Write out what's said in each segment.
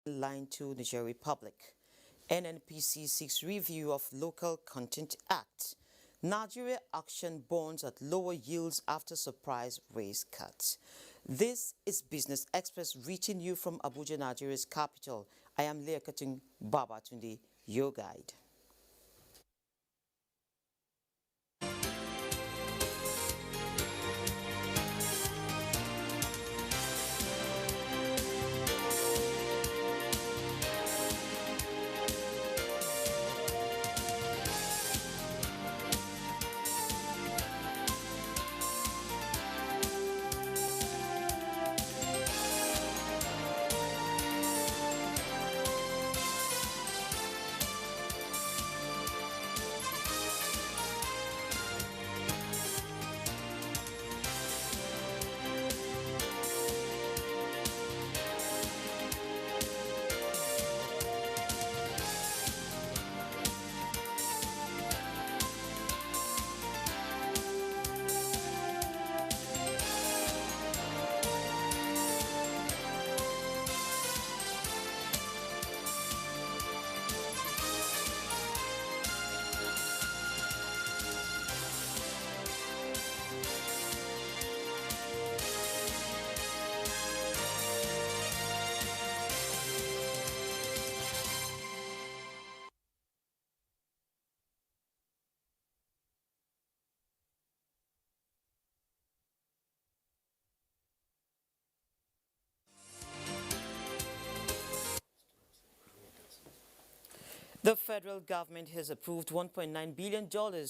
line to Niger Republic. NNPC seeks review of Local Content Act. Nigeria auction bonds at lower yields after surprise raise cuts. This is Business Express reaching you from Abuja, Nigeria's capital. I am Leah Katung Babatunde, your guide. The federal government has approved $1.9 billion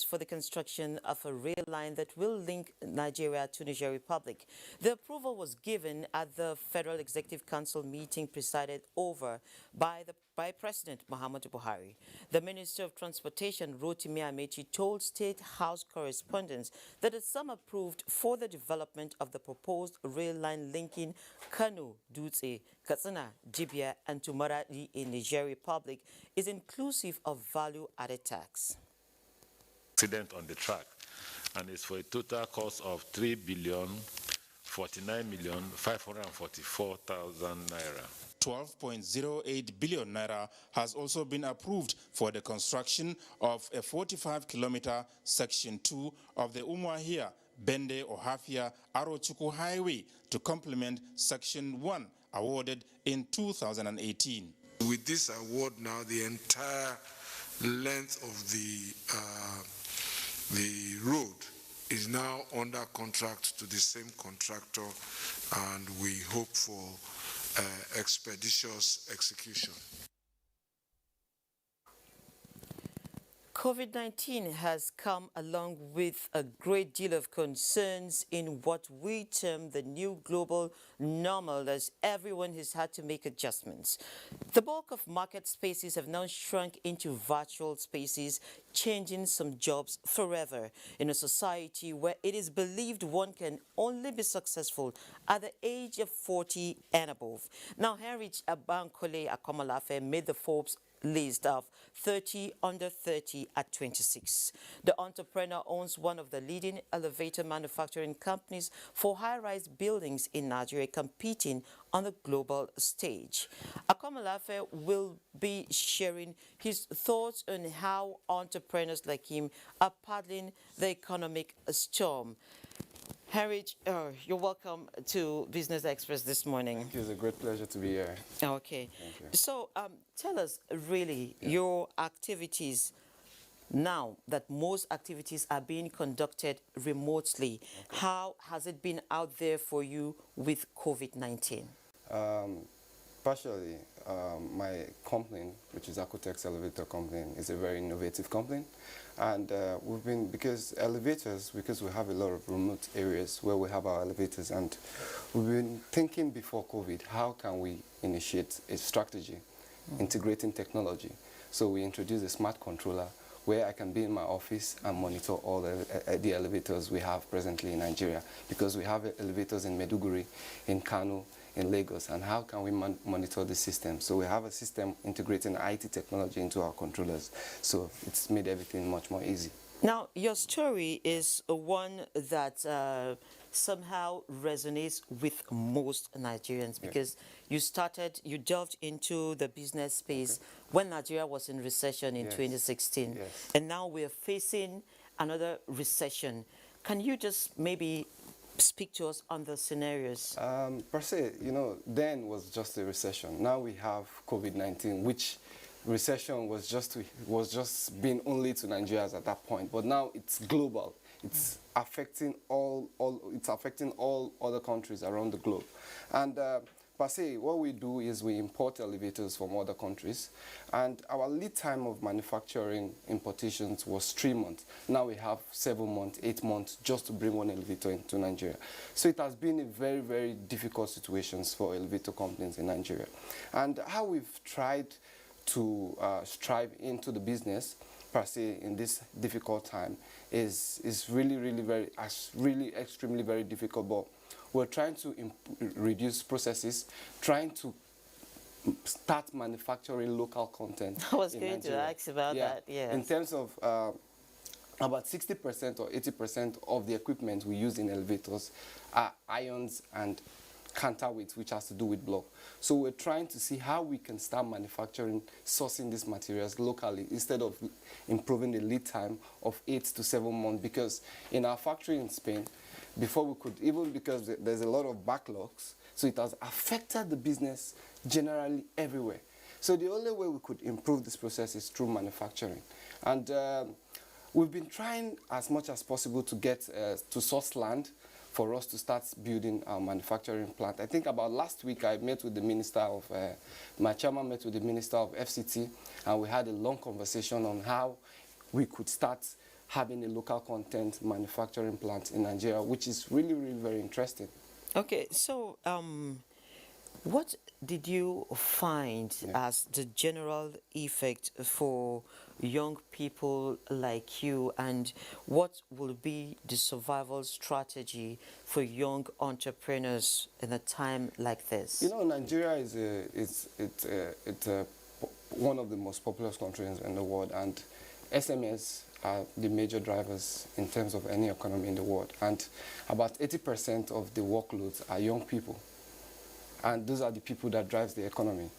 for the construction of a rail line that will link Nigeria to Niger Republic. The approval was given at the Federal Executive Council meeting presided over by President Muhammadu Buhari. The Minister of Transportation, Rotimi Amechi, told State House correspondents that the sum approved for the development of the proposed rail line linking Kano, Dutse, Katsina, Jibia, and to Maradi in Niger Republic is inclusive of value-added tax. Accident on the track, and it's for a total cost of 3,049,544,000 naira. 12.08 billion naira has also been approved for the construction of a 45-kilometer section 2 of the Umuahia, Bende Ohafia, Arochukwu Highway to complement section 1 awarded in 2018. With this award now, the entire length of the road is now under contract to the same contractor, and we hope for expeditious execution. COVID-19 has come along with a great deal of concerns in what we term the new global normal, as everyone has had to make adjustments. The bulk of market spaces have now shrunk into virtual spaces, changing some jobs forever in a society where it is believed one can only be successful at the age of 40 and above. Now, Heinrich Abankole Akomolafe made the Forbes list of 30 under 30 at 26. The entrepreneur owns one of the leading elevator manufacturing companies for high-rise buildings in Nigeria, competing on the global stage. Akomolafe will be sharing his thoughts on how entrepreneurs like him are paddling the economic storm. Heinrich, you're welcome to Business Express this morning. Thank you. It's a great pleasure to be here. Okay. Thank you. So tell us really your activities now that most activities are being conducted remotely. Okay. How has it been out there for you with COVID-19? Partially, my company, which is Acotex Elevator Company, is a very innovative company. And we've been, because we have a lot of remote areas where we have our elevators, and we've been thinking before COVID, how can we initiate a strategy integrating technology? So we introduced a smart controller where I can be in my office and monitor all the elevators we have presently in Nigeria, because we have elevators in Maiduguri, in Kano, in Lagos, and how can we monitor the system? So we have a system integrating IT technology into our controllers, so it's made everything much more easy. Now, your story is one that somehow resonates with most Nigerians because you delved into the business space when Nigeria was in recession in Yes. 2016. Yes. And now we're facing another recession. Can you just maybe speak to us on the scenarios? Per se, then was just a recession. Now we have COVID-19, which recession was just being only to Nigerians at that point. But now it's global. It's affecting all other countries around the globe. And per se, what we do is we import elevators from other countries, and our lead time of manufacturing importations was 3 months. Now we have 7 months, 8 months just to bring one elevator into Nigeria. So it has been a very, very difficult situation for elevator companies in Nigeria. And how we've tried to strive into the business per se in this difficult time is really extremely very difficult, but we're trying to reduce processes, trying to start manufacturing local content. I was in going to Nigeria. ask about that, yes. In terms of about 60% or 80% of the equipment we use in elevators are ions and counterweights, which has to do with block. So we're trying to see how we can start manufacturing, sourcing these materials locally instead of improving the lead time of 8 to 7 months, because in our factory in Spain, before we could, even because there's a lot of backlogs, so it has affected the business generally everywhere. So the only way we could improve this process is through manufacturing. And we've been trying as much as possible to get to source land for us to start building our manufacturing plant. I think about last week I met with the Minister of, my chairman met with the Minister of FCT, and we had a long conversation on how we could start having a local content manufacturing plant in Nigeria, which is really, really very interesting. Okay, so what did you find as the general effect for young people like you, and what will be the survival strategy for young entrepreneurs in a time like this? Nigeria is one of the most populous countries in the world, and SMEs are the major drivers in terms of any economy in the world, and about 80% of the workloads are young people, and those are the people that drives the economy.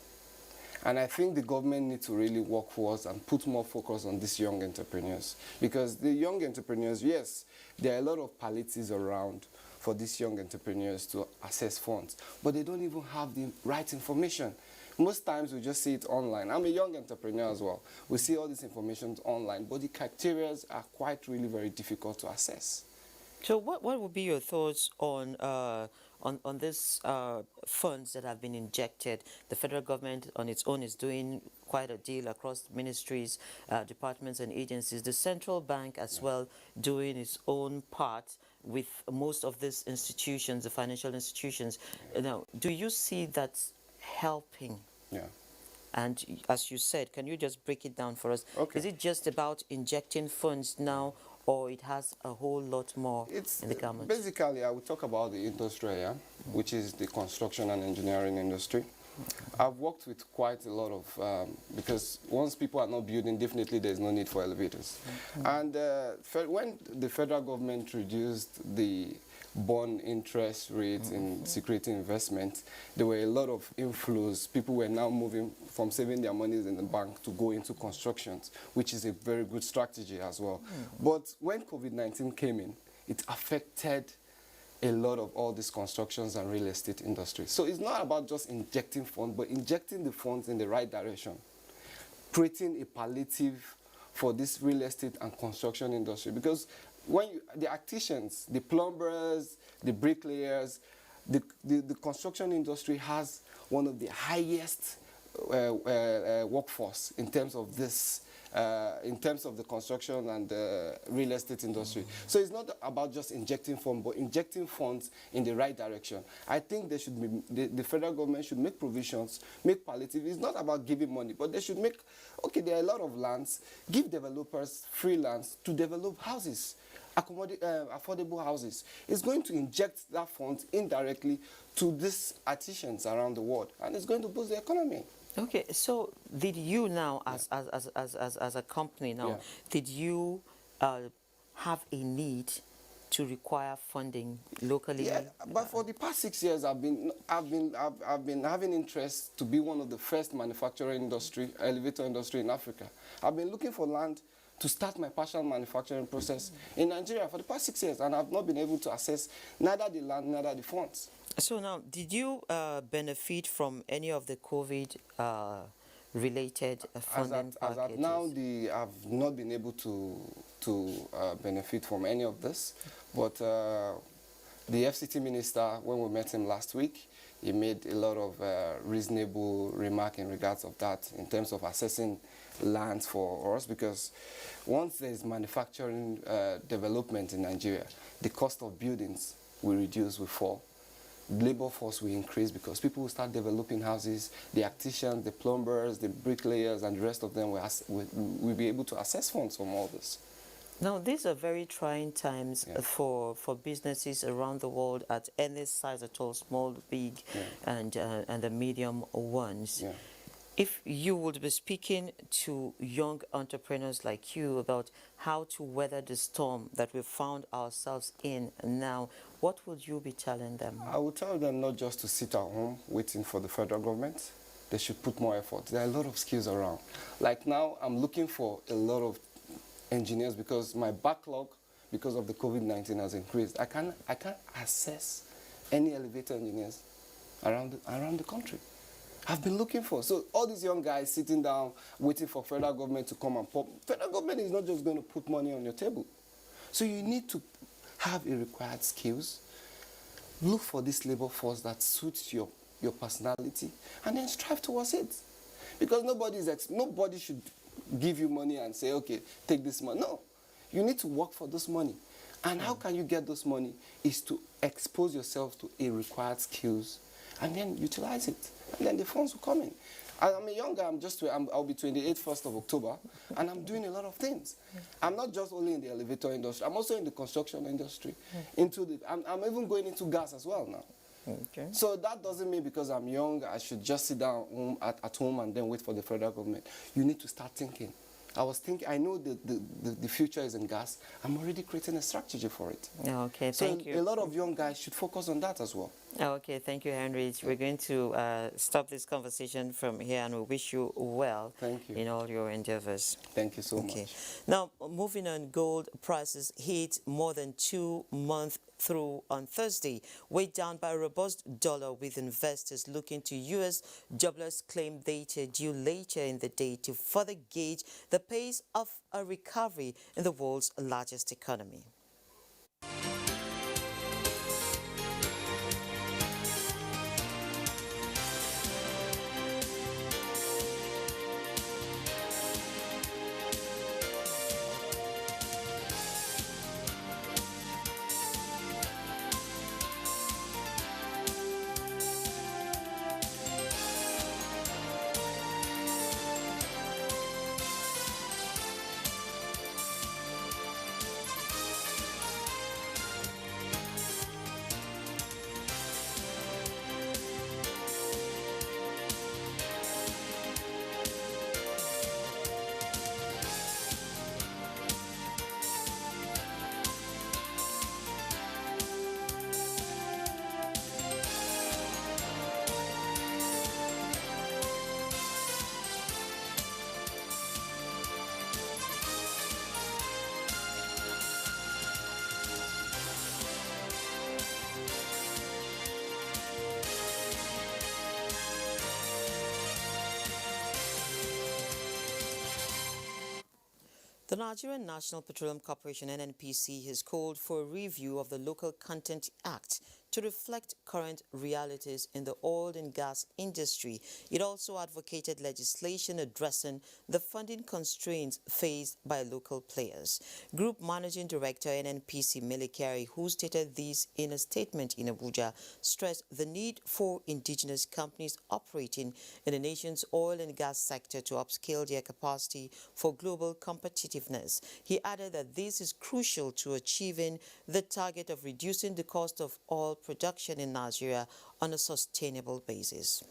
And I think the government needs to really work for us and put more focus on these young entrepreneurs, because the young entrepreneurs, yes, there are a lot of palliatives around for these young entrepreneurs to access funds, but they don't even have the right information. Most times we just see it online. I'm a young entrepreneur as well. We see all this information online, but the criteria are quite really very difficult to assess. So what would be your thoughts on these funds that have been injected? The federal government on its own is doing quite a deal across ministries, departments and agencies. The central bank as well doing its own part with most of these institutions, the financial institutions. Now, do you see that helping? Yeah. And as you said, can you just break it down for us? Okay. Is it just about injecting funds now, or it has a whole lot more in the government? Basically, I will talk about the industry area, which is the construction and engineering industry. I've worked with quite a lot of, because once people are not building, definitely there's no need for elevators. And when the federal government reduced the bond interest rates in security investment, there were a lot of inflows. People were now moving from saving their monies in the bank to go into constructions, which is a very good strategy as well. But when COVID-19 came in, it affected a lot of all these constructions and real estate industry. So it's not about just injecting funds, but injecting the funds in the right direction, creating a palliative for this real estate and construction industry. Because when the artisans, the plumbers, the bricklayers, the construction industry has one of the highest workforce in terms of this, in terms of the construction and real estate industry. So it's not about just injecting funds, but injecting funds in the right direction. I think there should be, the federal government should make provisions, make palliative. It's not about giving money, but they should make, okay, there are a lot of lands, give developers free lands to develop houses, affordable houses. It's going to inject that fund indirectly to these artisans around the world, and it's going to boost the economy. Okay, so did you now, as a company now, did you have a need to require funding locally? Yeah, but for the past 6 years, I've been having interest to be one of the first manufacturing industry, elevator industry in Africa. I've been looking for land to start my partial manufacturing process in Nigeria for the past 6 years, and I've not been able to access neither the land, neither the funds. So now, did you benefit from any of the COVID related funding As at packages? now, I've not been able to benefit from any of this, but the FCT minister, when we met him last week, he made a lot of reasonable remark in regards of that in terms of assessing lands for us, because once there's manufacturing development in Nigeria, the cost of buildings will reduce, will fall. Labor force will increase because people will start developing houses, the electricians, the plumbers, the bricklayers, and the rest of them will be able to access funds from all this. Now, these are very trying times for businesses around the world at any size at all, small, big, and the medium ones. Yeah. If you would be speaking to young entrepreneurs like you about how to weather the storm that we found ourselves in now, what would you be telling them? I would tell them not just to sit at home waiting for the federal government. They should put more effort. There are a lot of skills around. Like now, I'm looking for a lot of engineers because my backlog, because of the COVID-19, has increased. I can't access any elevator engineers around the country. I've been looking for. So all these young guys sitting down, waiting for federal government to come and pop. Federal government is not just going to put money on your table. So you need to have a required skills. Look for this labor force that suits your personality, and then strive towards it. Because nobody should give you money and say, okay, take this money. No, you need to work for this money. And how can you get this money is to expose yourself to a required skills and then utilize it. And then the funds will come in. I'm a young guy, I'll be 28 1st of October, and I'm doing a lot of things. I'm not just only in the elevator industry, I'm also in the construction industry. I'm even going into gas as well now. Okay. So that doesn't mean because I'm young, I should just sit down at home and then wait for the federal government. You need to start thinking. I know the future is in gas. I'm already creating a strategy for it. Okay, So thank you. a lot of young guys should focus on that as well. Okay, thank you, Henry. We're going to stop this conversation from here, and we wish you well Thank you. in all your endeavors. Thank you so Okay. much. Now, moving on, gold prices hit more than 2 months through on Thursday, weighed down by a robust dollar, with investors looking to U.S. jobless claim data due later in the day to further gauge the pace of a recovery in the world's largest economy. The Nigerian National Petroleum Corporation (NNPC) has called for a review of the Local Content Act to reflect current realities in the oil and gas industry. It also advocated legislation addressing the funding constraints faced by local players. Group Managing Director NNPC Melikari, who stated this in a statement in Abuja, stressed the need for indigenous companies operating in the nation's oil and gas sector to upscale their capacity for global competitiveness. He added that this is crucial to achieving the target of reducing the cost of oil production in Nigeria on a sustainable basis.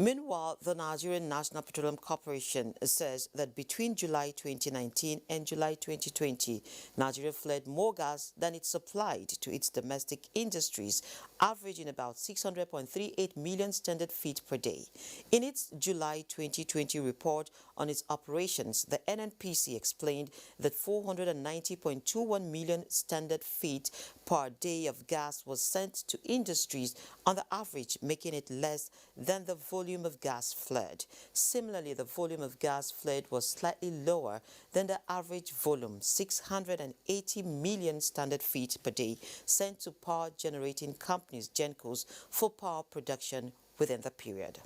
Meanwhile, the Nigerian National Petroleum Corporation says that between July 2019 and July 2020, Nigeria fled more gas than it supplied to its domestic industries, averaging about 600.38 million standard feet per day. In its July 2020 report on its operations, the NNPC explained that 490.21 million standard feet per day of gas was sent to industries on the average, making it less than the volume of gas fled. Similarly, the volume of gas fled was slightly lower than the average volume, 680 million standard feet per day, sent to power generating companies, GENCOs, for power production within the period.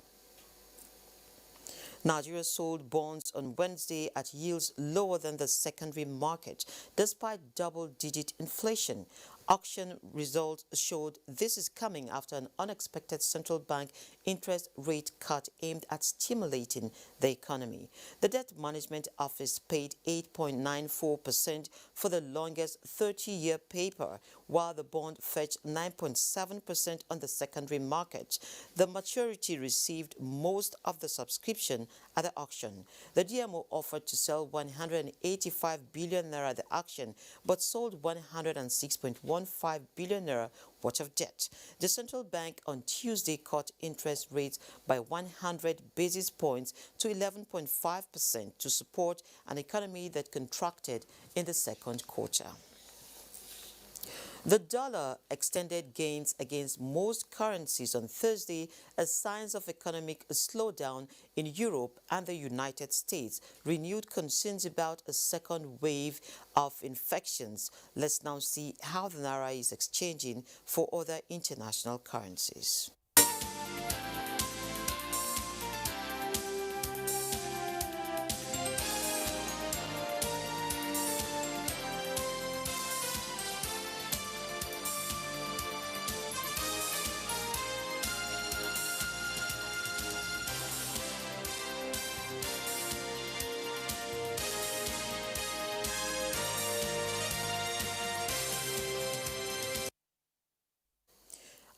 Nigeria sold bonds on Wednesday at yields lower than the secondary market, despite double-digit inflation. Auction results showed this is coming after an unexpected central bank interest rate cut aimed at stimulating the economy. The Debt Management Office paid 8.94% for the longest 30-year paper, while the bond fetched 9.7% on the secondary market. The maturity received most of the subscription at the auction. The DMO offered to sell 185 billion naira at the auction, but sold 106.15 billion naira worth of debt. The central bank on Tuesday cut interest rates by 100 basis points to 11.5% to support an economy that contracted in the second quarter. The dollar extended gains against most currencies on Thursday as signs of economic slowdown in Europe and the United States renewed concerns about a second wave of infections. Let's now see how the naira is exchanging for other international currencies.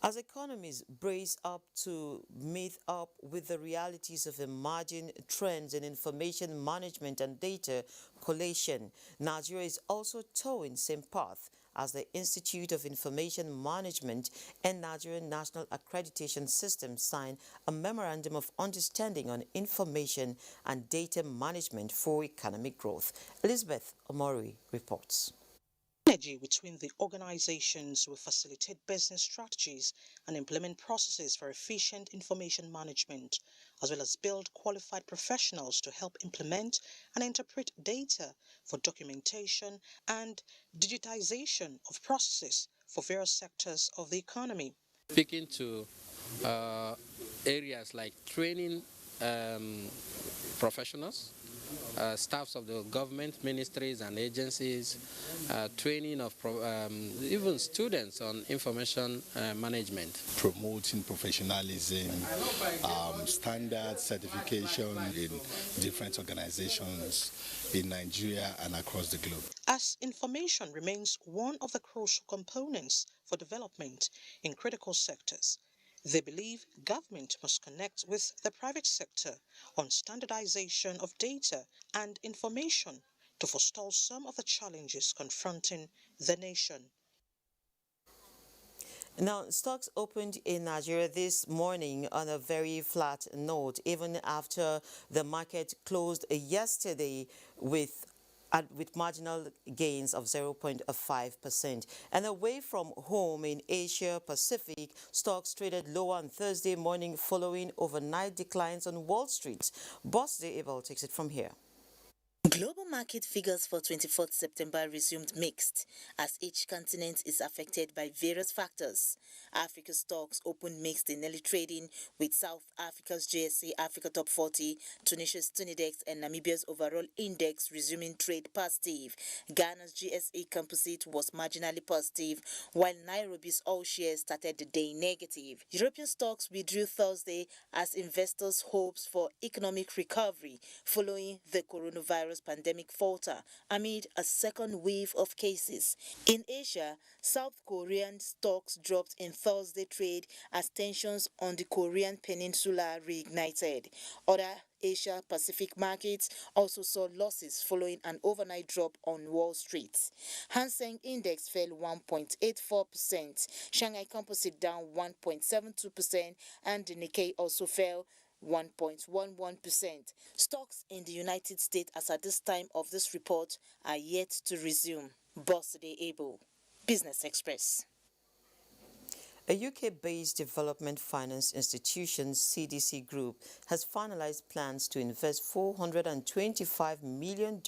As economies brace up to meet up with the realities of emerging trends in information management and data collation, Nigeria is also towing same path as the Institute of Information Management and Nigerian National Accreditation System signed a Memorandum of Understanding on Information and Data Management for Economic Growth. Elizabeth Omori reports. Synergy between the organizations will facilitate business strategies and implement processes for efficient information management, as well as build qualified professionals to help implement and interpret data for documentation and digitization of processes for various sectors of the economy. Speaking to areas like training professionals, staffs of the government, ministries and agencies, training of even students on information management. Promoting professionalism, standard certification in different organizations in Nigeria and across the globe. As information remains one of the crucial components for development in critical sectors, they believe government must connect with the private sector on standardization of data and information to forestall some of the challenges confronting the nation. Now, stocks opened in Nigeria this morning on a very flat note, even after the market closed yesterday with marginal gains of 0.5%. And away from home in Asia Pacific, stocks traded lower on Thursday morning following overnight declines on Wall Street. Boss Day Abel takes it from here. Global market figures for 24th September resumed mixed as each continent is affected by various factors. Africa's stocks opened mixed in early trading, with South Africa's JSE Africa Top 40, Tunisia's Tunidex and Namibia's overall index resuming trade positive. Ghana's GSE Composite was marginally positive, while Nairobi's all shares started the day negative. European stocks withdrew Thursday as investors' hopes for economic recovery following the coronavirus pandemic falter amid a second wave of cases. In Asia, South Korean stocks dropped in Thursday trade as tensions on the Korean peninsula reignited. Other Asia Pacific markets also saw losses following an overnight drop on Wall Street. Hang Seng Index fell 1.84%, Shanghai Composite down 1.72%, and the Nikkei also fell 1.11%. Stocks in the United States as at this time of this report are yet to resume. Bosside Able, Business Express. A UK-based development finance institution, CDC Group, has finalized plans to invest $425 million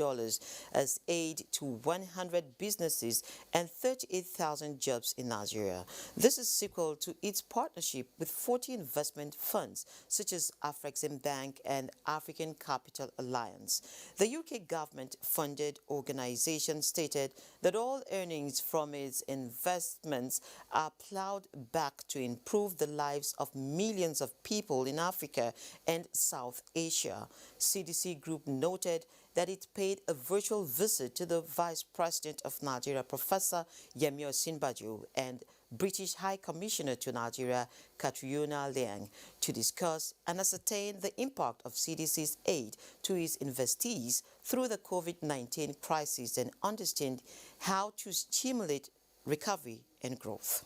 as aid to 100 businesses and 38,000 jobs in Nigeria. This is sequel to its partnership with 40 investment funds such as Afrexim Bank and African Capital Alliance. The UK government-funded organization stated that all earnings from its investments are plowed back to improve the lives of millions of people in Africa and South Asia. CDC Group noted that it paid a virtual visit to the Vice President of Nigeria, Professor Yemi Osinbajo, and British High Commissioner to Nigeria, Catriona Liang, to discuss and ascertain the impact of CDC's aid to its investees through the COVID-19 crisis and understand how to stimulate recovery and growth.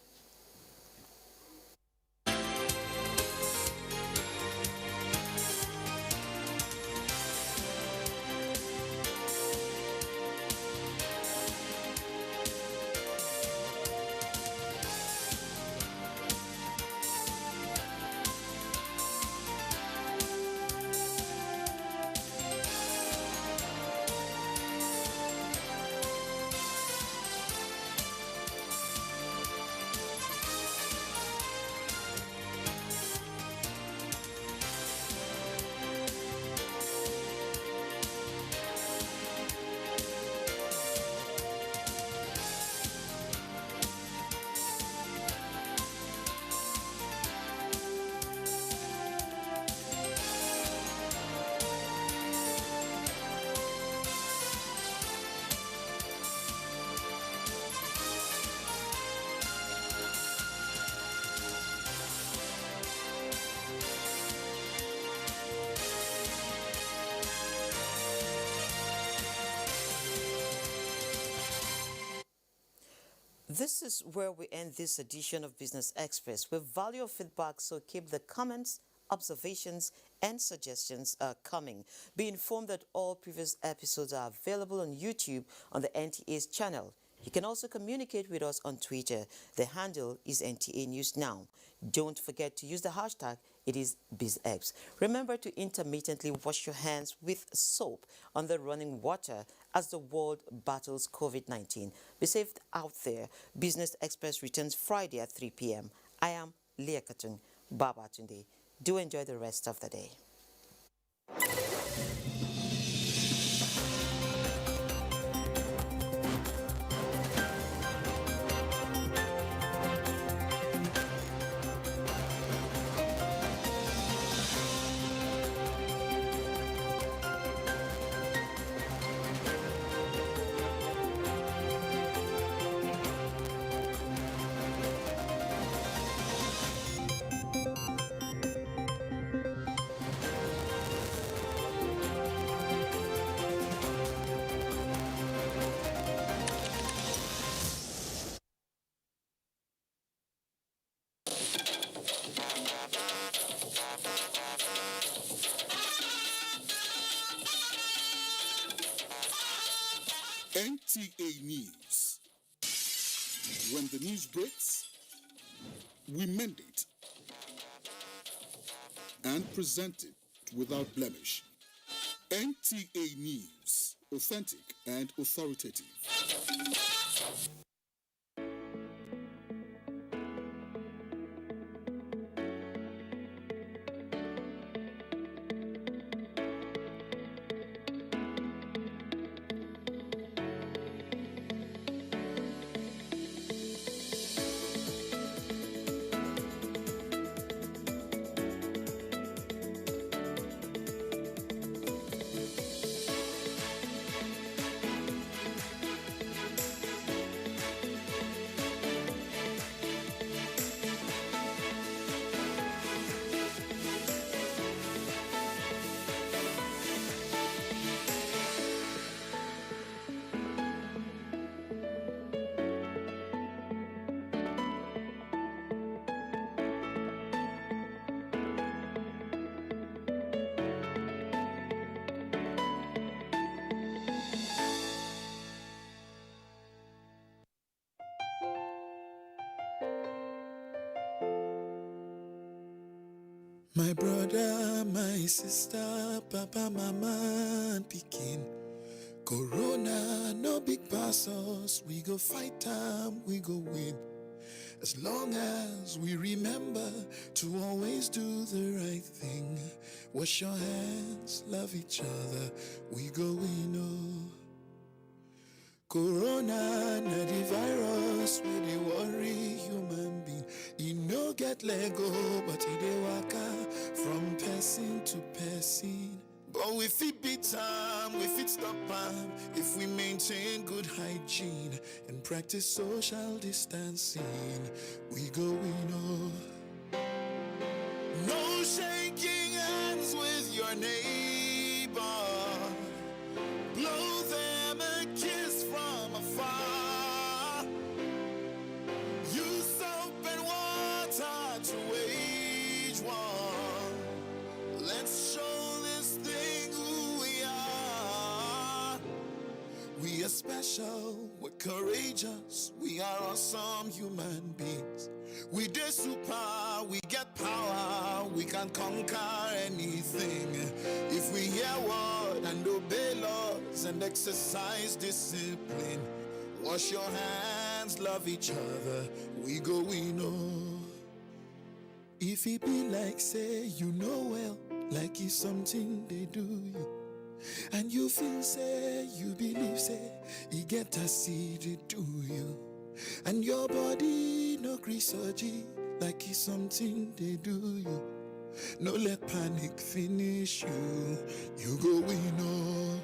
This is where we end this edition of Business Express. We value your feedback, so keep the comments, observations, and suggestions coming. Be informed that all previous episodes are available on YouTube on the NTA's channel. You can also communicate with us on Twitter. The handle is NTA News Now. Don't forget to use the hashtag, it is BizX. Remember to intermittently wash your hands with soap under running water as the world battles COVID-19. Be safe out there. Business Express returns Friday at 3 p.m. I am Leah Katun Babatunde. Do enjoy the rest of the day. NTA News. When the news breaks, we mend it and present it without blemish. NTA News, authentic and authoritative. My brother, my sister, papa, mama, and pikin. Corona, no big pass us. We go fight time, we go win. As long as we remember to always do the right thing. Wash your hands, love each other, we go win. Oh. Corona, na the virus, we dey worry human being. E no get Lego, but e dey waka from person to person. But we fit beat time, we fit stop time if we maintain good hygiene and practice social distancing. We go, we know. No shaking hands with your neighbor. Blow them a kiss from afar. Use soap and water to wage war. Let's show we are special, we're courageous, we are awesome human beings. We dey super, we get power, we can conquer anything. If we hear word and obey laws and exercise discipline. Wash your hands, love each other, we go, we know. If it be like say you know well, like it's something they do you. And you feel say, you believe say, you get to see it do you. And your body no grisogy, like it's something they do you. No let panic finish you, you go we know.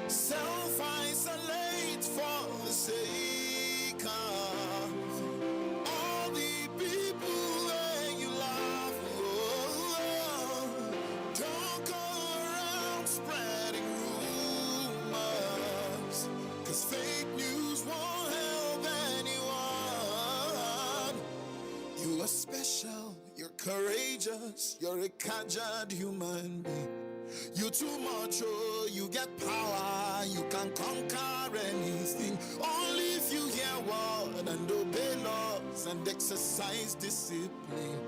Self-isolate for the sake of all the people that you love. Don't go around spreading rumors, 'cause fake news won't help anyone. You are special, you're courageous, you're a caged human being. You too much, oh, you get power, you can conquer anything. Only if you hear word and obey laws and exercise discipline.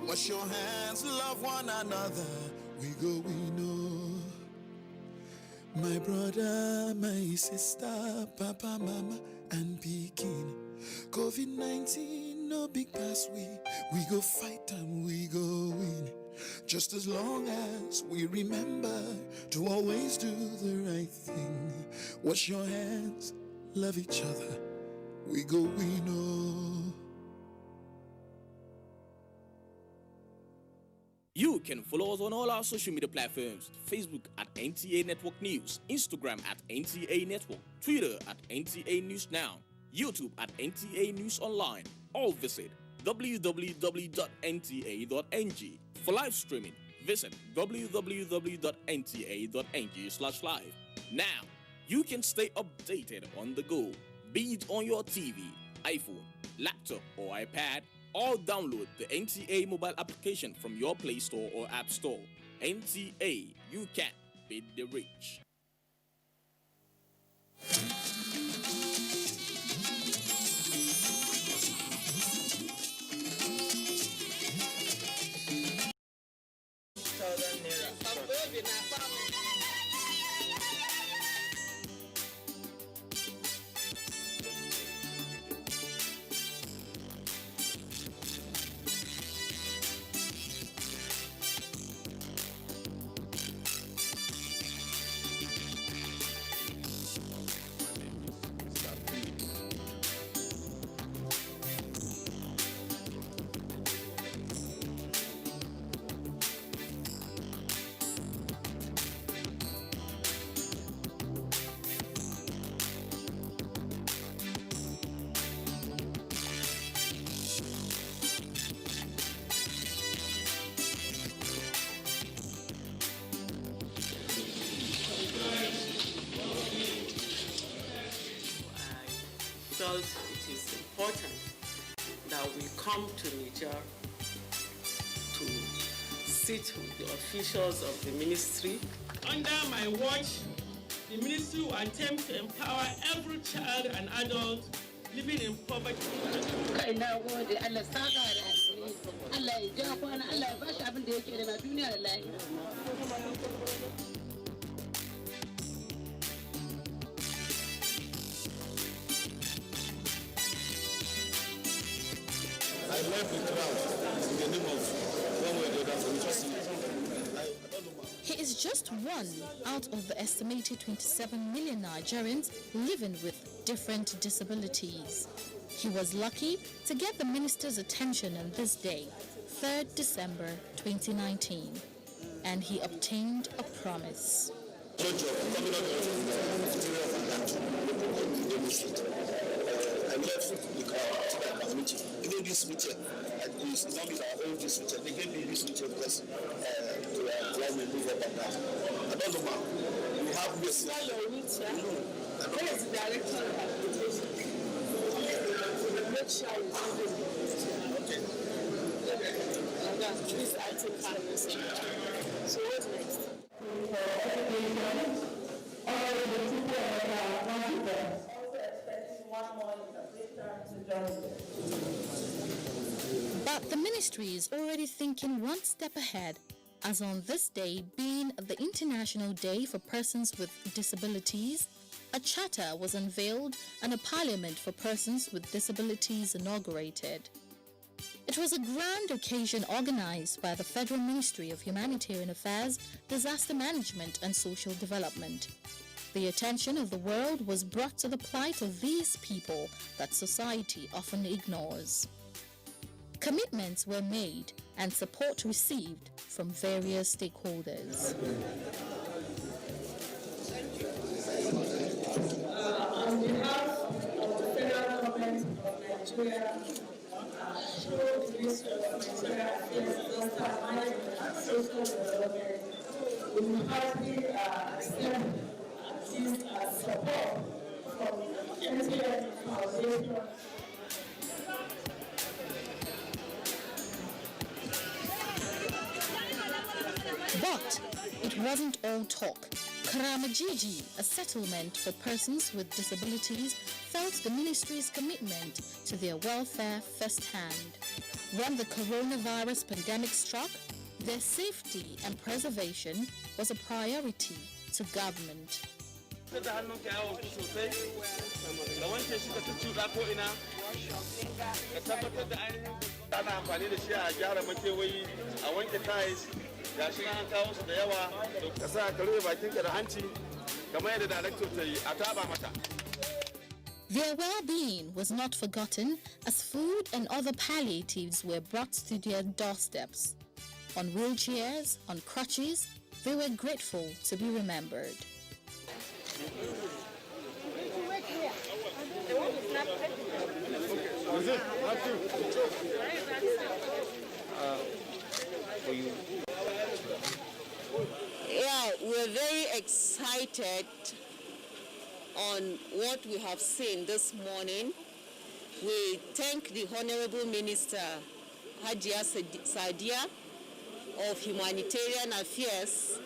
Wash your hands, love one another, we go, we know. My brother, my sister, papa, mama, and pikin. COVID-19, no big pass, we go fight and we go win. Just as long as we remember to always do the right thing. Wash your hands, love each other, we go, we know. You can follow us on all our social media platforms: Facebook at NTA Network News, Instagram at NTA Network, Twitter at NTA News Now, YouTube at NTA News Online, or visit www.nta.ng. For live streaming, visit www.nta.ng/live. Now, you can stay updated on the go, be it on your TV, iPhone, laptop, or iPad, or download the NTA mobile application from your Play Store or App Store. NTA, you can beat the rich. Felt it is important that we come to Niger to sit with the officials of the ministry. Under my watch, the ministry will attempt to empower every child and adult living in poverty. Allah ya ja kwana, Allah ya bashi abin da yake da duniya da lahira. I left the crowd in the name of one way or the other for trusting. He is just one out of the estimated 27 million Nigerians living with different disabilities. He was lucky to get the minister's attention on this day, 3rd December 2019, and he obtained a promise. I left the crowd to that community. Even this meeting, it's not with our own this meeting. They gave me this meeting because to allow me to move up and down. I don't know, ma'am. You have this. Where is the director of application? Make sure you do it. Okay. Please, I take care of yourself. So what's next? But the ministry is already thinking one step ahead, as on this day being the International Day for Persons with Disabilities, a charter was unveiled and a parliament for persons with disabilities inaugurated. It was a grand occasion organized by the Federal Ministry of Humanitarian Affairs, Disaster Management and Social Development. The attention of the world was brought to the plight of these people that society often ignores. Commitments were made and support received from various stakeholders. On behalf of the federal government of Nigeria, through the Ministry of Nigeria Affairs, Disaster Management and Social Development, we heartily extend this support from NTF Foundation. But it wasn't all talk. Karamajiji, a settlement for persons with disabilities, felt the ministry's commitment to their welfare firsthand. When the coronavirus pandemic struck, their safety and preservation was a priority to government. Their well-being was not forgotten as food and other palliatives were brought to their doorsteps. On wheelchairs, on crutches, they were grateful to be remembered. Yeah, we're very excited on what we have seen this morning. We thank the Honorable Minister Hajia Sadia of Humanitarian Affairs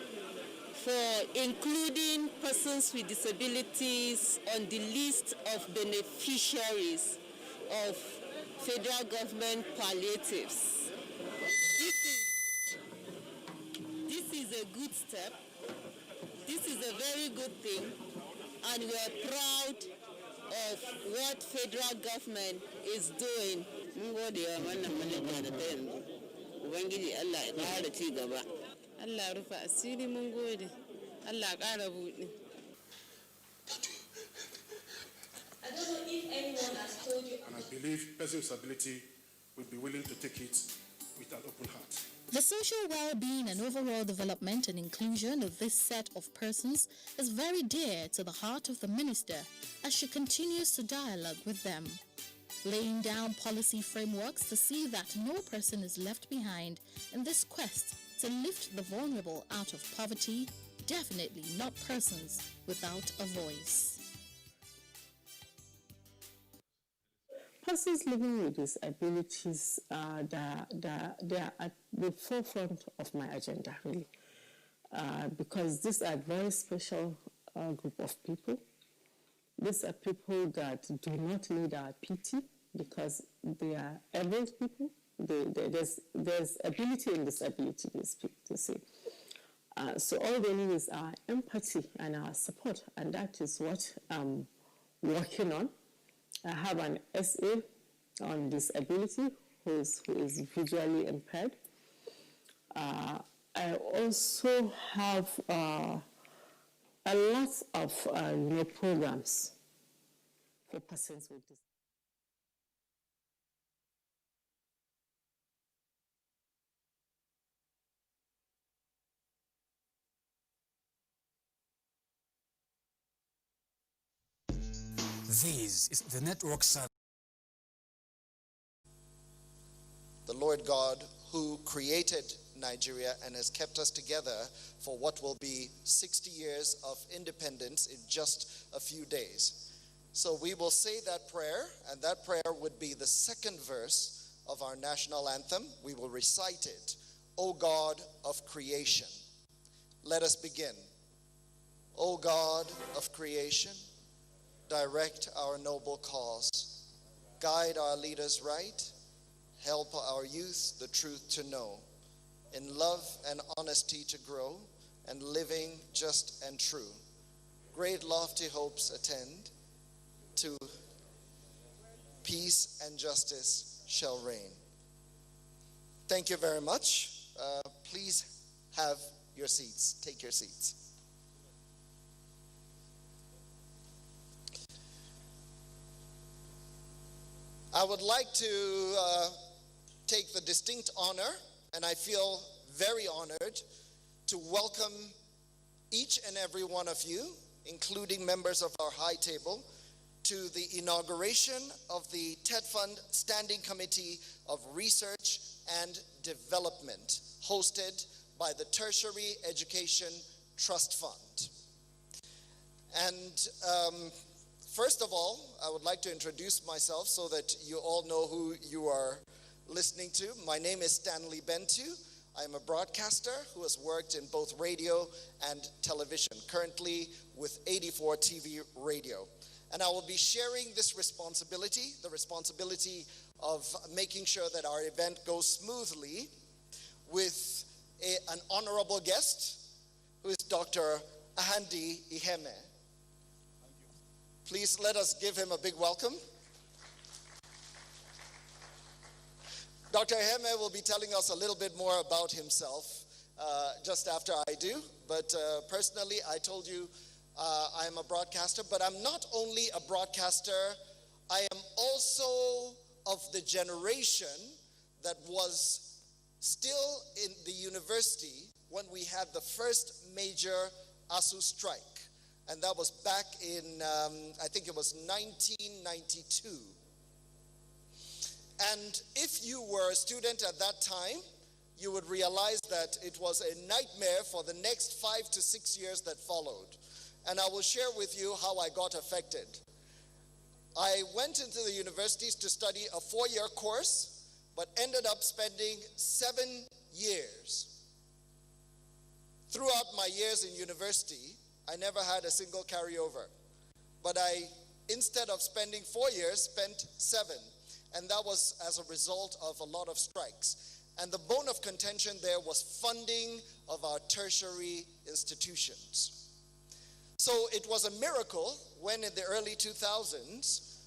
for including persons with disabilities on the list of beneficiaries of federal government palliatives. This is a good step. This is a very good thing, and we're proud of what federal government is doing. Allah rufa asiri mun gode. Allah ƙara buɗe. I don't know if anyone has told you. And I believe persons with disability will be willing to take it with an open heart. The social well-being and overall development and inclusion of this set of persons is very dear to the heart of the minister as she continues to dialogue with them, laying down policy frameworks to see that no person is left behind in this quest to lift the vulnerable out of poverty, definitely not persons without a voice. Persons living with disabilities, they are at the forefront of my agenda, really, because these are a very special group of people. These are people that do not need our pity because they are able people, there's ability and disability, to say. So all they need is our empathy and our support, and that is what I'm working on. I have an SA on disability who is visually impaired. I also have a lot of programs for persons with disability. This is the network service. The Lord God who created Nigeria and has kept us together for what will be 60 years of independence in just a few days. So we will say that prayer, and that prayer would be the second verse of our national anthem. We will recite it. O God of creation. Let us begin. O God of creation, direct our noble cause. Guide our leaders right. Help our youth the truth to know. In love and honesty to grow, and living just and true. Great lofty hopes attend, to peace and justice shall reign. Thank you very much. Please have your seats. Take your seats. I would like to take the distinct honor, and I feel very honored, to welcome each and every one of you, including members of our high table, to the inauguration of the TED Fund Standing Committee of Research and Development, hosted by the Tertiary Education Trust Fund. And first of all, I would like to introduce myself so that you all know who you are listening to. My name is Stanley Bentu. I am a broadcaster who has worked in both radio and television, currently with 84 TV radio. And I will be sharing this responsibility, the responsibility of making sure that our event goes smoothly, with an honorable guest, who is Dr. Ahandi Iheme. Please let us give him a big welcome. Dr. Iheme will be telling us a little bit more about himself just after I do. But personally, I told you I am a broadcaster, but I'm not only a broadcaster, I am also of the generation that was still in the university when we had the first major ASU strike. And that was back in, I think it was 1992. And if you were a student at that time, you would realize that it was a nightmare for the next 5 to 6 years that followed. And I will share with you how I got affected. I went into the universities to study a 4-year course, but ended up spending 7 years. Throughout my years in university, I never had a single carryover. But I, instead of spending 4 years, spent 7. And that was as a result of a lot of strikes. And the bone of contention there was funding of our tertiary institutions. So it was a miracle when in the early 2000s,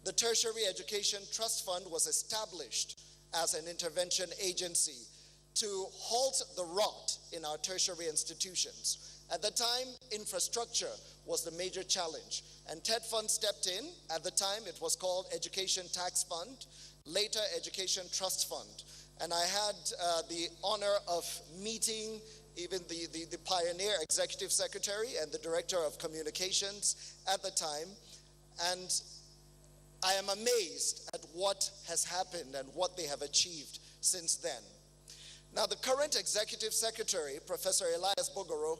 the Tertiary Education Trust Fund was established as an intervention agency to halt the rot in our tertiary institutions. At the time, infrastructure was the major challenge, and TED Fund stepped in. At the time, it was called Education Tax Fund, later Education Trust Fund. And I had the honor of meeting even the pioneer executive secretary and the director of communications at the time. And I am amazed at what has happened and what they have achieved since then. Now, the current executive secretary, Professor Elias Bogoro,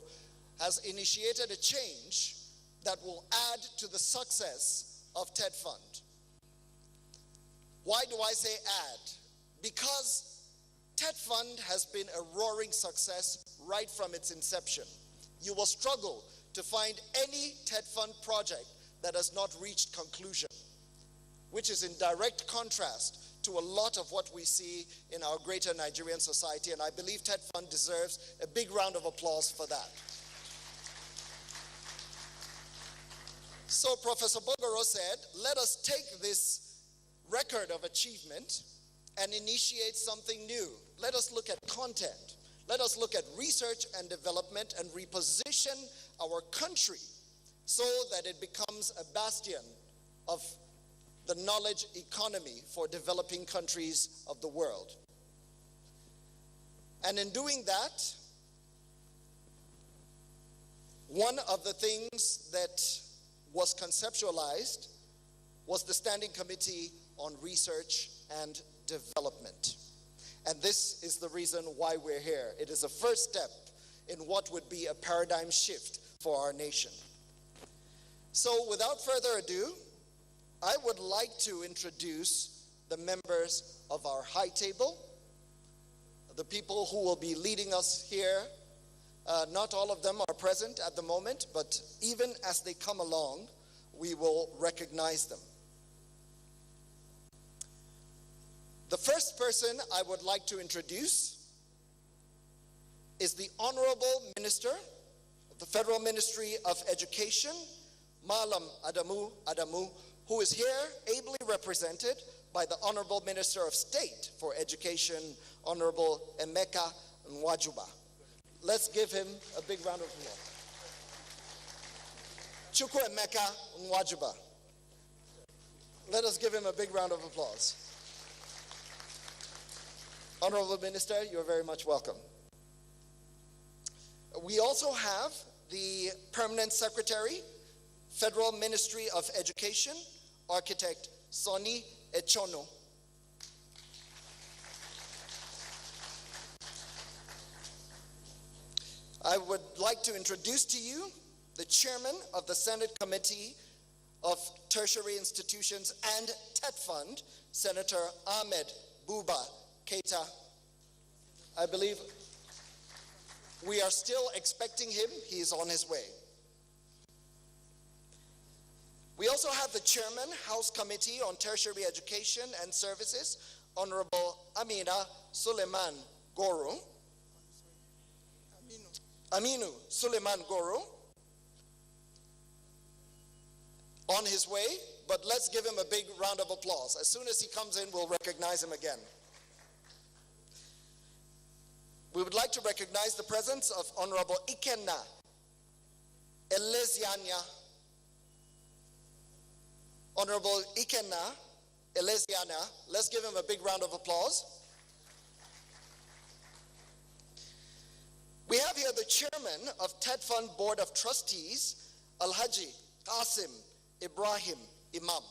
has initiated a change that will add to the success of TED Fund. Why do I say add? Because TED Fund has been a roaring success right from its inception. You will struggle to find any TED Fund project that has not reached conclusion, which is in direct contrast to a lot of what we see in our greater Nigerian society, and I believe TED Fund deserves a big round of applause for that. So Professor Bogoro said, let us take this record of achievement and initiate something new. Let us look at content. Let us look at research and development and reposition our country so that it becomes a bastion of the knowledge economy for developing countries of the world. And in doing that, one of the things that was conceptualized was the Standing Committee on Research and Development. And this is the reason why we're here. It is a first step in what would be a paradigm shift for our nation. So without further ado, I would like to introduce the members of our high table, the people who will be leading us here. Not all of them are present at the moment, but even as they come along, we will recognize them. The first person I would like to introduce is the Honorable Minister of the Federal Ministry of Education, Malam Adamu, who is here ably represented by the Honorable Minister of State for Education, Honorable Emeka Nwajuba. Let's give him a big round of applause. Chukwu Emeka Nwajuba. Let us give him a big round of applause. Honorable Minister, you're very much welcome. We also have the Permanent Secretary, Federal Ministry of Education, Architect Sonny Echono. I would like to introduce to you the Chairman of the Senate Committee of Tertiary Institutions and TED Fund, Senator Ahmed Buba Keita. I believe we are still expecting him. He is on his way. We also have the Chairman, House Committee on Tertiary Education and Services, Honorable Amina Suleiman Goro. Aminu Suleiman Goro. On his way, but let's give him a big round of applause. As soon as he comes in, we'll recognize him again. We would like to recognize the presence of Honorable Ikenna Elezianya. Honorable Ikenna Elezianya, let's give him a big round of applause. We have here the Chairman of TED Fund Board of Trustees, Alhaji Qasim Ibrahim Imam.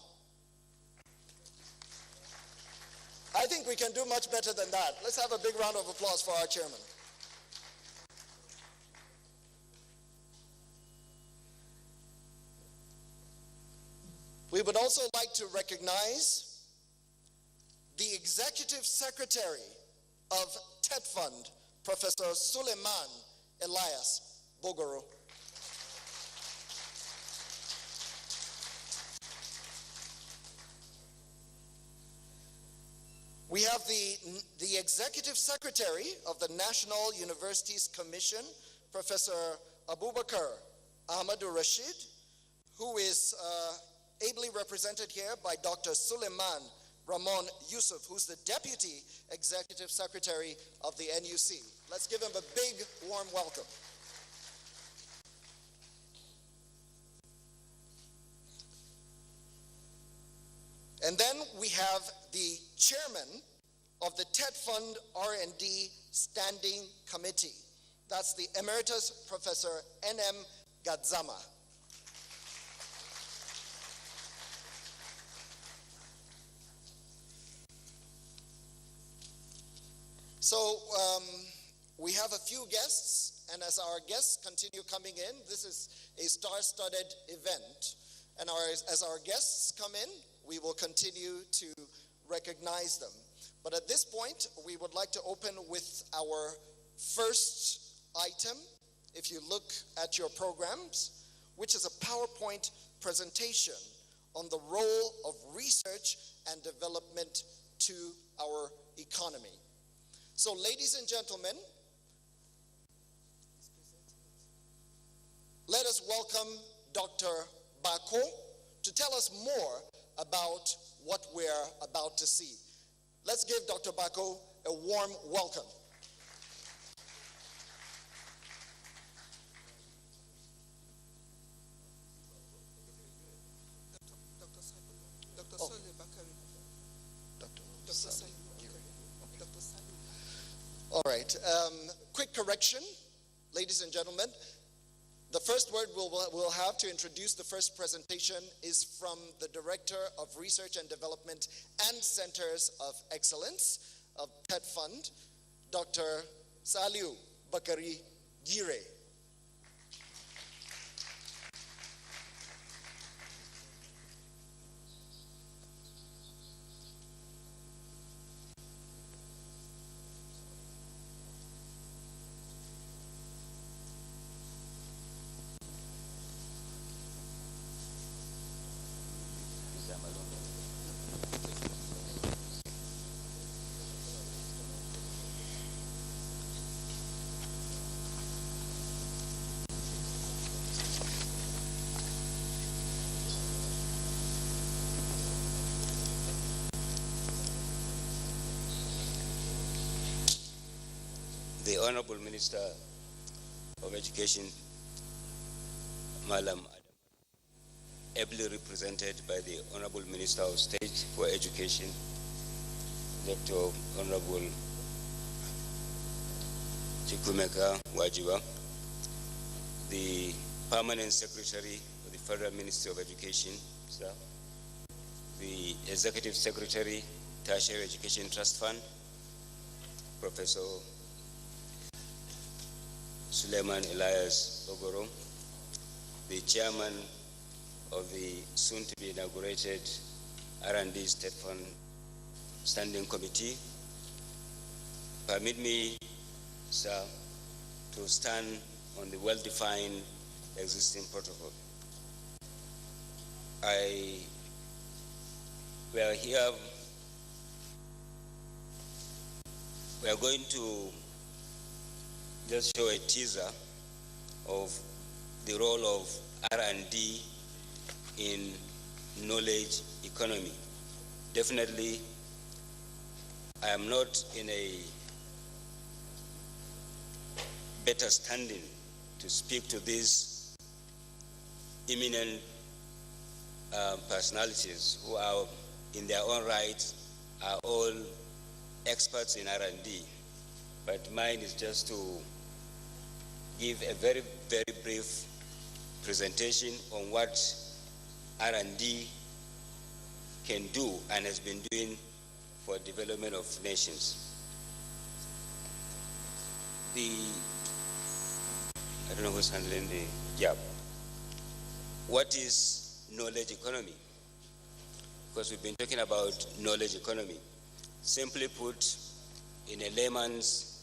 I think we can do much better than that. Let's have a big round of applause for our chairman. We would also like to recognize the Executive Secretary of TED Fund, Professor Suleiman Elias Bogoro. We have the Executive Secretary of the National Universities Commission, Professor Abubakar Ahmadu Rashid, who is ably represented here by Dr. Suleiman Ramon Yusuf, who's the Deputy Executive Secretary of the NUC. Let's give him a big, warm welcome. And then we have the Chairman of the TED Fund R&D Standing Committee. That's the Emeritus Professor N.M. Gadzama. So we have a few guests, and as our guests continue coming in, this is a star-studded event. And as our guests come in, we will continue to recognize them. But at this point, we would like to open with our first item, if you look at your programs, which is a PowerPoint presentation on the role of research and development to our economy. So, ladies and gentlemen, let us welcome Dr. Bako to tell us more about what we're about to see. Let's give Dr. Bako a warm welcome. All right, quick correction, ladies and gentlemen. The first word we'll have to introduce the first presentation is from the Director of Research and Development and Centers of Excellence of PET Fund, Dr. Saliu Bakari Gire. The Honorable Minister of Education, Malam Adam, ably represented by the Honorable Minister of State for Education, Dr. Honorable Chikumeka Wajiba, the Permanent Secretary of the Federal Ministry of Education, sir, the Executive Secretary, Tertiary Education Trust Fund, Professor Suleiman Elias Ogoro, the Chairman of the soon-to-be inaugurated R&D State Fund Standing Committee. Permit me, sir, to stand on the well-defined existing protocol. We are going to just show a teaser of the role of R&D in knowledge economy. Definitely, I am not in a better standing to speak to these eminent personalities who are, in their own right, are all experts in R&D. But mine is just to give a very, very brief presentation on what R&D can do and has been doing for development of nations. I don't know who's handling the job. What is knowledge economy? Because we've been talking about knowledge economy. Simply put, in a layman's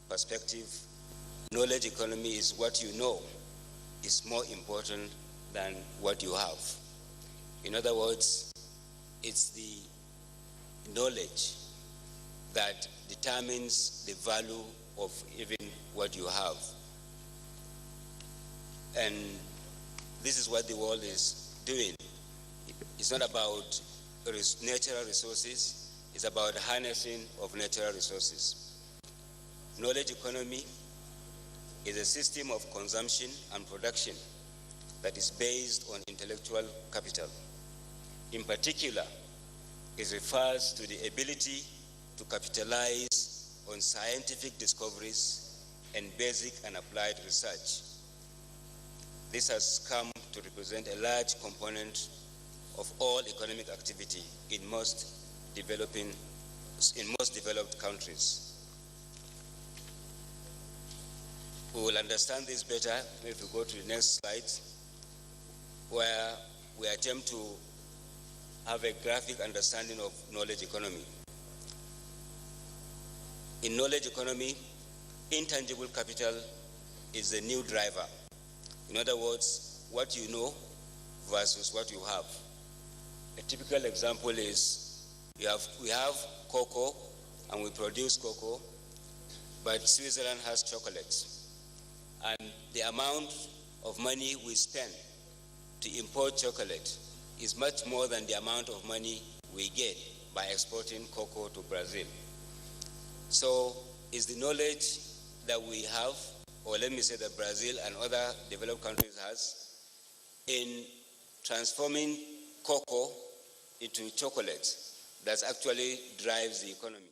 perspective, knowledge economy is what you know is more important than what you have. In other words, it's the knowledge that determines the value of even what you have. And this is what the world is doing. It's not about natural resources, it's about harnessing of natural resources. Knowledge economy is a system of consumption and production that is based on intellectual capital. In particular, it refers to the ability to capitalize on scientific discoveries and basic and applied research. This has come to represent a large component of all economic activity in most developed countries. We will understand this better if we go to the next slide, where we attempt to have a graphic understanding of knowledge economy. In knowledge economy, intangible capital is the new driver. In other words, what you know versus what you have. A typical example is We have cocoa, and we produce cocoa, but Switzerland has chocolates. And the amount of money we spend to import chocolate is much more than the amount of money we get by exporting cocoa to Brazil. So is the knowledge that we have, or let me say that Brazil and other developed countries has, in transforming cocoa into chocolate that actually drives the economy.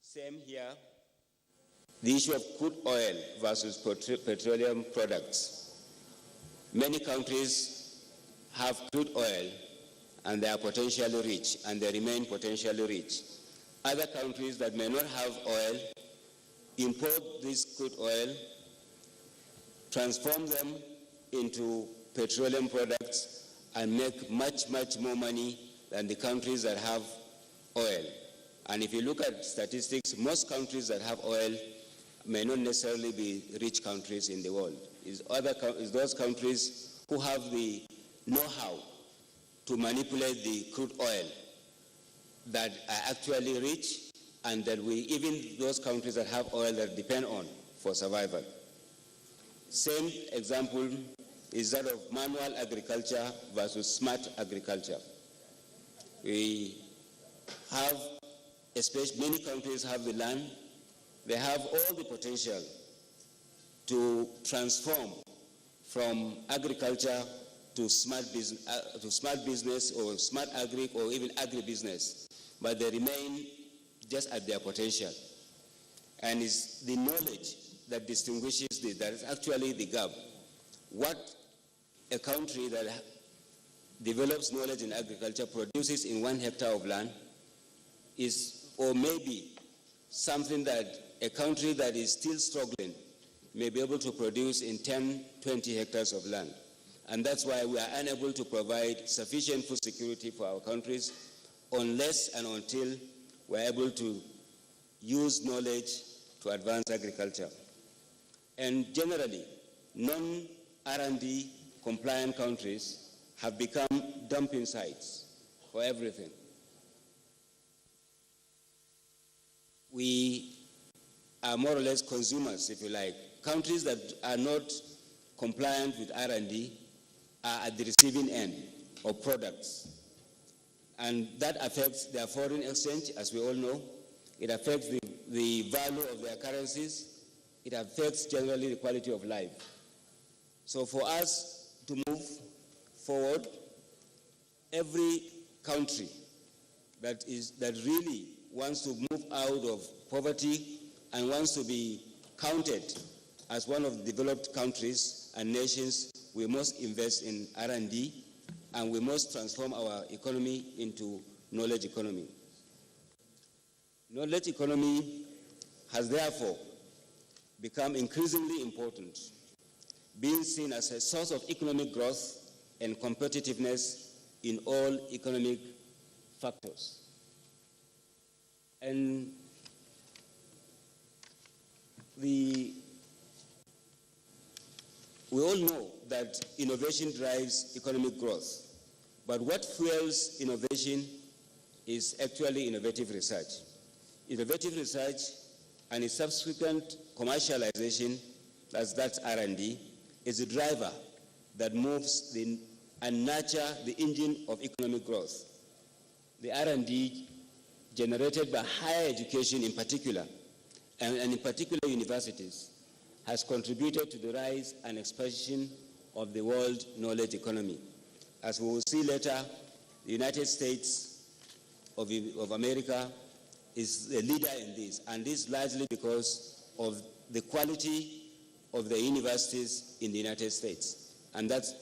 Same here, the issue of crude oil versus petroleum products. Many countries have crude oil and they are potentially rich, and they remain potentially rich. Other countries that may not have oil import this crude oil, transform them into petroleum products, and make much, much more money than the countries that have oil. And if you look at statistics, most countries that have oil may not necessarily be rich countries in the world. It's those countries who have the know-how to manipulate the crude oil that are actually rich, and that even those countries that have oil that depend on for survival. Same example is that of manual agriculture versus smart agriculture. We have, especially many countries have the land, they have all the potential to transform from agriculture to smart business or smart agri or even agribusiness, but they remain just at their potential. And it's the knowledge that distinguishes that is actually the gap. What a country that develops knowledge in agriculture produces in 1 hectare of land is, or maybe something that a country that is still struggling may be able to produce in 10, 20 hectares of land. And that's why we are unable to provide sufficient food security for our countries unless and until we're able to use knowledge to advance agriculture. And generally, non-R&D compliant countries have become dumping sites for everything. We are more or less consumers, if you like. Countries that are not compliant with R&D are at the receiving end of products. And that affects their foreign exchange, as we all know. It affects the value of their currencies. It affects generally the quality of life. So for us to move forward, every country that really wants to move out of poverty and wants to be counted as one of the developed countries and nations, we must invest in R&D, and we must transform our economy into knowledge economy. Knowledge economy has therefore become increasingly important, being seen as a source of economic growth and competitiveness in all economic factors. And we all know that innovation drives economic growth, but what fuels innovation is actually innovative research. Innovative research and its subsequent commercialization, that's R&D, is the driver that moves and nurture the engine of economic growth. The R&D generated by higher education in particular, and in particular universities, has contributed to the rise and expansion of the world knowledge economy. As we will see later, the United States of America is the leader in this, and this largely because of the quality of the universities in the United States. And that's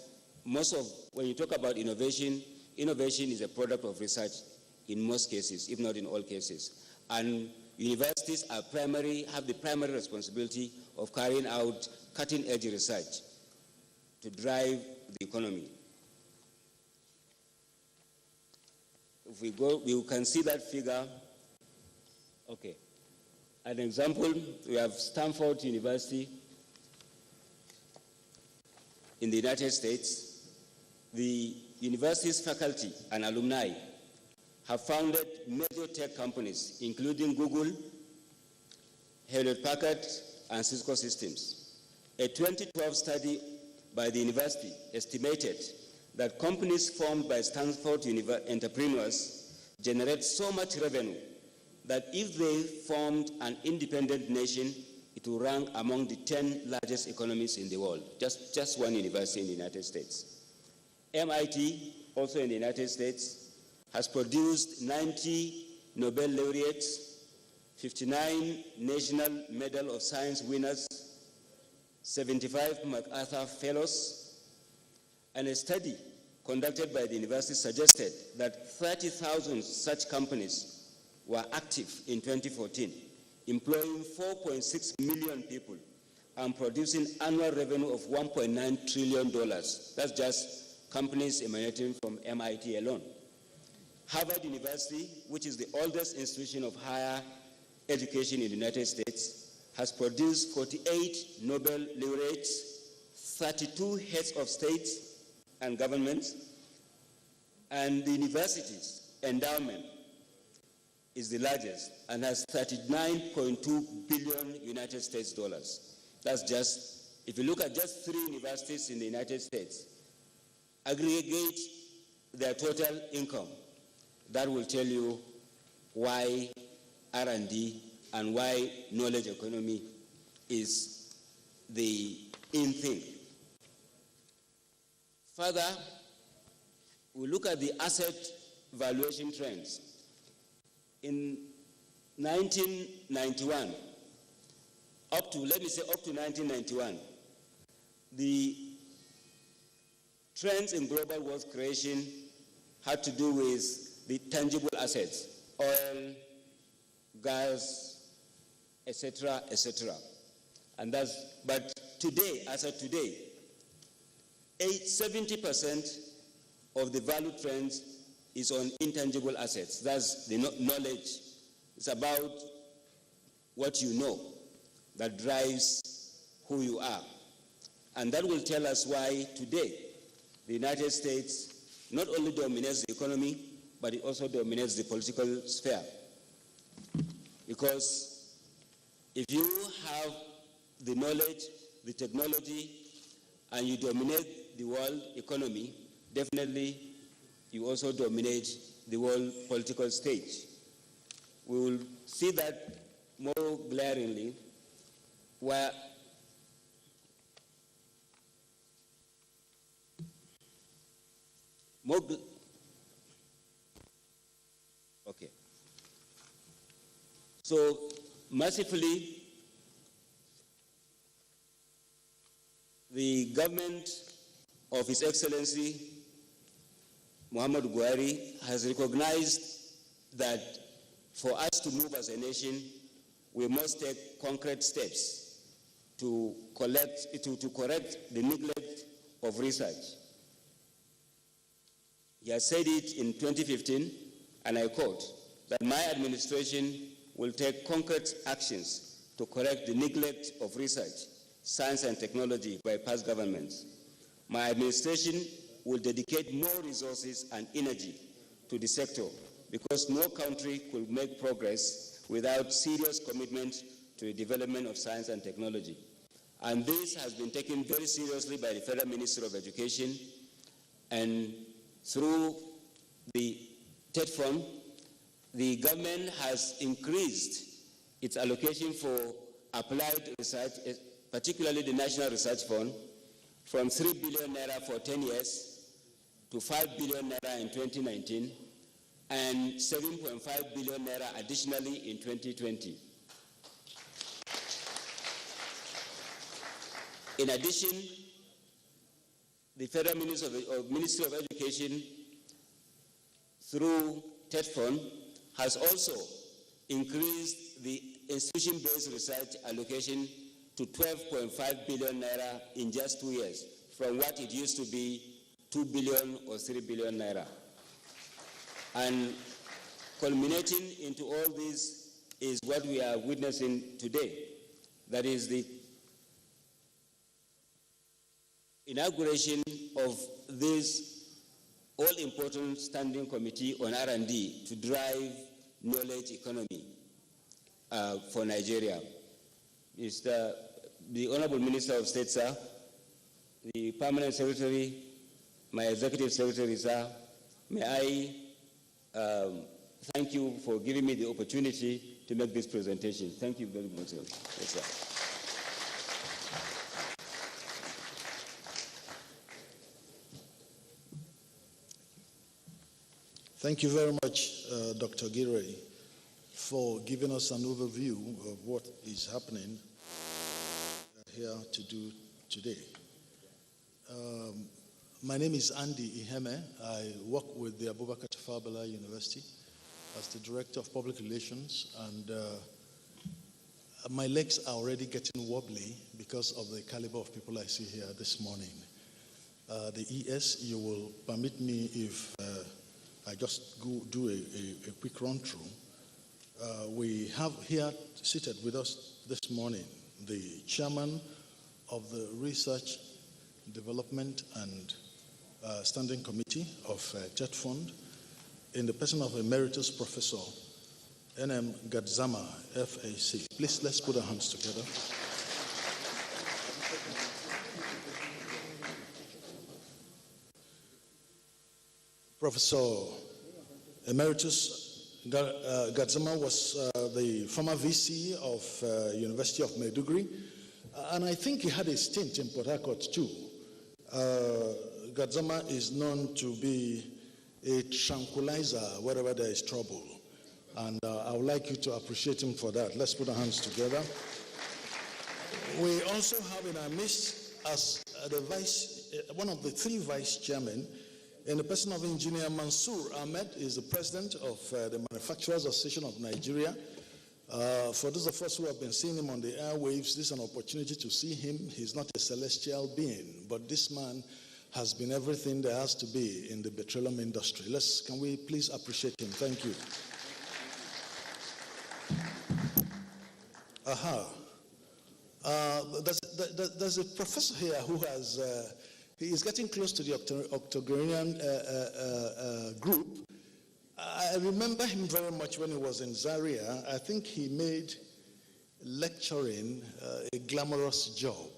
when you talk about innovation, innovation is a product of research in most cases, if not in all cases. And universities have the primary responsibility of carrying out cutting-edge research to drive the economy. If we go, we can see that figure. Okay. An example, we have Stanford University in the United States. The university's faculty and alumni have founded major tech companies, including Google, Hewlett-Packard, and Cisco Systems. A 2012 study by the university estimated that companies formed by Stanford entrepreneurs generate so much revenue that if they formed an independent nation, it will rank among the 10 largest economies in the world, just one university in the United States. MIT, also in the United States, has produced 90 Nobel laureates, 59 National Medal of Science winners, 75 MacArthur Fellows, and a study conducted by the university suggested that 30,000 such companies were active in 2014, employing 4.6 million people and producing annual revenue of $1.9 trillion. That's just companies emanating from MIT alone. Harvard University, which is the oldest institution of higher education in the United States, has produced 48 Nobel laureates, 32 heads of states and governments, and the university's endowment is the largest and has $39.2 billion United States dollars. That's just, if you look at just 3 universities in the United States, aggregate their total income, that will tell you why R&D and why knowledge economy is the in thing. Further, we look at the asset valuation trends. In 1991, up to 1991, the trends in global wealth creation had to do with the tangible assets, oil, gas, etc., etc. But today, as of today, 70% of the value trends is on intangible assets. That's the knowledge. It's about what you know that drives who you are. And that will tell us why today the United States not only dominates the economy, but it also dominates the political sphere. Because if you have the knowledge, the technology, and you dominate the world economy, definitely you also dominate the world political stage. We will see that more glaringly where okay. So mercifully, the government of His Excellency Muhammadu Buhari has recognized that for us to move as a nation, we must take concrete steps to correct the neglect of research. He has said it in 2015, and I quote, that my administration will take concrete actions to correct the neglect of research, science and technology by past governments. My administration will dedicate more resources and energy to the sector because no country could make progress without serious commitment to the development of science and technology. And this has been taken very seriously by the Federal Ministry of Education, and through the TED Fund, the government has increased its allocation for applied research, particularly the National Research Fund, from 3 billion naira for 10 years to 5 billion naira in 2019 and 7.5 billion naira additionally in 2020. In addition, the Federal Ministry of Education, through TED Fund, has also increased the institution-based research allocation to 12.5 billion naira in just 2 years, from what it used to be 2 billion or 3 billion naira. And culminating into all this is what we are witnessing today. That is the inauguration of this all-important standing committee on R&D to drive knowledge economy for Nigeria. Mr. The Honorable Minister of State, sir, the Permanent Secretary, my Executive Secretary, sir, may I thank you for giving me the opportunity to make this presentation. Thank you very much, sir. Yes, sir. Thank you very much, Dr. Gire, for giving us an overview of what is happening here to do today. My name is Andy Iheme. I work with the Abubakar Tafawa Balewa University as the Director of Public Relations, and my legs are already getting wobbly because of the caliber of people I see here this morning. The ES, you will permit me if I just go do a quick run-through. We have here seated with us this morning the Chairman of the Research, Development and Standing Committee of TET Fund, in the person of Emeritus Professor N.M. Gadzama, FAC. Please, let's put our hands together. Professor Emeritus Gadzama was the former VC of University of Maiduguri, and I think he had a stint in Port Harcourt too. Gadzama is known to be a tranquilizer wherever there is trouble, and I would like you to appreciate him for that. Let's put our hands together. We also have in our midst as one of the three vice chairmen, in the person of Engineer Mansour Ahmed, is the president of the Manufacturers Association of Nigeria. For those of us who have been seeing him on the airwaves, this is an opportunity to see him. He's not a celestial being, but this man has been everything there has to be in the petroleum industry. Can we please appreciate him? Thank you. There's a professor here who has, he is getting close to the octogenarian group. I remember him very much when he was in Zaria. I think he made lecturing a glamorous job.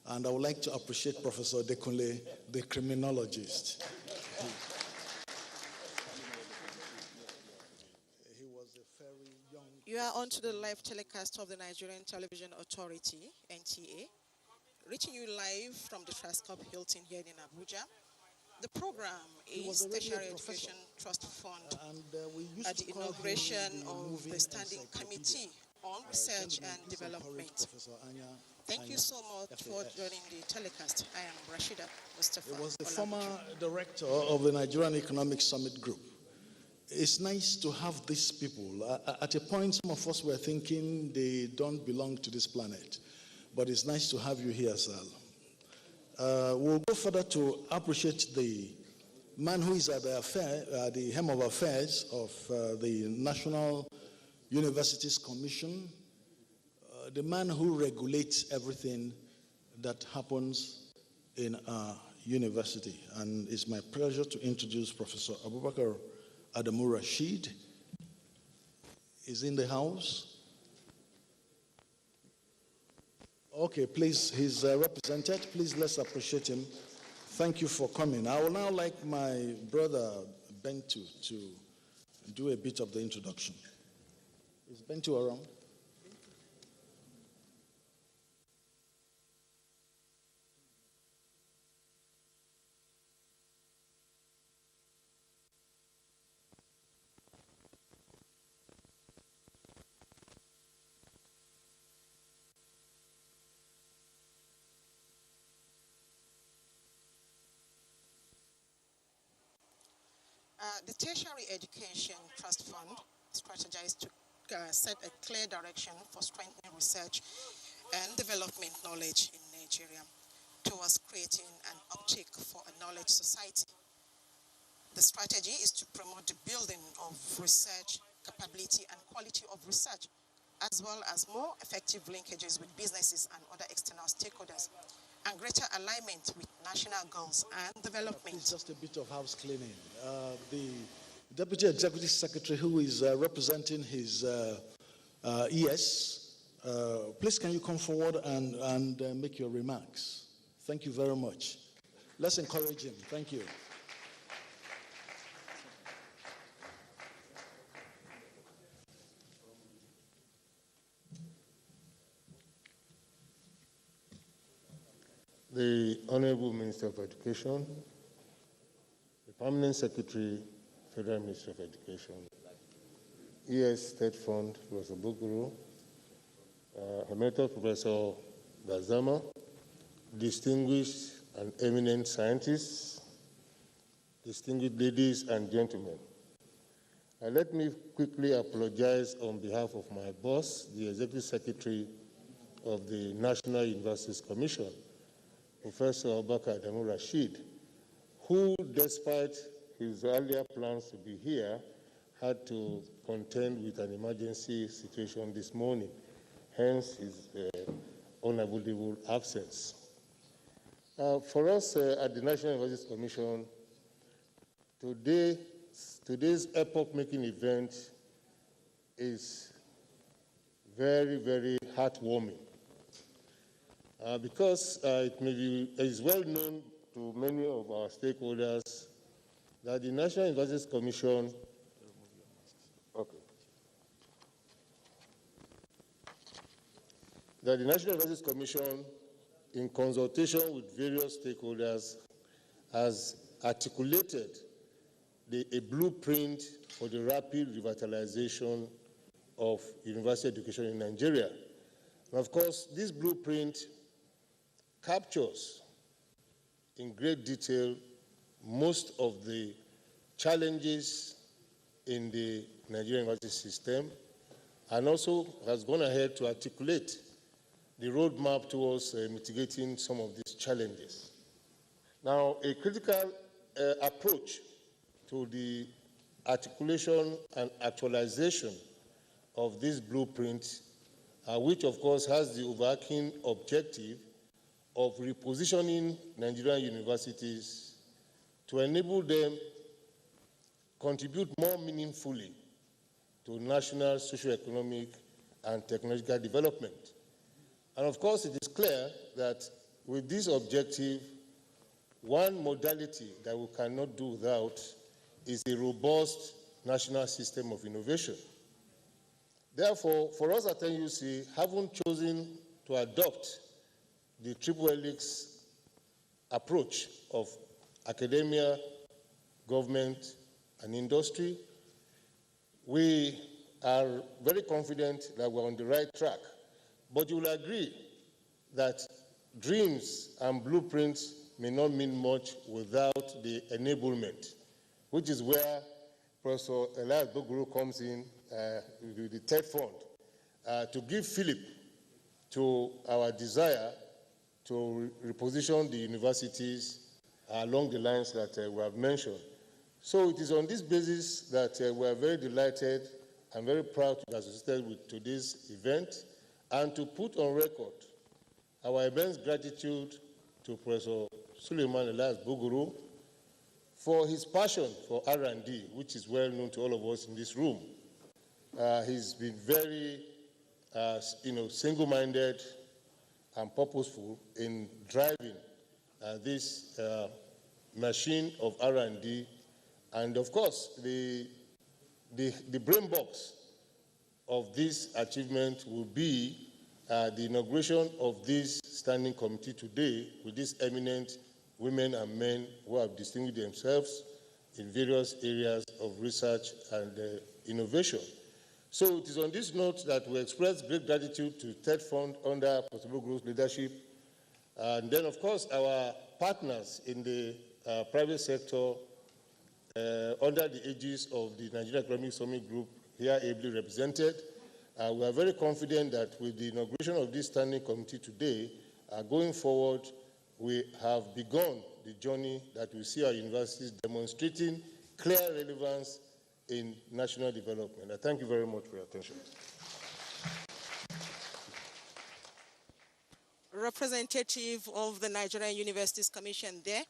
And I would like to appreciate Professor Dekunle, the criminologist. He was a very young... You are on to the live telecast of the Nigerian Television Authority, NTA, reaching you live from the Trascorp Hilton here in Abuja. The program is Tertiary Education Trust Fund at the inauguration of the Standing Committee on Research and Development. Thank you so much for joining the telecast. I am Rashida Mustafa. He was the former director of the Nigerian Economic Summit Group. It's nice to have these people. At a point, some of us were thinking they don't belong to this planet. But it's nice to have you here, sir. We'll go further to appreciate the man who is at the helm of affairs of the National Universities Commission, the man who regulates everything that happens in our university. And it's my pleasure to introduce Professor Abubakar Adamu Rashid. He's in the house. Okay, please, he's represented. Please, let's appreciate him. Thank you for coming. I would now like my brother Bentu to do a bit of the introduction. Is Bentu around? The Tertiary Education Trust Fund strategized to set a clear direction for strengthening research and development knowledge in Nigeria towards creating an uptick for a knowledge society. The strategy is to promote the building of research capability and quality of research, as well as more effective linkages with businesses and other external stakeholders. and greater alignment with national goals and development. It's just a bit of house cleaning. The Deputy Executive Secretary, who is representing his ES, please can you come forward and make your remarks? Thank you very much. Let's encourage him. Thank you. The Honorable Minister of Education, the Permanent Secretary, Federal Ministry of Education, ES State Fund, Professor Buguru, Emeritus Professor Gazama, distinguished and eminent scientists, distinguished ladies and gentlemen. Let me quickly apologize on behalf of my boss, the Executive Secretary of the National Universities Commission, Professor Abubakar Adamu Rashid, who, despite his earlier plans to be here, had to contend with an emergency situation this morning, hence his unavoidable absence. For us at the National Universities Commission, today's epoch-making event is very, very heartwarming. Because it is well known to many of our stakeholders that the National Universities Commission in consultation with various stakeholders, has articulated a blueprint for the rapid revitalization of university education in Nigeria. And of course, this blueprint captures in great detail most of the challenges in the Nigerian university system, and also has gone ahead to articulate the roadmap towards mitigating some of these challenges. Now, a critical approach to the articulation and actualization of this blueprint, which of course has the overarching objective of repositioning Nigerian universities to enable them contribute more meaningfully to national socio-economic and technological development. And of course, it is clear that with this objective, one modality that we cannot do without is a robust national system of innovation. Therefore, for us at NUC, having chosen to adopt the triple helix approach of academia, government, and industry, we are very confident that we're on the right track. But you will agree that dreams and blueprints may not mean much without the enablement, which is where Professor Elias Buguru comes in with the TED Fund to give fillip to our desire to reposition the universities along the lines that we have mentioned. So it is on this basis that we are very delighted and very proud to be associated with today's event and to put on record our immense gratitude to Professor Suleiman Elias Buguru for his passion for R&D, which is well known to all of us in this room. He's been very, single-minded and purposeful in driving this machine of R&D, and of course, the brain box of this achievement will be the inauguration of this standing committee today with these eminent women and men who have distinguished themselves in various areas of research and innovation. So it is on this note that we express great gratitude to TED Fund under Professor Buguru's leadership, and then of course our partners in the private sector under the aegis of the Nigerian Economic Summit Group here ably represented. We are very confident that with the inauguration of this standing committee today, going forward, we have begun the journey that we see our universities demonstrating clear relevance in national development. I thank you very much for your attention. representative of the Nigerian Universities Commission there,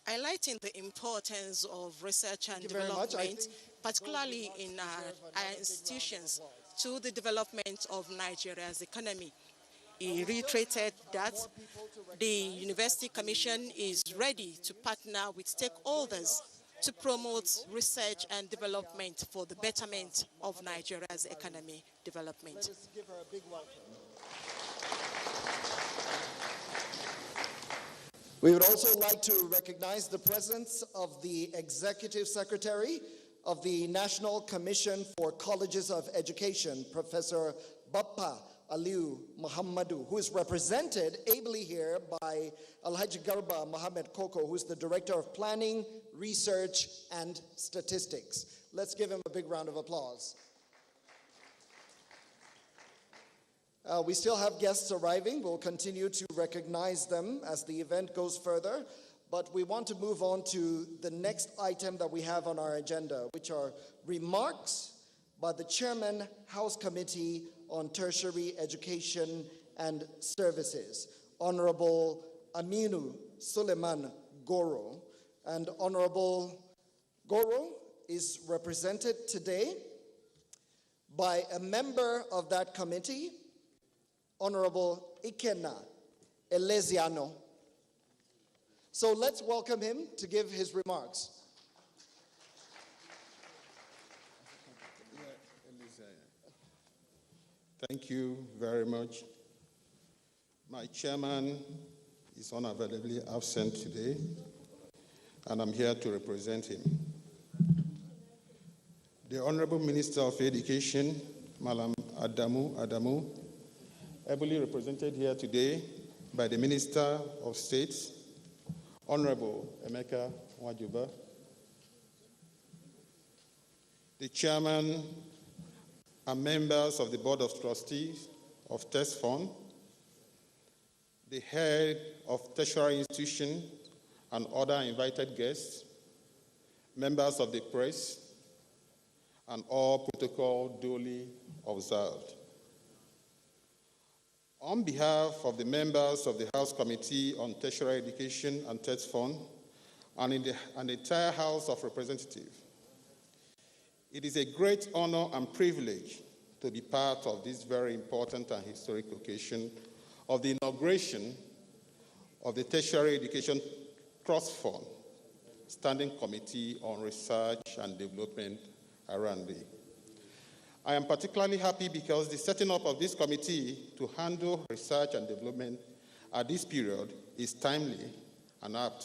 highlighting the importance of research and development, particularly in our institutions, to the development of Nigeria's economy. He reiterated that the University Commission is ready to partner with stakeholders to promote research and development for the betterment of Nigeria's economy development. Let us give her a big welcome. We would also like to recognize the presence of the Executive Secretary of the National Commission for Colleges of Education, Professor Bappa Aliu Muhammadu, who is represented ably here by Alhaji Garba Mohammed Koko, who is the Director of Planning, Research, and Statistics. Let's give him a big round of applause. We still have guests arriving. We'll continue to recognize them as the event goes further. But we want to move on to the next item that we have on our agenda, which are remarks by the Chairman, House Committee on Tertiary Education and Services, Honorable Aminu Suleiman Goro. And Honorable Goro is represented today by a member of that committee, Honorable Ikenna Eleziano. So let's welcome him to give his remarks. Thank you very much. My chairman is unavailably absent today, and I'm here to represent him. The Honorable Minister of Education, Malam Adamu, ably represented here today by the Minister of State, Honorable Emeka Wajuba, the Chairman and members of the Board of Trustees of Test Fund, the head of tertiary institution and other invited guests, members of the press, and all protocol duly observed. On behalf of the members of the House Committee on Tertiary Education and Test Fund and the entire House of Representatives, it is a great honor and privilege to be part of this very important and historic occasion of the inauguration of the Tertiary Education Trust Fund Standing Committee on Research and Development, R&D. I am particularly happy because the setting up of this committee to handle research and development at this period is timely and apt,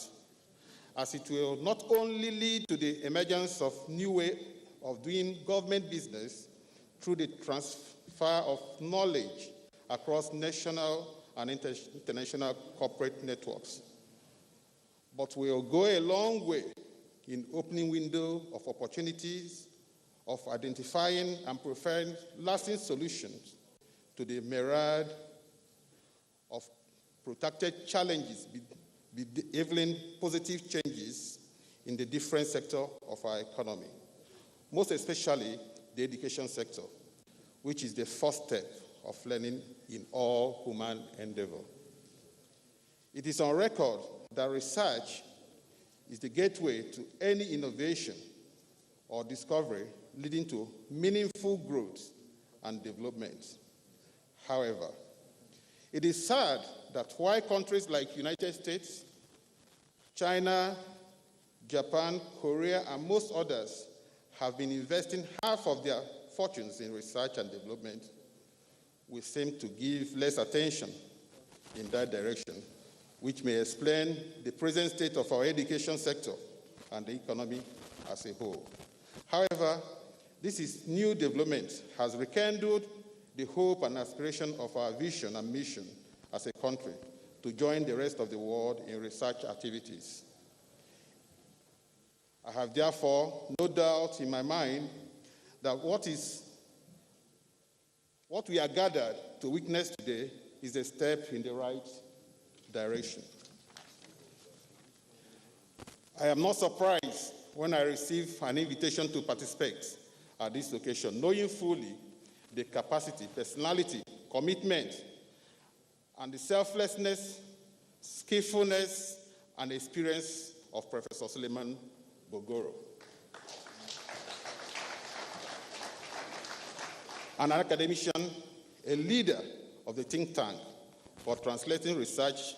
as it will not only lead to the emergence of new way of doing government business through the transfer of knowledge across national and international corporate networks, but will go a long way in opening window of opportunities, of identifying and preferring lasting solutions to the myriad of protracted challenges, enabling positive changes in the different sectors of our economy, most especially the education sector, which is the first step of learning in all human endeavor. It is on record that research is the gateway to any innovation or discovery leading to meaningful growth and development. However, it is sad that while countries like United States, China, Japan, Korea, and most others have been investing half of their fortunes in research and development, we seem to give less attention in that direction, which may explain the present state of our education sector and the economy as a whole. However, this new development has rekindled the hope and aspiration of our vision and mission as a country to join the rest of the world in research activities. I have therefore no doubt in my mind that what we are gathered to witness today is a step in the right direction. I am not surprised when I receive an invitation to participate at this occasion, knowing fully the capacity, personality, commitment, and the selflessness, skillfulness, and experience of Professor Suleiman Bogoro. An academician, a leader of the think tank for translating research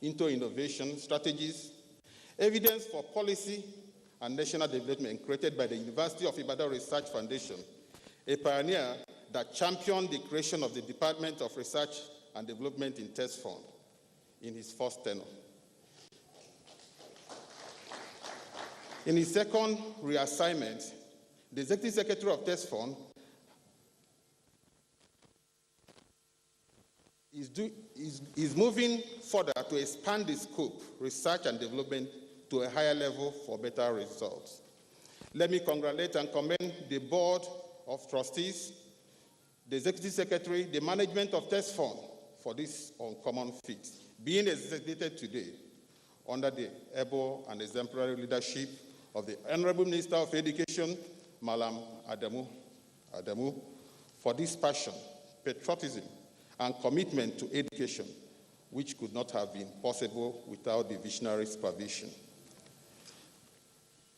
into innovation strategies, evidence for policy and national development created by the University of Ibadan Research Foundation, a pioneer that championed the creation of the Department of Research and Development in Test Fund in his first tenure. In his second reassignment, the Executive Secretary of Test Fund is moving further to expand the scope, research and development to a higher level for better results. Let me congratulate and commend the Board of Trustees, the Executive Secretary, the management of Test Fund for this uncommon feat, being executed today under the able and exemplary leadership of the Honorable Minister of Education, Malam Adamu, for this passion, patriotism, and commitment to education, which could not have been possible without the visionary supervision.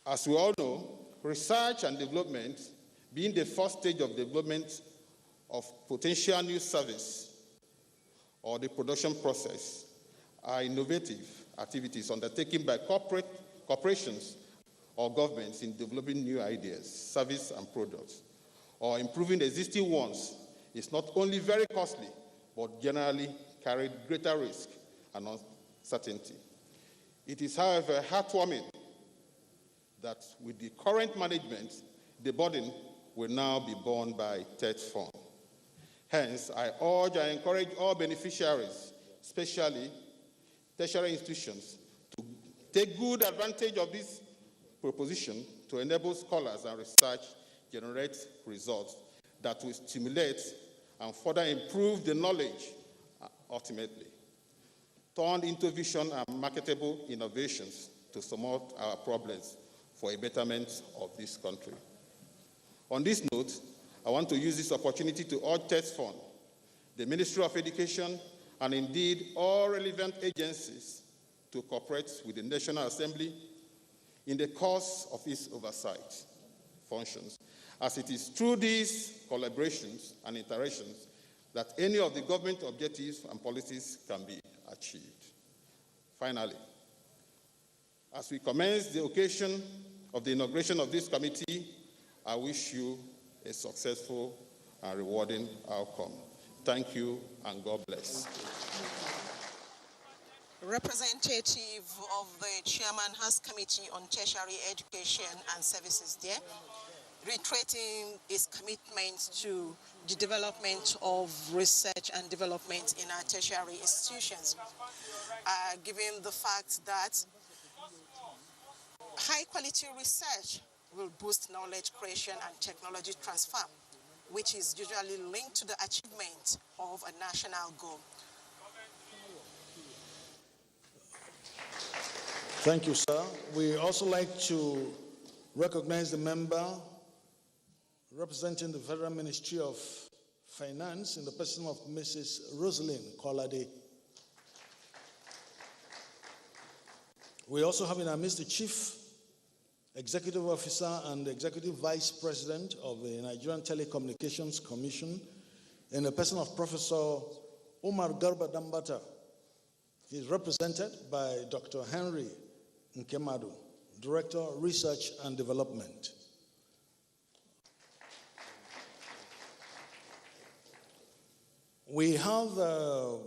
As we all know, research and development, being the first stage of development of potential new service or the production process, are innovative activities undertaken by corporations or governments in developing new ideas, services, and products, or improving existing ones. Is not only very costly, but generally carry greater risk and uncertainty. It is, however, heartwarming that with the current management, the burden will now be borne by Test Fund. Hence, I urge and encourage all beneficiaries, especially tertiary institutions, to take good advantage of this proposition to enable scholars and research generate results that will stimulate and further improve the knowledge, ultimately, turned into vision and marketable innovations to surmount our problems for a betterment of this country. On this note, I want to use this opportunity to urge Test Fund, the Ministry of Education, and indeed all relevant agencies to cooperate with the National Assembly in the course of its oversight functions, as it is through these collaborations and interactions that any of the government objectives and policies can be achieved. Finally, as we commence the occasion of the inauguration of this committee, I wish you a successful and rewarding outcome. Thank you, and God bless. Representative of the Chairman House Committee on Tertiary Education and Services there, reiterating his commitment to the development of research and development in our tertiary institutions, given the fact that high-quality research will boost knowledge creation and technology transfer, which is usually linked to the achievement of a national goal. Thank you, sir. We also like to recognize the member representing the Federal Ministry of Finance in the person of Mrs. Rosalind Kolade. We also have in our midst the Chief Executive Officer and Executive Vice President of the Nigerian Telecommunications Commission in the person of Professor Umar Garba Dambata. He is represented by Dr. Henry Nkemadu, Director, Research and Development. We have the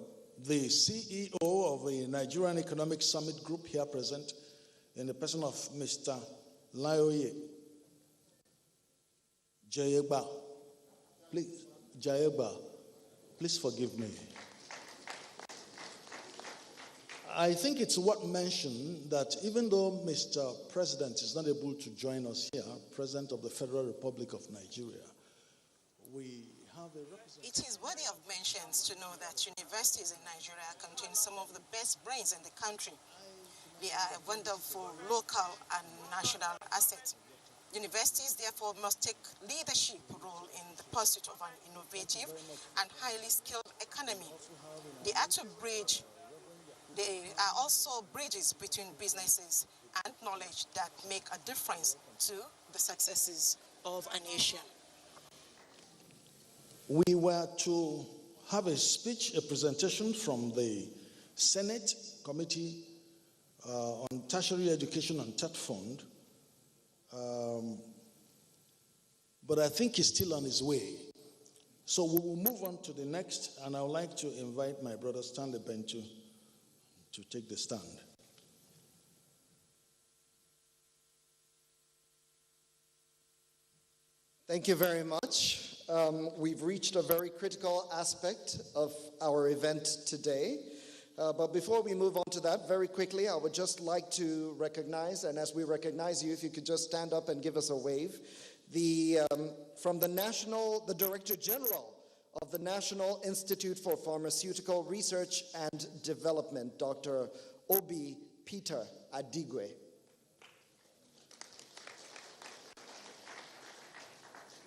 CEO of the Nigerian Economic Summit Group here present in the person of Mr. Laoye Jayeba. Please, Jayeba, please forgive me. I think it's worth mentioning that even though Mr. President is not able to join us here, President of the Federal Republic of Nigeria, we have a representative. It is worthy of mentions to know that universities in Nigeria contain some of the best brains in the country. They are a wonderful local and national asset. Universities, therefore, must take leadership role in the pursuit of an innovative and highly skilled economy. They are to bridge, they are also bridges between businesses and knowledge that make a difference to the successes of a nation. We were to have a speech, a presentation from the Senate Committee on Tertiary Education and TED Fund, but I think he's still on his way. So we will move on to the next, and I would like to invite my brother Stanley Bentu to take the stand. Thank you very much. We've reached a very critical aspect of our event today. But before we move on to that, very quickly, I would just like to recognize, and as we recognize you, if you could just stand up and give us a wave, from the Director General of the National Institute for Pharmaceutical Research and Development, Dr. Obi Peter Adigwe.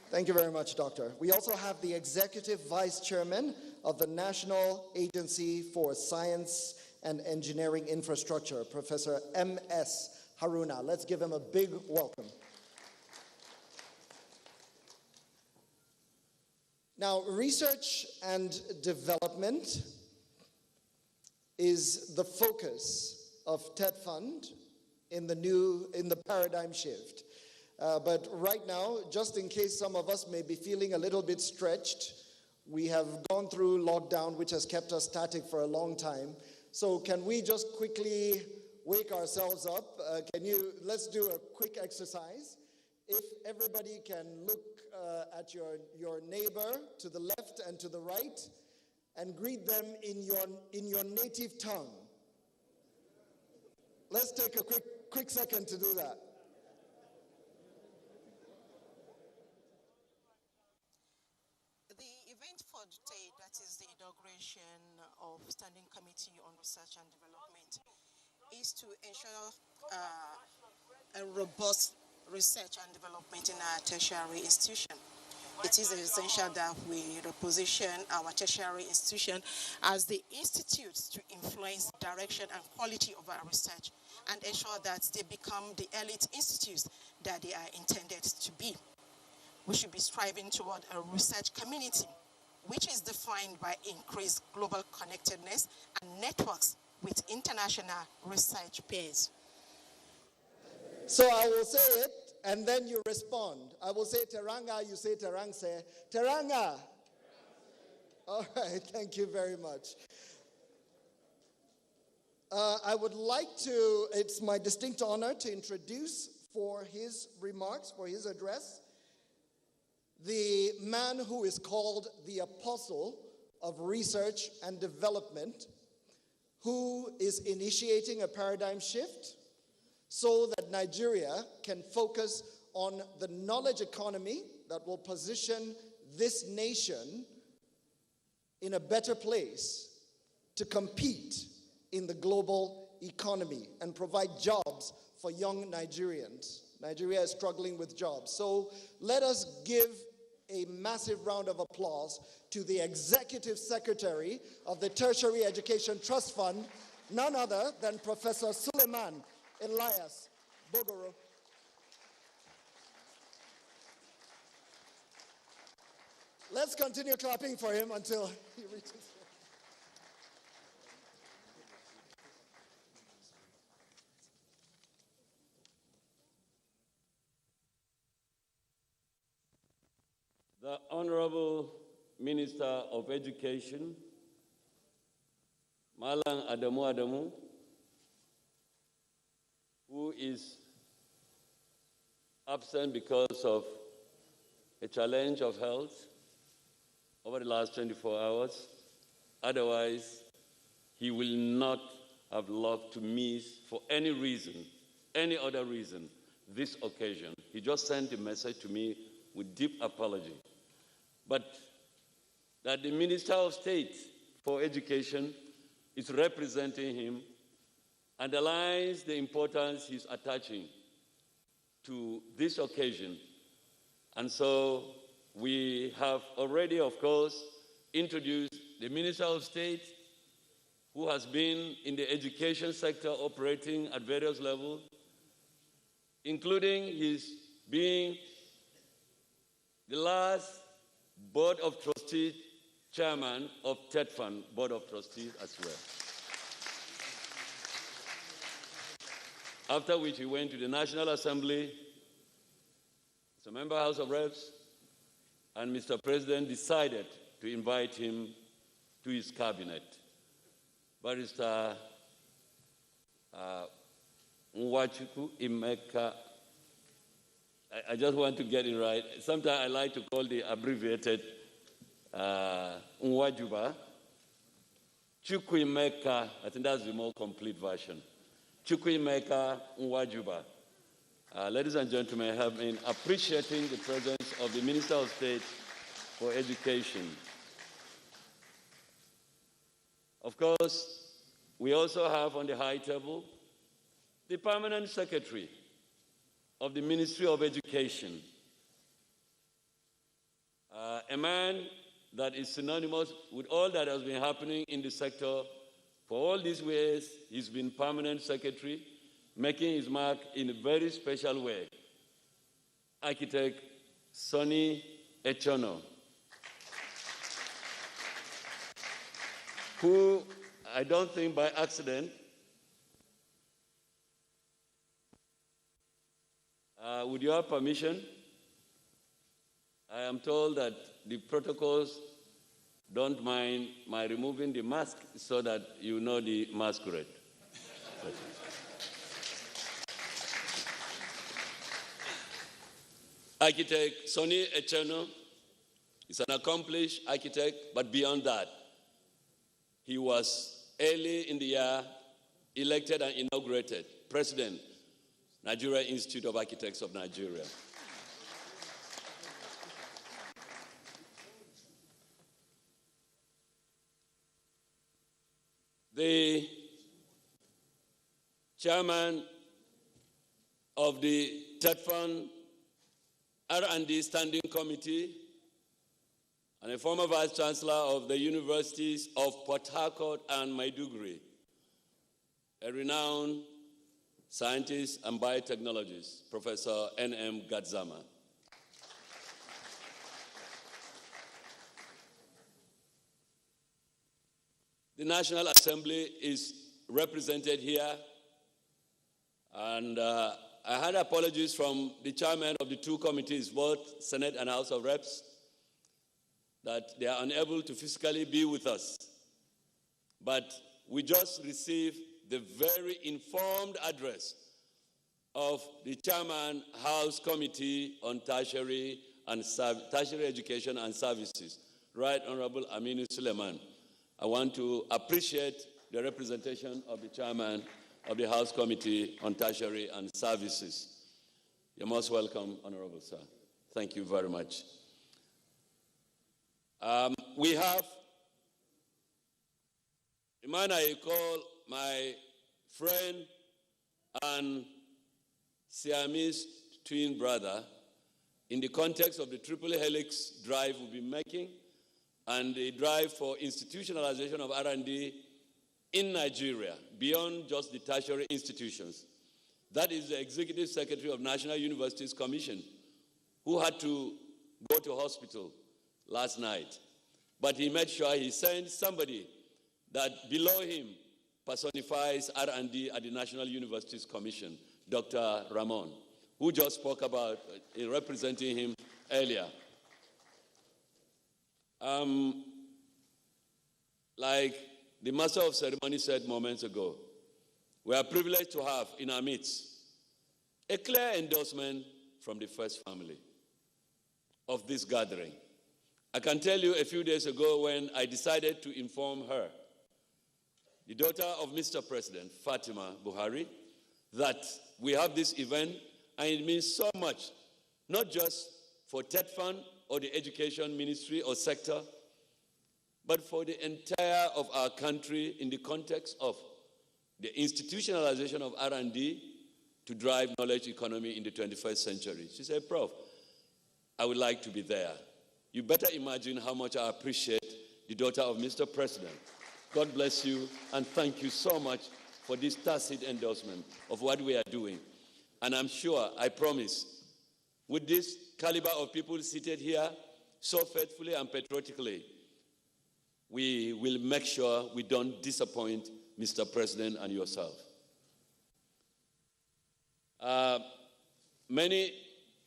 Thank you very much, Doctor. We also have the Executive Vice Chairman of the National Agency for Science and Engineering Infrastructure, Professor M.S. Haruna. Let's give him a big welcome. Now, research and development is the focus of TED Fund in the paradigm shift. But right now, just in case some of us may be feeling a little bit stretched, we have gone through lockdown, which has kept us static for a long time. So can we just quickly wake ourselves up? Let's do a quick exercise. If everybody can look at your neighbor to the left and to the right and greet them in your native tongue. Let's take a quick second to do that. The event for today, that is the inauguration of Standing Committee on Research and Development, is to ensure a robust research and development in our tertiary institution. It is essential that we reposition our tertiary institution as the institutes to influence the direction and quality of our research and ensure that they become the elite institutes that they are intended to be. We should be striving toward a research community which is defined by increased global connectedness and networks with international research peers. So I will say it, and then you respond. I will say Teranga, you say Terangse. Teranga! All right, thank you very much. I would like to, it's my distinct honor to introduce for his remarks, for his address, the man who is called the Apostle of Research and Development, who is initiating a paradigm shift so that Nigeria can focus on the knowledge economy that will position this nation in a better place to compete in the global economy and provide jobs for young Nigerians. Nigeria is struggling with jobs. So let us give a massive round of applause to the Executive Secretary of the Tertiary Education Trust Fund, none other than Professor Suleiman Elias Bogoro. Let's continue clapping for him until he reaches here. The Honorable Minister of Education, Malam Adamu Adamu, who is absent because of a challenge of health over the last 24 hours. Otherwise, he will not have loved to miss, for any reason, any other reason, this occasion. He just sent a message to me with deep apology. But that the Minister of State for Education is representing him underlines the importance he's attaching to this occasion. And so we have already, of course, introduced the Minister of State, who has been in the education sector operating at various levels, including his being the last Board of Trustees chairman of TETFund Board of Trustees as well. After which he went to the National Assembly, as a member of the House of Reps, and Mr. President decided to invite him to his cabinet. Barrister Nwachukwu Emeka, I just want to get it right. Sometimes I like to call the abbreviated Nwajuba. Chukwuemeka, I think that's the more complete version. Chukwuemeka Nwajuba. Ladies and gentlemen, have been appreciating the presence of the Minister of State for Education. Of course, we also have on the high table the Permanent Secretary of the Ministry of Education, a man that is synonymous with all that has been happening in the sector. For all these years, he's been Permanent Secretary, making his mark in a very special way. Architect Sonny Echono, who I don't think by accident with your permission, I am told that the protocols don't mind my removing the mask so that you know the masquerade. Architect Sonny Echono is an accomplished architect, but beyond that, he was early in the year elected and inaugurated President, Nigeria Institute of Architects of Nigeria. The chairman of the TETFund R&D Standing Committee and a former Vice Chancellor of the Universities of Port Harcourt and Maiduguri, a renowned scientist and biotechnologist, Professor N.M. Gadzama. The National Assembly is represented here, and I had apologies from the chairman of the two committees, both Senate and House of Reps, that they are unable to physically be with us. But we just received the very informed address of the chairman, House Committee on Tertiary Education and Services, Right Honorable Aminu Suleiman. I want to appreciate the representation of the chairman of the House Committee on Tertiary and Services. You're most welcome, Honorable Sir. Thank you very much. We have a man I call my friend and Siamese twin brother in the context of the Triple Helix drive we've been making and the drive for institutionalization of R&D in Nigeria, beyond just the tertiary institutions. That is the Executive Secretary of National Universities Commission, who had to go to hospital last night. But he made sure he sent somebody that below him personifies R&D at the National Universities Commission, Dr. Ramon, who just spoke about representing him earlier. Like the Master of Ceremony said moments ago, we are privileged to have in our midst a clear endorsement from the first family of this gathering. I can tell you a few days ago when I decided to inform her, the daughter of Mr. President, Fatima Buhari, that we have this event and it means so much, not just for TETFund or the education ministry or sector, but for the entire of our country in the context of the institutionalization of R&D to drive knowledge economy in the 21st century. She said, Prof, I would like to be there. You better imagine how much I appreciate the daughter of Mr. President. God bless you, and thank you so much for this tacit endorsement of what we are doing. And I'm sure, I promise, with this caliber of people seated here, so faithfully and patriotically, we will make sure we don't disappoint Mr. President and yourself. Many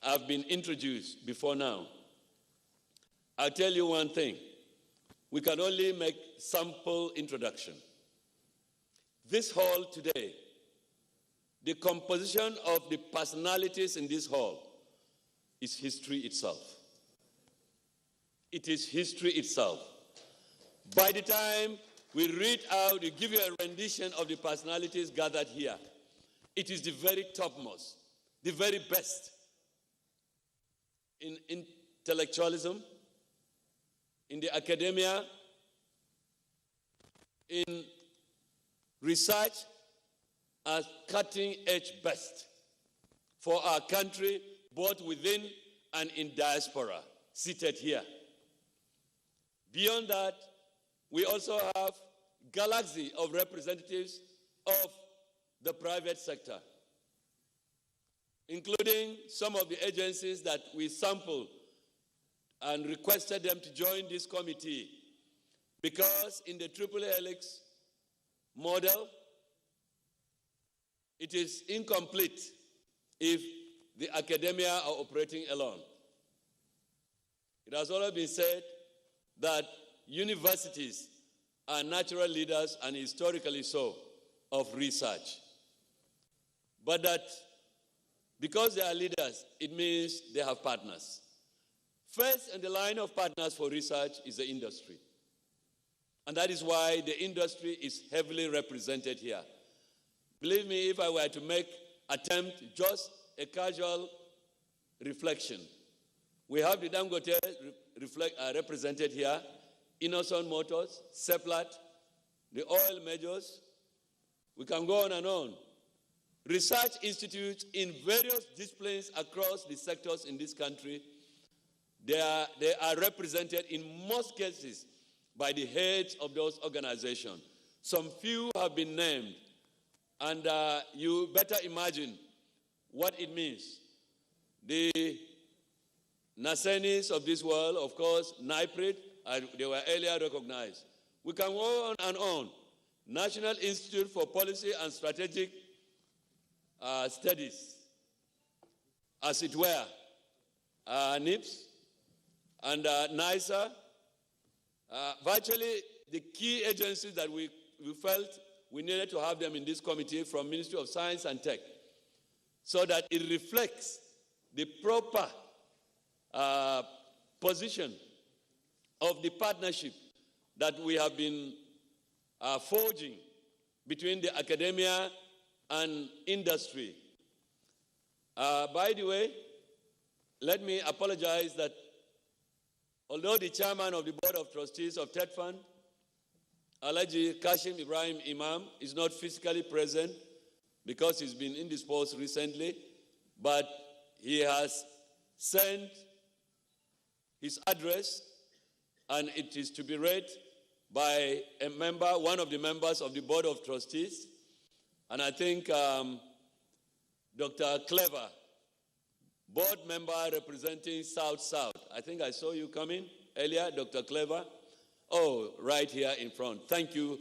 have been introduced before now. I'll tell you one thing. We can only make sample introduction. This hall today, the composition of the personalities in this hall is history itself. It is history itself. By the time we read out, we give you a rendition of the personalities gathered here, it is the very topmost, the very best in intellectualism, in the academia, in research, as cutting-edge best for our country, both within and in diaspora, seated here. Beyond that, we also have a galaxy of representatives of the private sector, including some of the agencies that we sampled and requested them to join this committee, because in the triple helix model, it is incomplete if the academia are operating alone. It has already been said that universities are natural leaders, and historically so, of research. But that because they are leaders, it means they have partners. First in the line of partners for research is the industry. And that is why the industry is heavily represented here. Believe me, if I were to attempt just a casual reflection, we have the Dangote represented here, Innoson Motors, Seplat, the oil majors. We can go on and on. Research institutes in various disciplines across the sectors in this country, they are represented in most cases by the heads of those organizations. Some few have been named, and you better imagine what it means. The Nasenis of this world, of course, NIPRID, they were earlier recognized. We can go on and on. National Institute for Policy and Strategic Studies, as it were, NIPS, and NISA, virtually the key agencies that we felt we needed to have them in this committee, from Ministry of Science and Tech, so that it reflects the proper position of the partnership that we have been forging between the academia and industry. By the way, let me apologize that although the chairman of the Board of Trustees of TED Fund, Alhaji Kashim Ibrahim Imam, is not physically present because he's been indisposed recently, but he has sent his address, and it is to be read by a member, one of the members of the Board of Trustees. And I think Dr. Clever, board member representing South-South. I think I saw you coming earlier, Dr. Clever. Oh, right here in front. Thank you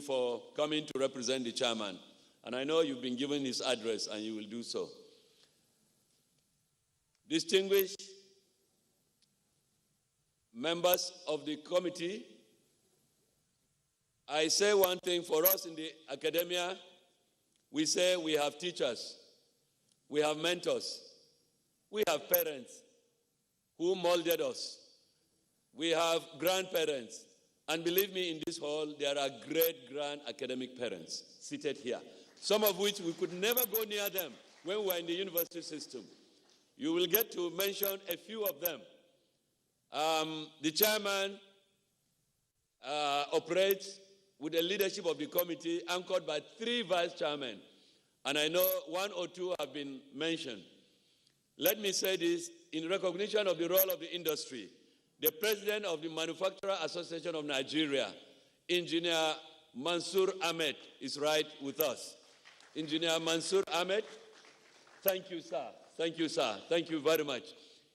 for coming to represent the chairman. And I know you've been given his address, and you will do so. Distinguished members of the committee, I say one thing for us in the academia. We say we have teachers, we have mentors, we have parents who molded us, we have grandparents, and believe me, in this hall, there are great-grand academic parents seated here, some of which we could never go near them when we were in the university system. You will get to mention a few of them. The chairman operates with the leadership of the committee, anchored by 3 vice chairmen. and I know one or two have been mentioned. Let me say this in recognition of the role of the industry. The president of the Manufacturer Association of Nigeria, Engineer Mansour Ahmed, is right with us. Engineer Mansour Ahmed, thank you, sir. Thank you, sir. Thank you very much.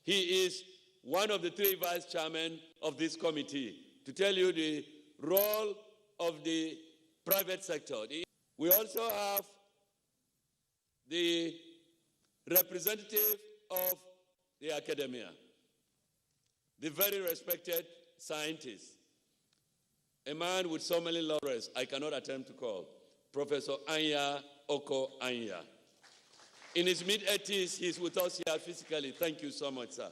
He is one of the 3 vice chairmen of this committee to tell you the role of the private sector. We also have the representative of the academia, the very respected scientist, a man with so many laurels I cannot attempt to call, Professor Anya Oko Anya. In his mid-80s, he's with us here physically. Thank you so much, sir.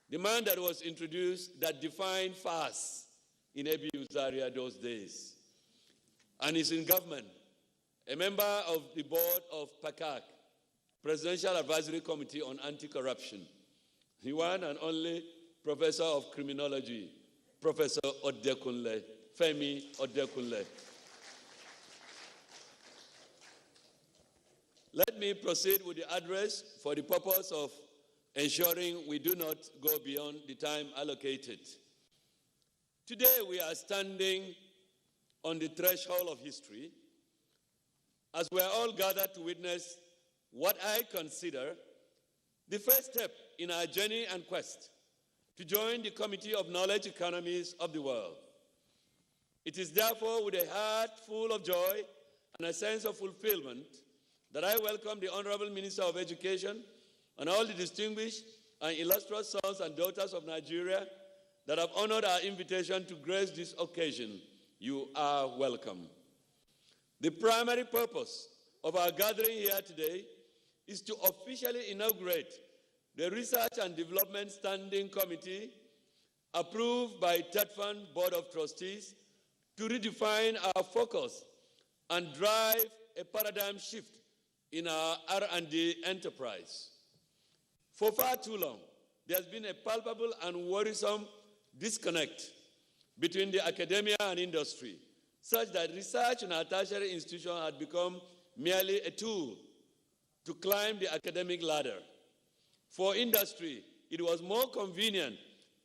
The man that was introduced, that defined fast in Abu Zaria those days, and is in government, a member of the board of PACAC, Presidential Advisory Committee on Anti-Corruption. The one and only Professor of Criminology, Professor Odekunle, Femi Odekunle. Let me proceed with the address for the purpose of ensuring we do not go beyond the time allocated. Today we are standing on the threshold of history as we are all gathered to witness what I consider the first step in our journey and quest to join the Committee of Knowledge Economies of the world. It is therefore with a heart full of joy and a sense of fulfillment that I welcome the Honorable Minister of Education and all the distinguished and illustrious sons and daughters of Nigeria that have honored our invitation to grace this occasion. You are welcome. The primary purpose of our gathering here today is to officially inaugurate the Research and Development Standing Committee approved by TETFund Board of Trustees to redefine our focus and drive a paradigm shift in our R&D enterprise. For far too long, there has been a palpable and worrisome disconnect between the academia and industry, such that research in our tertiary institution had become merely a tool to climb the academic ladder. For industry, it was more convenient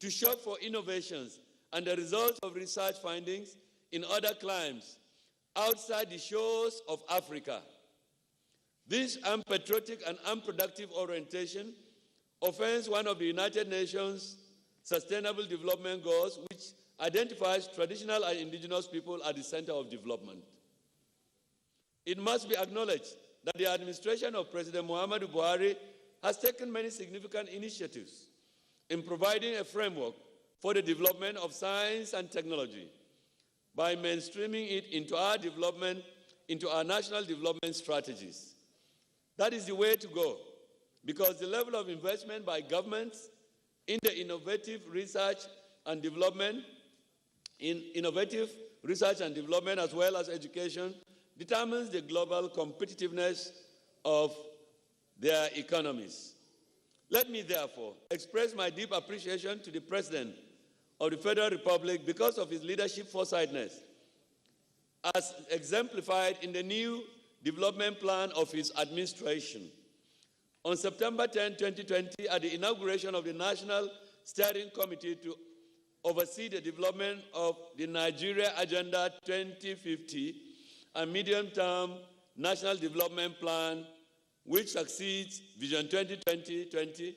to shop for innovations and the results of research findings in other climes outside the shores of Africa. This unpatriotic and unproductive orientation offends one of the United Nations Sustainable Development Goals, which identifies traditional and indigenous people at the center of development. It must be acknowledged that the administration of President Muhammadu Buhari has taken many significant initiatives in providing a framework for the development of science and technology by mainstreaming it into our national development strategies. That is the way to go, because the level of investment by governments in the innovative research and development, as well as education, determines the global competitiveness of their economies. Let me therefore express my deep appreciation to the President of the Federal Republic because of his leadership foresightness, as exemplified in the new development plan of his administration. On September 10, 2020, at the inauguration of the National Steering Committee to oversee the development of the Nigeria Agenda 2050 and medium-term National Development Plan, which succeeds Vision 2020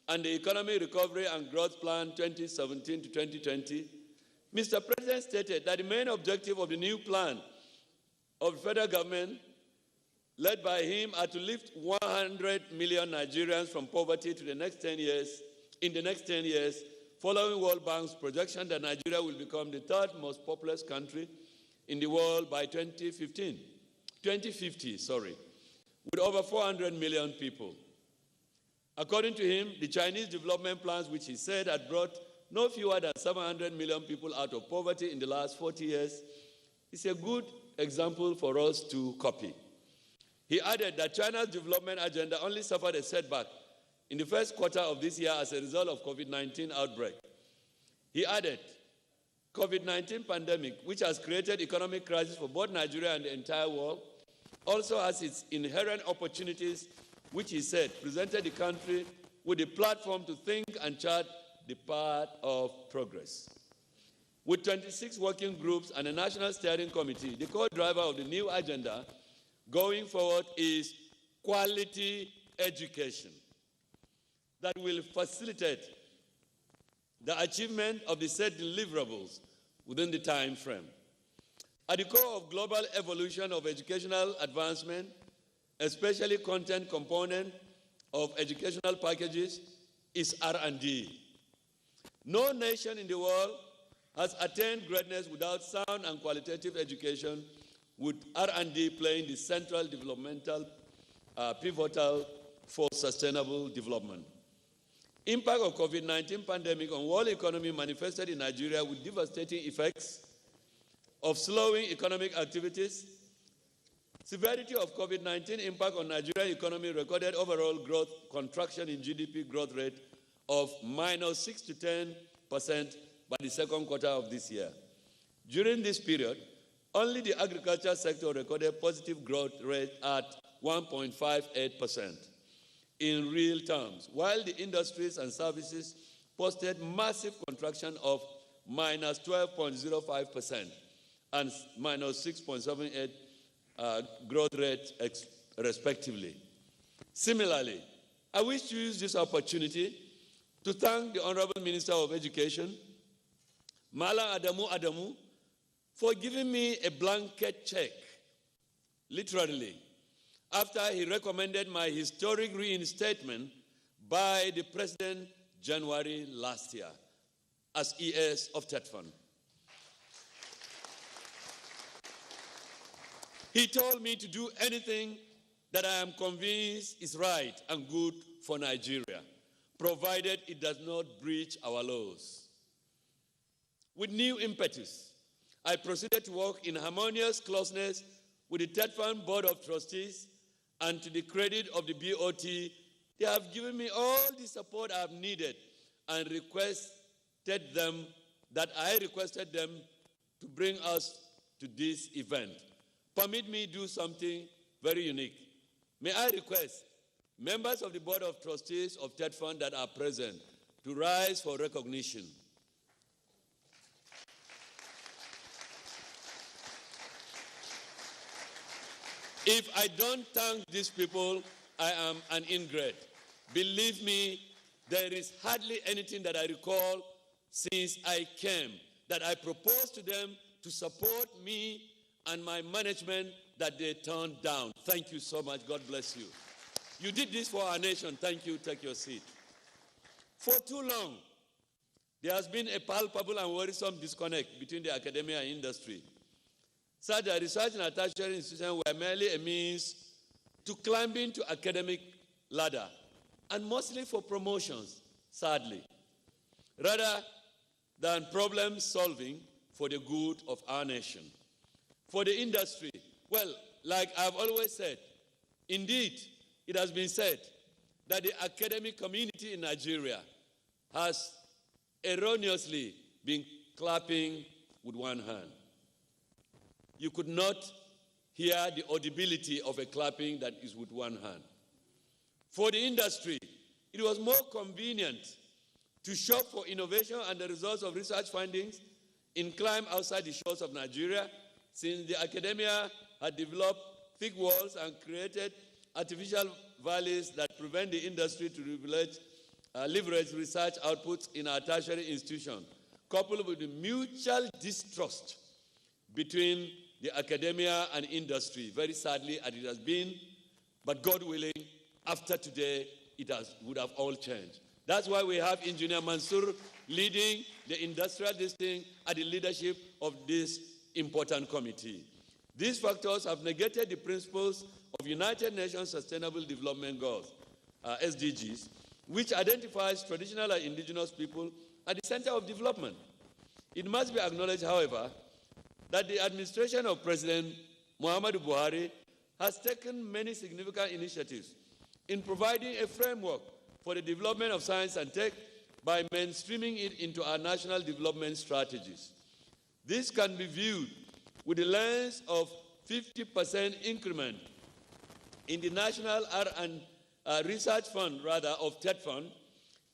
and the Economic Recovery and Growth Plan 2017 to 2020, Mr. President stated that the main objective of the new plan of the federal government led by him are to lift 100 million Nigerians from poverty to the next 10 years, in the next 10 years, following World Bank's projection that Nigeria will become the third most populous country in the world by 2050, with over 400 million people. According to him, the Chinese development plans, which he said had brought no fewer than 700 million people out of poverty in the last 40 years, is a good example for us to copy. He added that China's development agenda only suffered a setback in the first quarter of this year as a result of COVID-19 outbreak. He added, COVID-19 pandemic, which has created economic crisis for both Nigeria and the entire world, also has its inherent opportunities, which he said presented the country with a platform to think and chart the path of progress. With 26 working groups and a national steering committee, the core driver of the new agenda going forward is quality education that will facilitate the achievement of the set deliverables within the time frame. At the core of global evolution of educational advancement, especially content component of educational packages, is R&D. No nation in the world has attained greatness without sound and qualitative education, with R&D playing the central developmental pivotal for sustainable development. Impact of COVID-19 pandemic on world economy manifested in Nigeria with devastating effects of slowing economic activities. Severity of COVID-19 impact on Nigerian economy recorded overall growth contraction in GDP growth rate of -6 to 10% by the second quarter of this year. During this period, only the agriculture sector recorded positive growth rate at 1.58% in real terms, while the industries and services posted massive contraction of -12.05% and -6.78% growth rate respectively. Similarly, I wish to use this opportunity to thank the Honorable Minister of Education, Malam Adamu, for giving me a blanket check, literally, after he recommended my historic reinstatement by the President January last year as ES of TETFund. He told me to do anything that I am convinced is right and good for Nigeria, provided it does not breach our laws. With new impetus, I proceeded to work in harmonious closeness with the TETFund Board of Trustees, and to the credit of the BOT, they have given me all the support I have needed and I requested them to bring us to this event. Permit me do something very unique. May I request members of the Board of Trustees of TETFund that are present to rise for recognition. If I don't thank these people, I am an ingrate. Believe me, there is hardly anything that I recall since I came that I proposed to them to support me and my management that they turned down. Thank you so much. God bless you. You did this for our nation. Thank you. Take your seat. For too long, there has been a palpable and worrisome disconnect between the academia and industry. Such a research and tertiary institutions were merely a means to climbing to academic ladder, and mostly for promotions, sadly, rather than problem solving for the good of our nation. For the industry, well, like I've always said, indeed, it has been said that the academic community in Nigeria has erroneously been clapping with one hand. You could not hear the audibility of a clapping that is with one hand. For the industry, it was more convenient to shop for innovation and the results of research findings in climb outside the shores of Nigeria, since the academia had developed thick walls and created artificial valleys that prevent the industry to leverage research outputs in our tertiary institution, coupled with the mutual distrust between the academia and industry. Very sadly, as it has been, but God willing, after today, would have all changed. That's why we have Engineer Mansour leading the industrial district at the leadership of this important committee. These factors have negated the principles of United Nations Sustainable Development Goals, SDGs, which identifies traditional and indigenous people at the center of development. It must be acknowledged, however, that the administration of President Muhammadu Buhari has taken many significant initiatives in providing a framework for the development of science and tech by mainstreaming it into our national development strategies. This can be viewed with the lens of 50% increment in the National Research Fund, of TED Fund,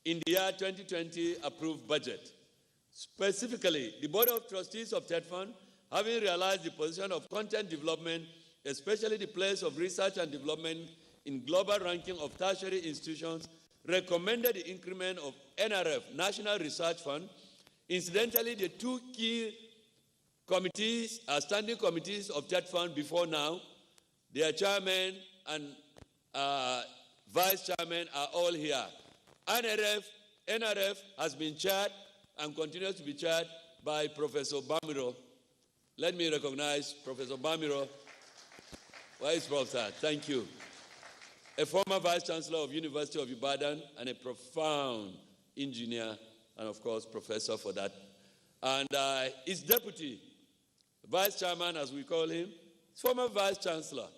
in the year 2020 approved budget. Specifically, the Board of Trustees of TED Fund, having realized the position of content development, especially the place of research and development in global ranking of tertiary institutions, recommended the increment of NRF, National Research Fund. Incidentally, the two key committees, standing committees of TED Fund before now, their chairman and vice chairman are all here. NRF has been chaired and continues to be chaired by Professor Bamiro. Let me recognize Professor Bamiro. Where is Professor? Thank you. A former Vice Chancellor of University of Ibadan and a profound engineer and, of course, professor for that. And his deputy, Vice Chairman, as we call him, former Vice Chancellor,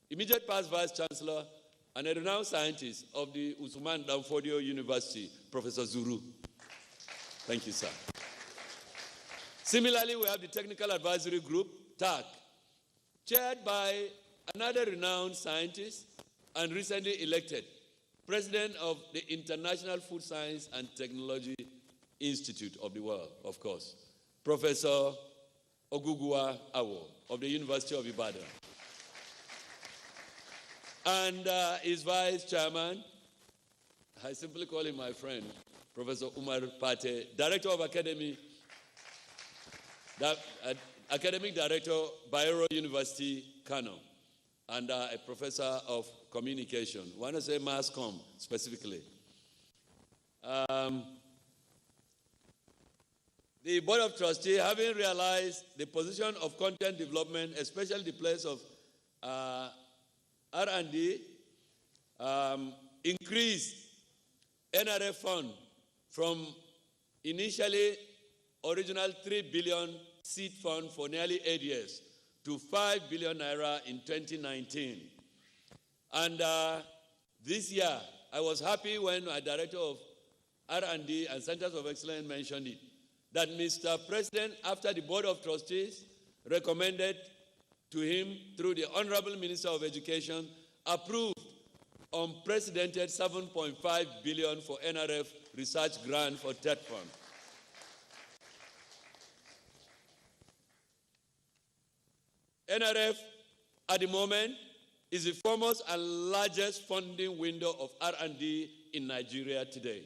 immediate past Vice Chancellor, and a renowned scientist of the Usman Danfodio University, Professor Zuru. Thank you, sir. Similarly, we have the Technical Advisory Group, TAC, chaired by another renowned scientist and recently elected president of the International Food Science and Technology Institute of the world, of course, Professor Ogugua Awo of the University of Ibadan. And his vice chairman, I simply call him my friend, Professor Umar Pate, Director of Academic Director, Bayero University, Kano, and a professor of communication. I want to say mass comm specifically. The Board of Trustees, having realized the position of content development, especially the place of R&D, increased NRF fund from initially original 3 billion seed fund for nearly 8 years to 5 billion naira in 2019. And this year, I was happy when my Director of R&D and Centers of Excellence mentioned it, that Mr. President, after the Board of Trustees recommended to him through the Honorable Minister of Education, approved unprecedented 7.5 billion for NRF research grant for TED Fund. NRF, at the moment, is the foremost and largest funding window of R&D in Nigeria today.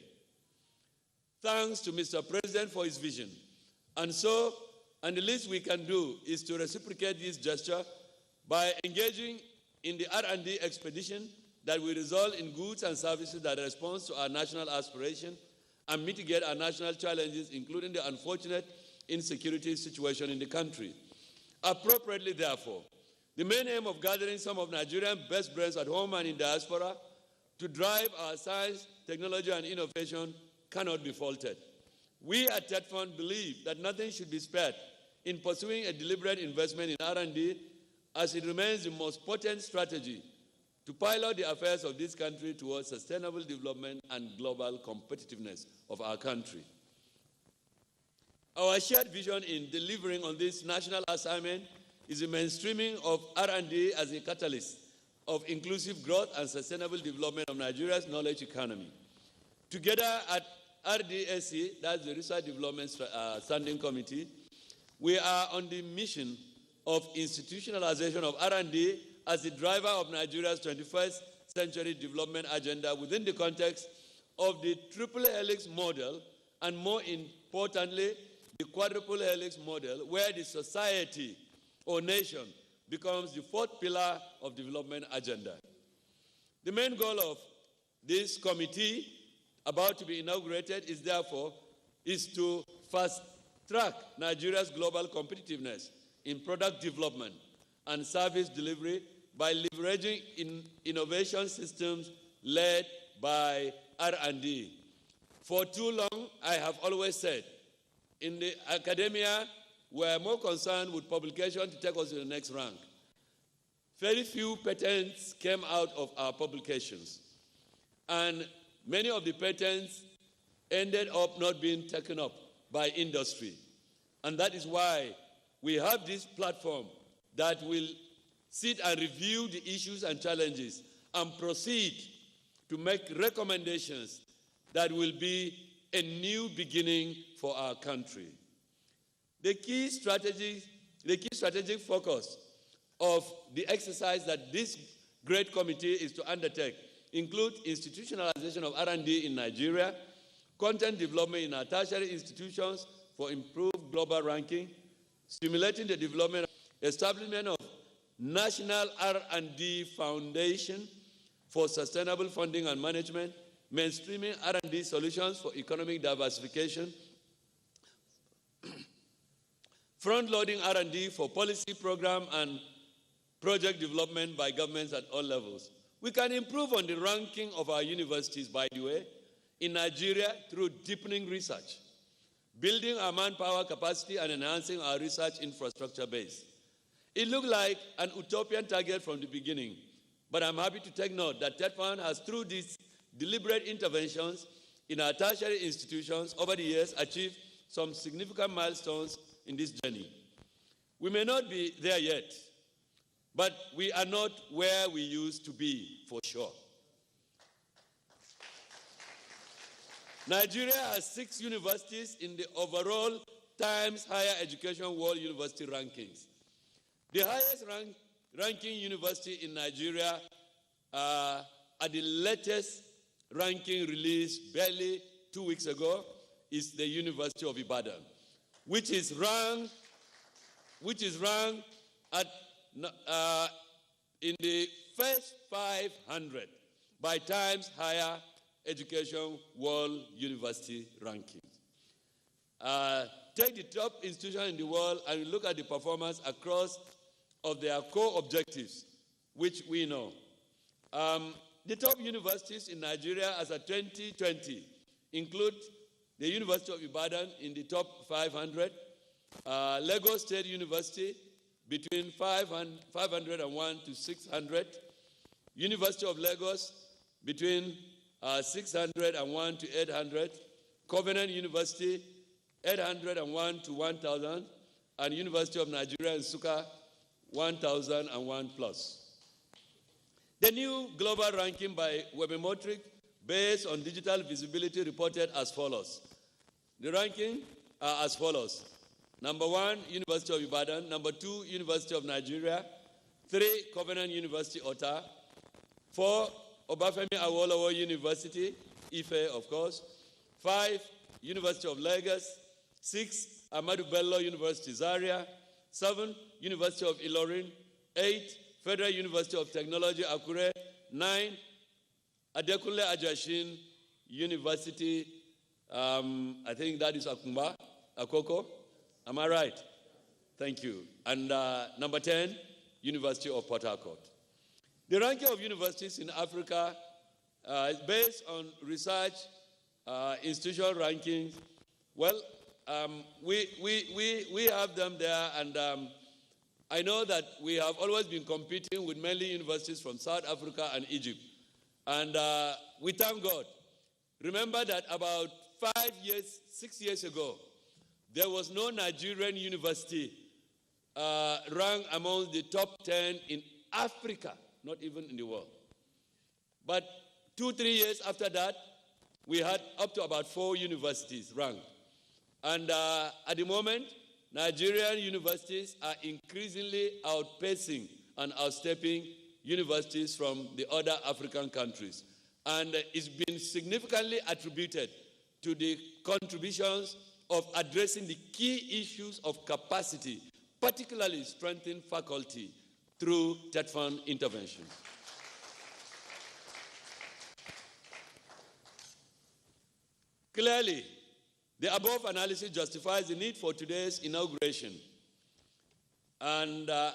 Thanks to Mr. President for his vision. And so, and the least we can do is to reciprocate this gesture by engaging in the R&D expedition that will result in goods and services that respond to our national aspiration and mitigate our national challenges, including the unfortunate insecurity situation in the country. Appropriately, therefore, the main aim of gathering some of Nigerian best brains at home and in diaspora to drive our science, technology, and innovation cannot be faulted. We at TED Fund believe that nothing should be spared in pursuing a deliberate investment in R&D, as it remains the most potent strategy to pilot the affairs of this country towards sustainable development and global competitiveness of our country. Our shared vision in delivering on this national assignment is the mainstreaming of R&D as a catalyst of inclusive growth and sustainable development of Nigeria's knowledge economy. Together at RDSC, that's the Research Development Standing Committee, we are on the mission of institutionalization of R&D as the driver of Nigeria's 21st century development agenda within the context of the triple helix model, and more importantly, the quadruple helix model, where the society or nation becomes the fourth pillar of development agenda. The main goal of this committee, about to be inaugurated, is therefore to fast-track Nigeria's global competitiveness in product development and service delivery by leveraging innovation systems led by R&D. For too long, I have always said, in the academia, we are more concerned with publication to take us to the next rank. Very few patents came out of our publications, and many of the patents ended up not being taken up by industry. And that is why we have this platform that will sit and review the issues and challenges and proceed to make recommendations that will be a new beginning for our country. The key strategic focus of the exercise that this great committee is to undertake include institutionalization of R&D in Nigeria, content development in our tertiary institutions for improved global ranking, stimulating the development, establishment of National R&D Foundation for sustainable funding and management, mainstreaming R&D solutions for economic diversification, front-loading R&D for policy program and project development by governments at all levels. We can improve on the ranking of our universities, by the way, in Nigeria through deepening research, building our manpower capacity and enhancing our research infrastructure base. It looked like an utopian target from the beginning, but I'm happy to take note that TETFund has, through these deliberate interventions in our tertiary institutions over the years, achieved some significant milestones in this journey. We may not be there yet, but we are not where we used to be, for sure. Nigeria has 6 universities in the overall Times Higher Education World University Rankings. The highest ranking university in Nigeria at the latest ranking released barely 2 weeks ago is the University of Ibadan, which is ranked at in the first 500 by Times Higher Education World University Rankings. Take the top institution in the world and look at the performance across of their core objectives, which we know. The top universities in Nigeria as of 2020 include the University of Ibadan in the top 500, Lagos State University between 501 to 600, University of Lagos between 601 to 800, Covenant University 801 to 1,000, and University of Nigeria Nsukka 1,001 plus. The new global ranking by Webmetrics based on digital visibility reported as follows. The ranking are as follows. Number 1, University of Ibadan. Number 2, University of Nigeria. 3, Covenant University, Ota. 4, Obafemi Awolowo University, Ife, of course. 5, University of Lagos. 6, Ahmadu Bello University, Zaria. 7, University of Ilorin. 8, Federal University of Technology, Akure. 9, Adekunle Ajashin University, I think that is Akumba, Akoko. Am I right? Thank you. And number 10, University of Port Harcourt. The ranking of universities in Africa is based on research institutional rankings. Well, we have them there, and I know that we have always been competing with mainly universities from South Africa and Egypt. And we thank God. Remember that about 6 years ago, there was no Nigerian university ranked among the top 10 in Africa, not even in the world. But 2-3 years after that, we had up to about 4 universities ranked. And at the moment, Nigerian universities are increasingly outpacing and outstepping universities from the other African countries. And it's been significantly attributed to the contributions of addressing the key issues of capacity, particularly strengthening faculty through TETFund interventions. Clearly, the above analysis justifies the need for today's inauguration. And the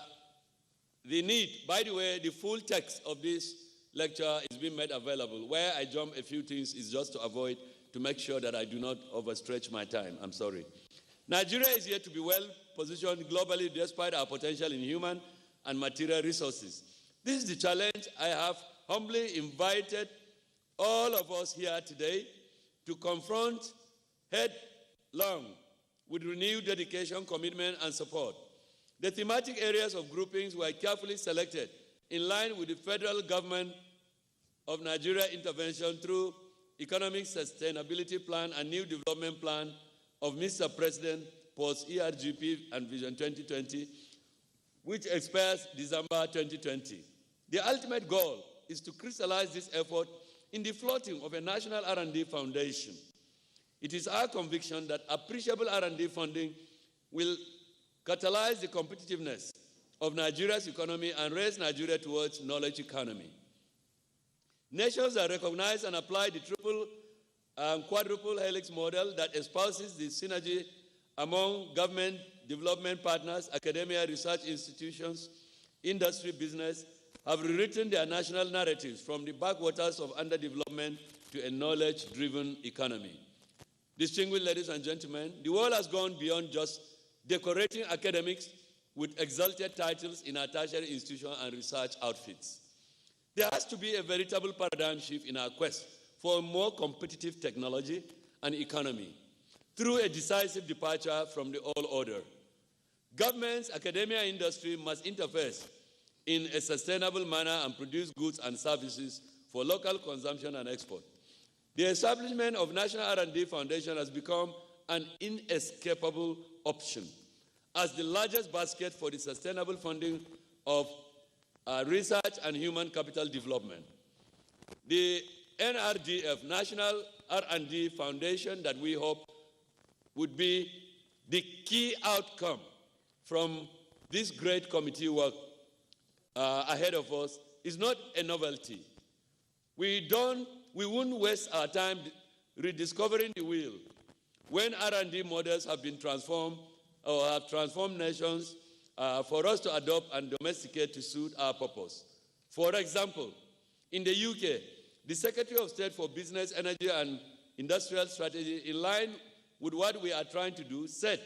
need, by the way, the full text of this lecture is being made available. Where I jump a few things is just to make sure that I do not overstretch my time. I'm sorry. Nigeria is here to be well positioned globally despite our potential in human and material resources. This is the challenge I have humbly invited all of us here today to confront headlong with renewed dedication, commitment, and support. The thematic areas of groupings were carefully selected in line with the federal government of Nigeria intervention through Economic Sustainability Plan and New Development Plan of Mr. President post-ERGP and Vision 2020, which expires December 2020. The ultimate goal is to crystallize this effort in the floating of a national R&D foundation. It is our conviction that appreciable R&D funding will catalyze the competitiveness of Nigeria's economy and raise Nigeria towards knowledge economy. Nations that recognize and apply the triple and quadruple helix model that espouses the synergy among government, development partners, academia, research institutions, industry, business, have rewritten their national narratives from the backwaters of underdevelopment to a knowledge-driven economy. Distinguished ladies and gentlemen, the world has gone beyond just decorating academics with exalted titles in our tertiary institution and research outfits. There has to be a veritable paradigm shift in our quest for a more competitive technology and economy through a decisive departure from the old order. Governments, academia, and industry must interface in a sustainable manner and produce goods and services for local consumption and export. The establishment of National R&D Foundation has become an inescapable option as the largest basket for the sustainable funding of research and human capital development. The NRDF, National R&D Foundation, that we hope would be the key outcome from this great committee work ahead of us, is not a novelty. We wouldn't waste our time rediscovering the wheel when R&D models have been transformed or have transformed nations for us to adopt and domesticate to suit our purpose. For example, in the UK, the Secretary of State for Business, Energy and Industrial Strategy, in line with what we are trying to do, said,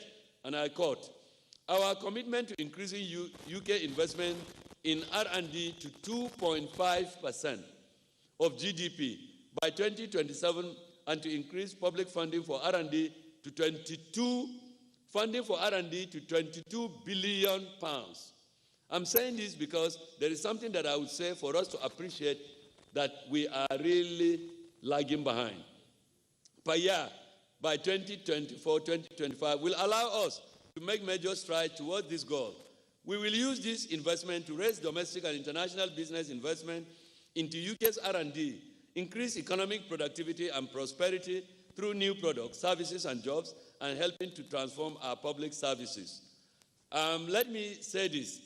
and I quote, "Our commitment to increasing UK investment in R&D to 2.5% of GDP by 2027 and to increase public funding for R&D to 22 billion pounds. I'm saying this because there is something that I would say for us to appreciate that we are really lagging behind. Per year, by 2024, 2025, will allow us to make major strides towards this goal. We will use this investment to raise domestic and international business investment into UK's R&D, increase economic productivity and prosperity through new products, services, and jobs, and helping to transform our public services." Let me say this.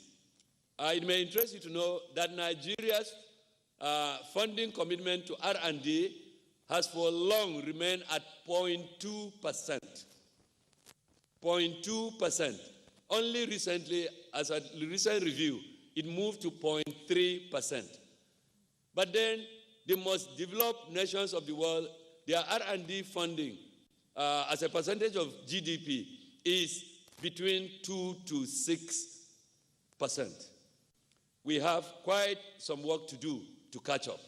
It may interest you to know that Nigeria's funding commitment to R&D has for long remained at 0.2%. 0.2%. Only recently, as a recent review, it moved to 0.3%. But then, the most developed nations of the world, their R&D funding as a percentage of GDP is between 2 to 6%. We have quite some work to do to catch up.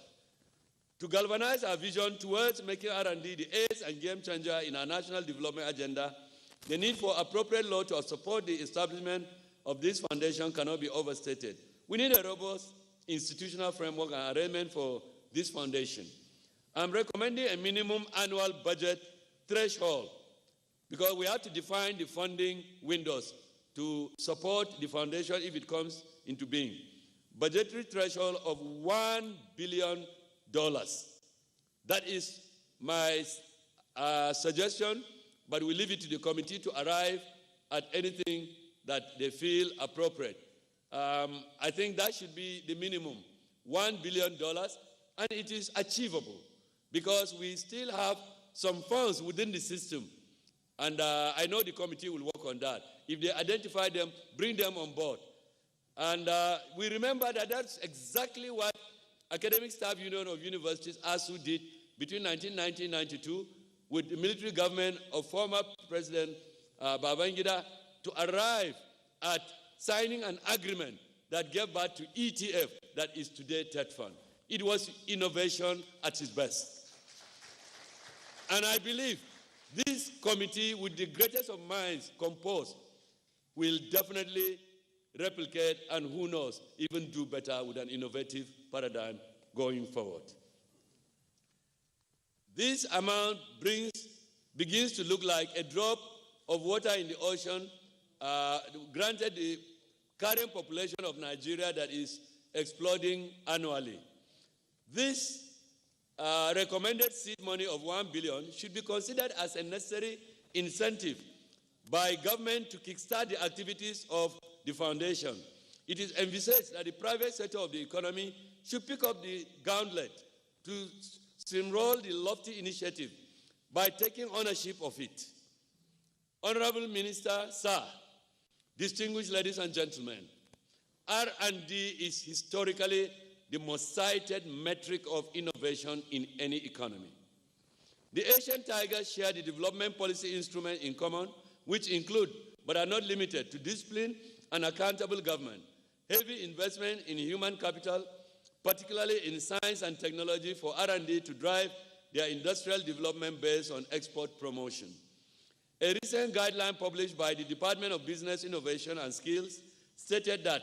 To galvanize our vision towards making R&D the ace and game changer in our national development agenda, the need for appropriate law to support the establishment of this foundation cannot be overstated. We need a robust institutional framework and arrangement for this foundation. I'm recommending a minimum annual budget threshold because we have to define the funding windows to support the foundation if it comes into being. Budgetary threshold of $1 billion. That is my suggestion, but we leave it to the committee to arrive at anything that they feel appropriate. I think that should be the minimum, $1 billion, and it is achievable because we still have some funds within the system, and I know the committee will work on that. If they identify them, bring them on board. And we remember that that's exactly what Academic Staff Union of Universities, ASU, did between 1990 and 1992 with the military government of former President Babangida to arrive at signing an agreement that gave birth to ETF, that is today TED Fund. It was innovation at its best. And I believe this committee, with the greatest of minds composed, will definitely replicate, and who knows, even do better with an innovative paradigm going forward. This amount begins to look like a drop of water in the ocean, granted the current population of Nigeria that is exploding annually. This recommended seed money of 1 billion should be considered as a necessary incentive by government to kickstart the activities of the foundation. It is envisaged that the private sector of the economy should pick up the gauntlet to steamroll the lofty initiative by taking ownership of it. Honorable Minister, sir, distinguished ladies and gentlemen, R&D is historically the most cited metric of innovation in any economy. The Asian Tigers share the development policy instrument in common, which include, but are not limited to, discipline and accountable government, heavy investment in human capital, particularly in science and technology for R&D to drive their industrial development based on export promotion. A recent guideline published by the Department of Business, Innovation and Skills stated that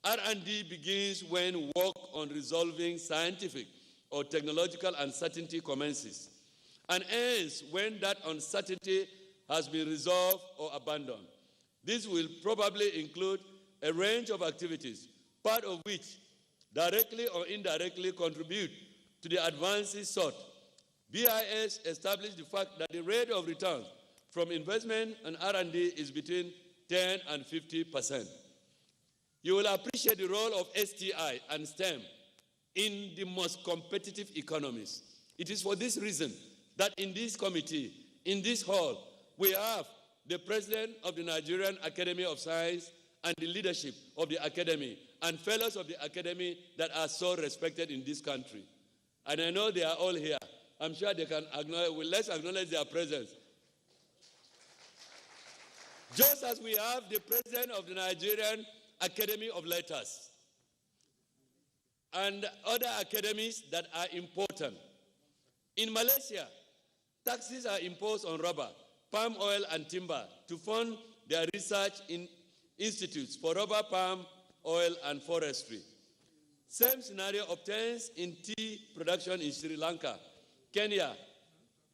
R&D begins when work on resolving scientific or technological uncertainty commences, and ends when that uncertainty has been resolved or abandoned. This will probably include a range of activities, part of which directly or indirectly contribute to the advances sought. BIS established the fact that the rate of return from investment and R&D is between 10 and 50%. You will appreciate the role of STI and STEM in the most competitive economies. It is for this reason that in this committee, in this hall, we have the president of the Nigerian Academy of Science and the leadership of the academy and fellows of the academy that are so respected in this country. And I know they are all here. I'm sure they can acknowledge, well, let's acknowledge their presence. Just as we have the president of the Nigerian Academy of Letters and other academies that are important. In Malaysia, taxes are imposed on rubber, palm oil, and timber to fund their research in institutes for rubber, palm oil, and forestry. Same scenario obtains in tea production in Sri Lanka. Kenya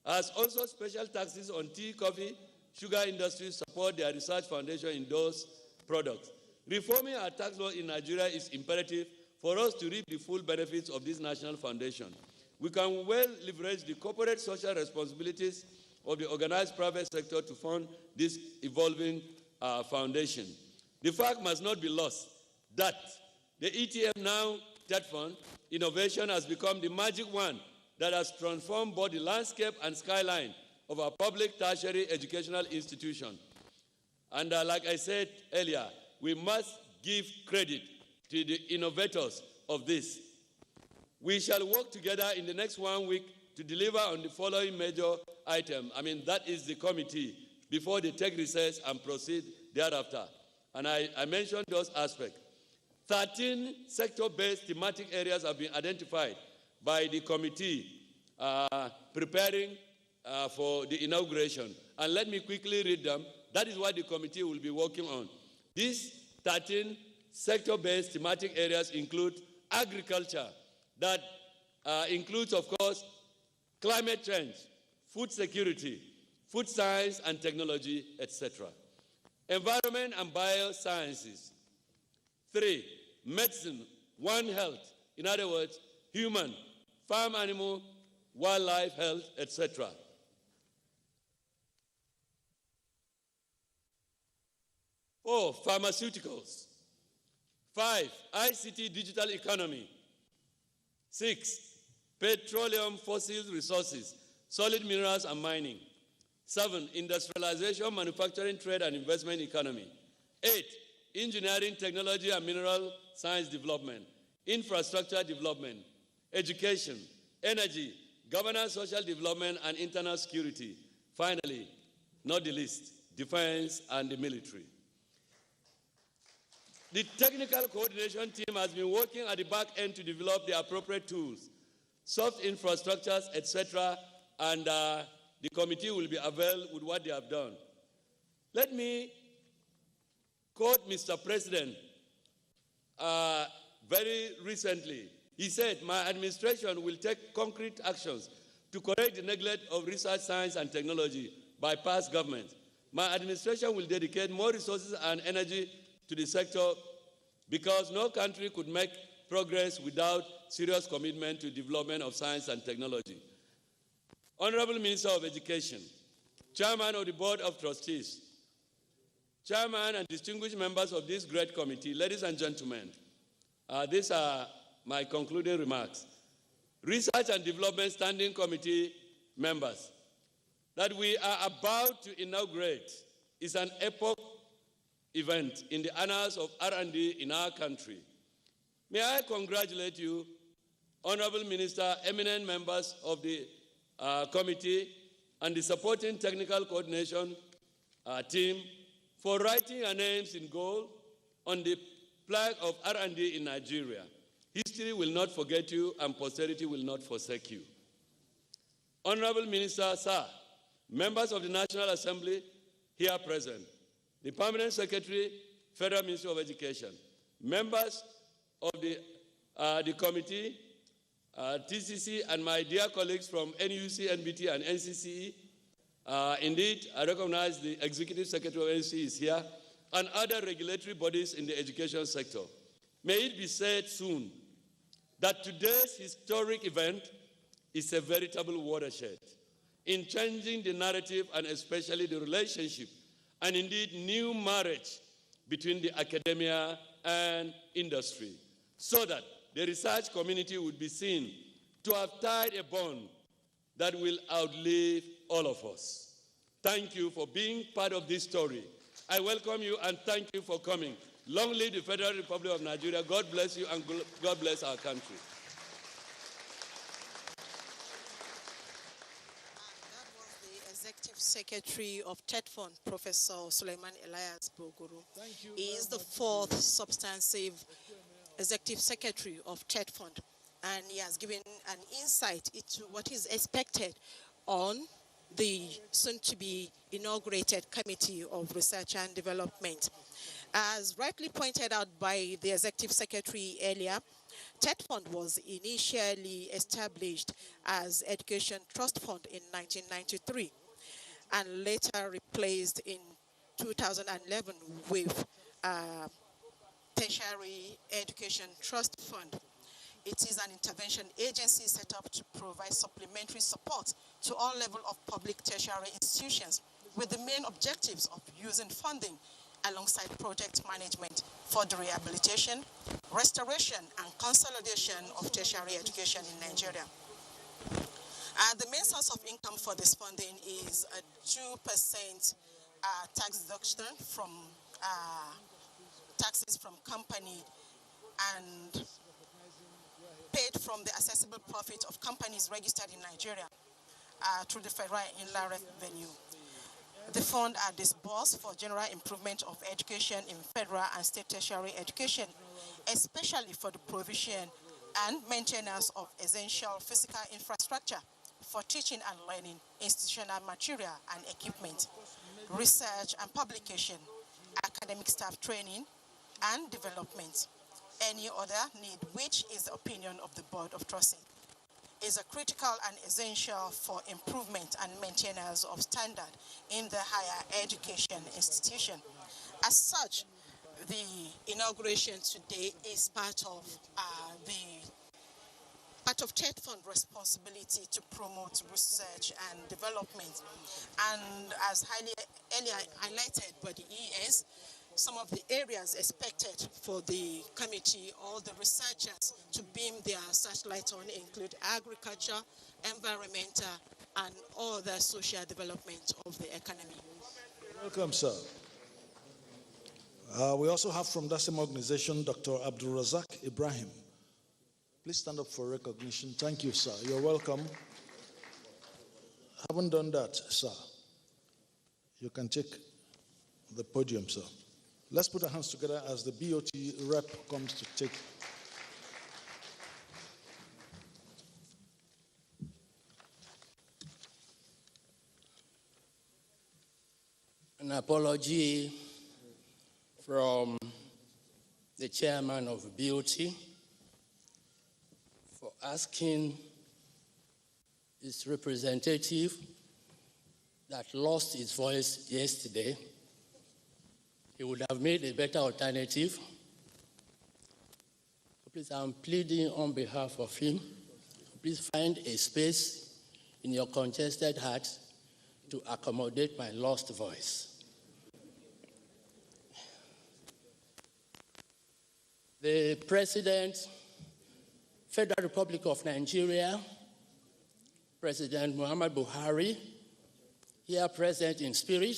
has also special taxes on tea, coffee, sugar industries support their research foundation in those products. Reforming our tax law in Nigeria is imperative for us to reap the full benefits of this national foundation. We can well leverage the corporate social responsibilities of the organized private sector to fund this evolving foundation. The fact must not be lost that the ETM now debt fund innovation has become the magic wand that has transformed both the landscape and skyline of our public tertiary educational institution. And like I said earlier, we must give credit to the innovators of this. We shall work together in the next 1 week to deliver on the following major item. That is the committee, before they take recess and proceed thereafter. And I mentioned those aspects. 13 sector-based thematic areas have been identified by the committee preparing for the inauguration. And let me quickly read them. That is what the committee will be working on. These 13 sector-based thematic areas include agriculture, that includes, of course, climate change, food security, food science and technology, etc. Environment and biosciences. 3, medicine, One Health, in other words, human, farm animal, wildlife health, etc. 4, pharmaceuticals. 5, ICT digital economy. 6, petroleum fossil resources, solid minerals and mining. 7, industrialization, manufacturing, trade and investment economy. 8, engineering, technology and mineral science development. Infrastructure development. Education, energy, governance, social development and internal security. Finally, not the least, defense and the military. The technical coordination team has been working at the back end to develop the appropriate tools, soft infrastructures, etc., and the committee will be availed with what they have done. Let me quote Mr. President very recently. He said, "My administration will take concrete actions to correct the neglect of research, science, and technology by past governments. My administration will dedicate more resources and energy to the sector because no country could make progress without serious commitment to development of science and technology." Honorable Minister of Education, Chairman of the Board of Trustees, Chairman and distinguished members of this great committee, ladies and gentlemen, these are my concluding remarks. Research and Development Standing Committee members, that we are about to inaugurate is an epoch event in the annals of R&D in our country. May I congratulate you, Honorable Minister, eminent members of the committee, and the supporting technical coordination team for writing your names in gold on the flag of R&D in Nigeria. History will not forget you, and posterity will not forsake you. Honorable Minister, sir, members of the National Assembly here present, the Permanent Secretary, Federal Ministry of Education, members of the committee, TCC, and my dear colleagues from NUC, NBT, and NCCE. Indeed, I recognize the Executive Secretary of NCCE is here, and other regulatory bodies in the education sector. May it be said soon that today's historic event is a veritable watershed in changing the narrative and especially the relationship and indeed new marriage between the academia and industry, so that the research community would be seen to have tied a bond that will outlive all of us. Thank you for being part of this story. I welcome you and thank you for coming. Long live the Federal Republic of Nigeria. God bless you and God bless our country. That was the Executive Secretary of TETFund, Professor Suleiman Elias Bogoro. He is the fourth substantive Executive Secretary of TETFund, and he has given an insight into what is expected on the soon-to-be inaugurated Committee of Research and Development. As rightly pointed out by the Executive Secretary earlier, TETFund was initially established as Education Trust Fund in 1993 and later replaced in 2011 with Tertiary Education Trust Fund. It is an intervention agency set up to provide supplementary support to all levels of public tertiary institutions with the main objectives of using funding alongside project management for the rehabilitation, restoration, and consolidation of tertiary education in Nigeria. The main source of income for this funding is a 2% tax deduction from taxes from company and paid from the accessible profit of companies registered in Nigeria through the Federal Inland Revenue. The fund are disbursed for general improvement of education in federal and state tertiary education, especially for the provision and maintenance of essential physical infrastructure for teaching and learning, institutional material and equipment, research and publication, academic staff training and development. Any other need, which is the opinion of the Board of Trustees, is a critical and essential for improvement and maintenance of standard in the higher education institution. As such, the inauguration today is part of TETFund responsibility to promote research and development. And as earlier highlighted by the ES, some of the areas expected for the committee or the researchers to beam their searchlight on include agriculture, environmental, and all the social development of the economy. Welcome, sir. We also have from that same organization, Dr. Abdul Razak Ibrahim. Please stand up for recognition. Thank you, sir. You're welcome. Haven't done that, sir. You can take the podium, sir. Let's put our hands together as the BOT rep comes to take. An apology from the chairman of BOT for asking his representative that lost his voice yesterday. He would have made a better alternative. Please, I'm pleading on behalf of him. Please find a space in your congested heart to accommodate my lost voice. The President, Federal Republic of Nigeria, President Muhammad Buhari, here present in spirit,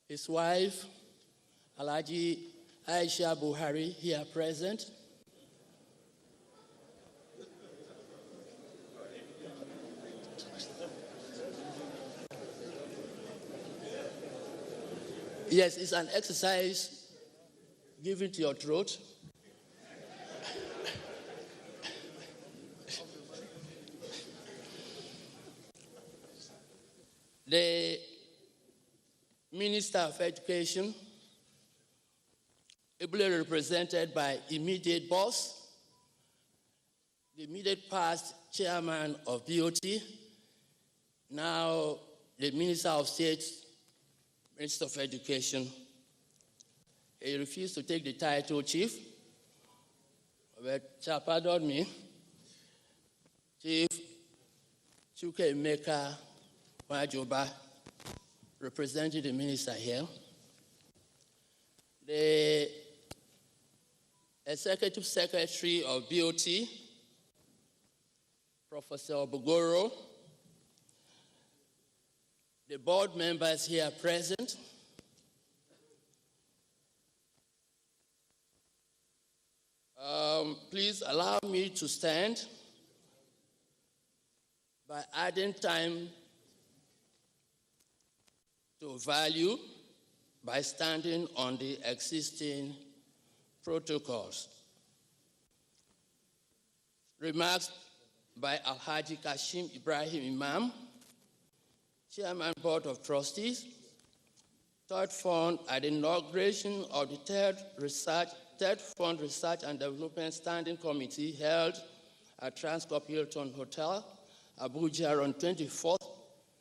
his wife, Alhaji Aisha Buhari, here present, yes, it's an exercise given to your throat. The Minister of Education, ably represented by immediate boss, the immediate past chairman of BOT, now the Minister of State, Minister of Education. He refused to take the title chief, but pardon me, Chief Chukwuemeka Nwajoba, representing the minister here. The Executive Secretary of BOT, Professor Obogoro, the board members here present, please allow me to stand by adding time to value by standing on the existing protocols. Remarks by Alhaji Kashim Ibrahim Imam, Chairman Board of Trustees, Third Fund at the inauguration of the Third Fund Research and Development Standing Committee held at Transcorp Hilton Hotel, Abuja on 24th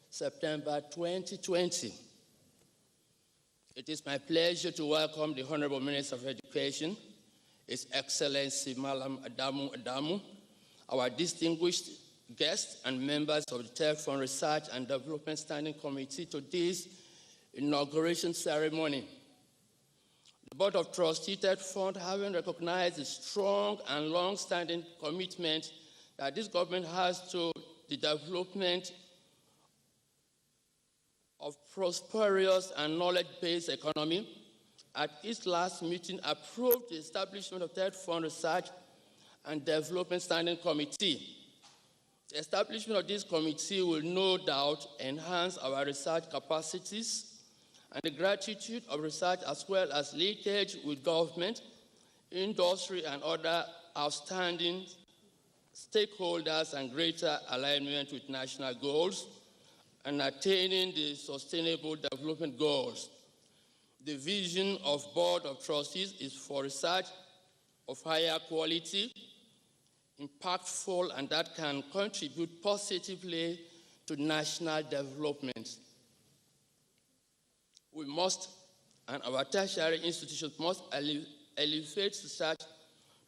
September 2020. It is my pleasure to welcome the Honorable Minister of Education, His Excellency Malam Adamu Adamu, our distinguished guests and members of the Third Fund Research and Development Standing Committee to this inauguration ceremony. The Board of Trustees, Third Fund, having recognized the strong and long-standing commitment that this government has to the development of prosperous and knowledge-based economy, at its last meeting approved the establishment of Third Fund Research and Development Standing Committee. The establishment of this committee will no doubt enhance our research capacities and the gratitude of research, as well as linkage with government, industry, and other outstanding stakeholders, and greater alignment with national goals and attaining the Sustainable Development Goals. The vision of Board of Trustees is for research of higher quality, impactful, and that can contribute positively to national development. We must, and our tertiary institutions must elevate research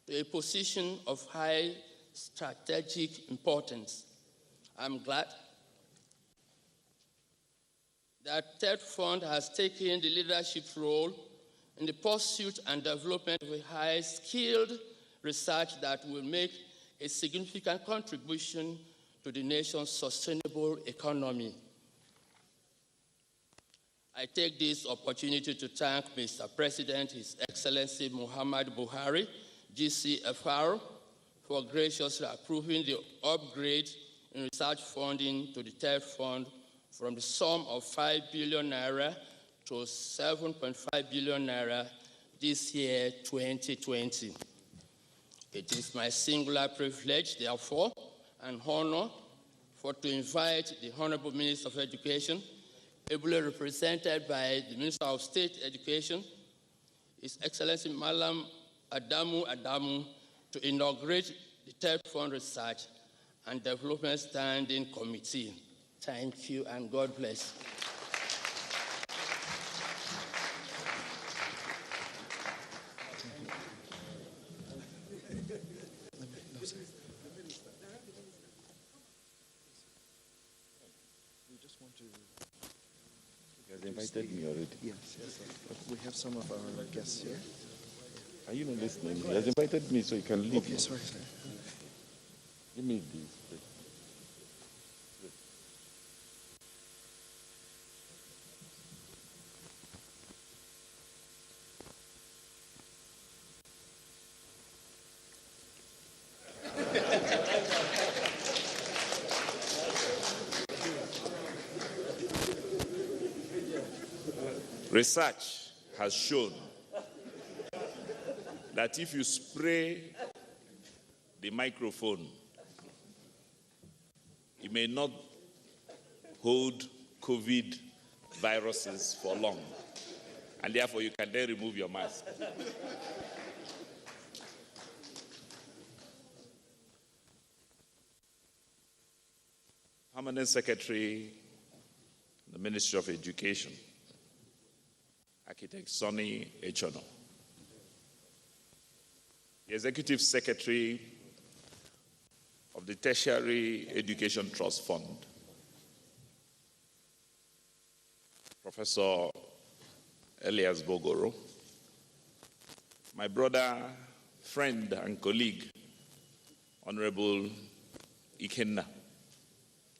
to a position of high strategic importance. I'm glad that Third Fund has taken the leadership role in the pursuit and development of a high-skilled research that will make a significant contribution to the nation's sustainable economy. I take this opportunity to thank Mr. President, His Excellency Muhammad Buhari, GCFR, for graciously approving the upgrade in research funding to the Third Fund from the sum of 5 billion naira to 7.5 billion naira this year, 2020. It is my singular privilege, therefore, and honor to invite the Honorable Minister of Education, ably represented by the Minister of State Education, His Excellency Malam Adamu, to inaugurate the TED Fund Research and Development Standing Committee. Thank you and God bless. They invited me already. Yes, we have some of our guests here. Are you not listening? He has invited me so you can leave. Okay, sorry. Give me this. Research has shown that if you spray the microphone, it may not hold COVID viruses for long, and therefore you can then remove your mask. Permanent Secretary, the Ministry of Education, Architect Sonny Echono. The Executive Secretary of the Tertiary Education Trust Fund, Professor Elias Bogoro. My brother, friend, and colleague, Honorable Ikenna,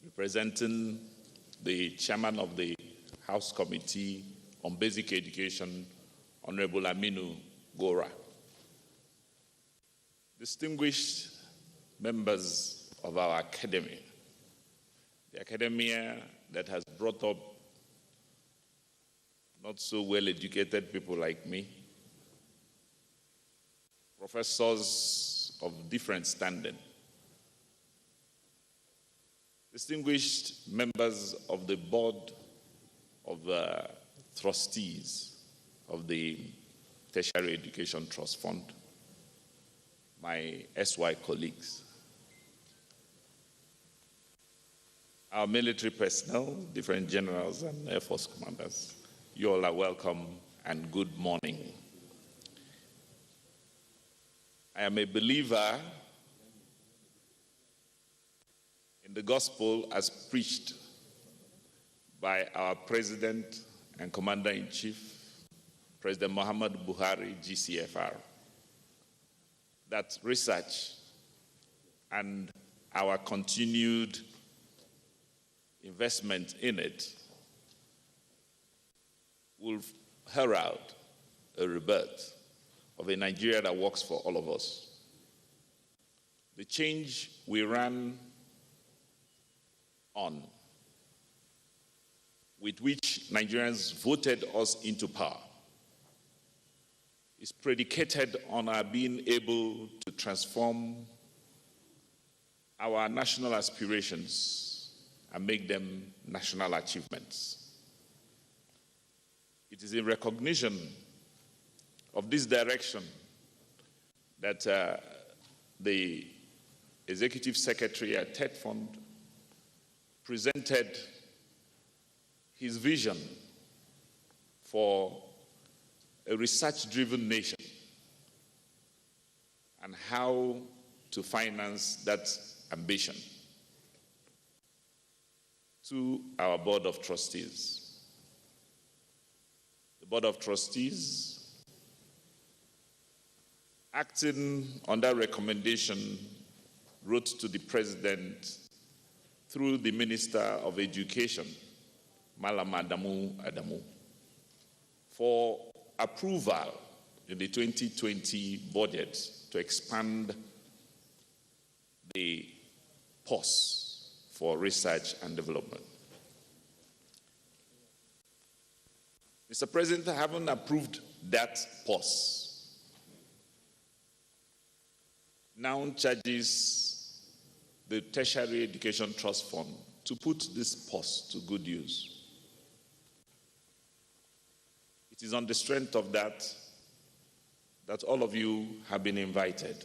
representing the Chairman of the House Committee on Basic Education, Honorable Aminu Gora. Distinguished members of our academy, the academia that has brought up not so well-educated people like me, professors of different standing, distinguished members of the board of trustees of the Tertiary Education Trust Fund, my SY colleagues, our military personnel, different generals and Air Force commanders, you all are welcome and good morning. I am a believer in the gospel as preached by our President and Commander-in-Chief, President Muhammad Buhari, GCFR, that research and our continued investment in it will herald a rebirth of a Nigeria that works for all of us. The change we ran on, with which Nigerians voted us into power, is predicated on our being able to transform our national aspirations and make them national achievements. It is in recognition of this direction that the Executive Secretary at TED Fund presented his vision for a research-driven nation and how to finance that ambition to our Board of Trustees. The Board of Trustees, acting on that recommendation, wrote to the President through the Minister of Education, Malam Adamu, for approval in the 2020 budget to expand the pause for research and development. Mr. President, I haven't approved that pause. Now charges the Tertiary Education Trust Fund to put this pause to good use. It is on the strength of that all of you have been invited.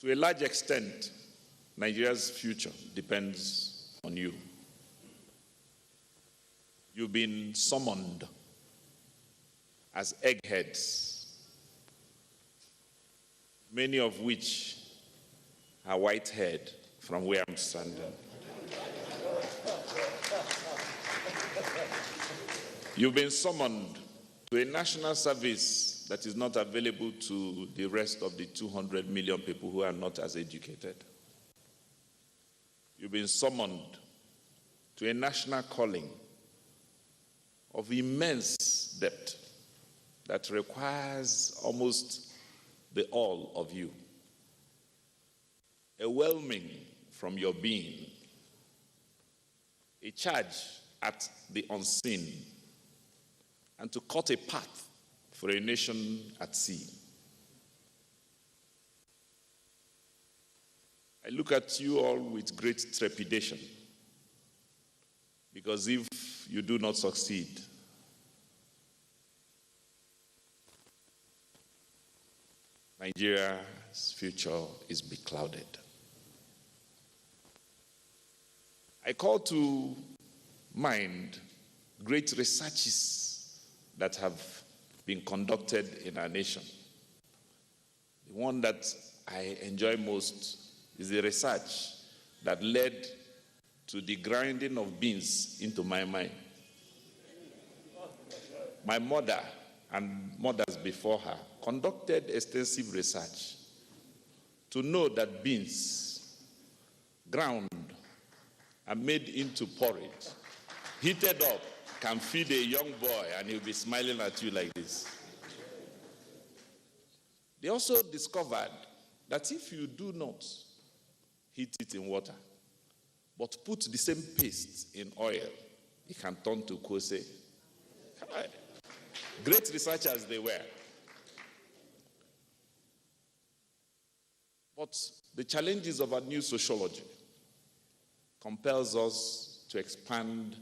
To a large extent, Nigeria's future depends on you. You've been summoned as eggheads, many of which are white-haired from where I'm standing. You've been summoned to a national service that is not available to the rest of the 200 million people who are not as educated. You've been summoned to a national calling of immense depth that requires almost the all of you. A whelming from your being, a charge at the unseen, and to cut a path for a nation at sea. I look at you all with great trepidation, because if you do not succeed, Nigeria's future is beclouded. I call to mind great researches that have been conducted in our nation. The one that I enjoy most is the research that led to the grinding of beans into my mind. My mother and mothers before her conducted extensive research to know that beans ground and made into porridge, heated up, can feed a young boy and he'll be smiling at you like this. They also discovered that if you do not heat it in water, but put the same paste in oil, it can turn to kose. Great researchers they were. But the challenges of our new sociology compels us to expand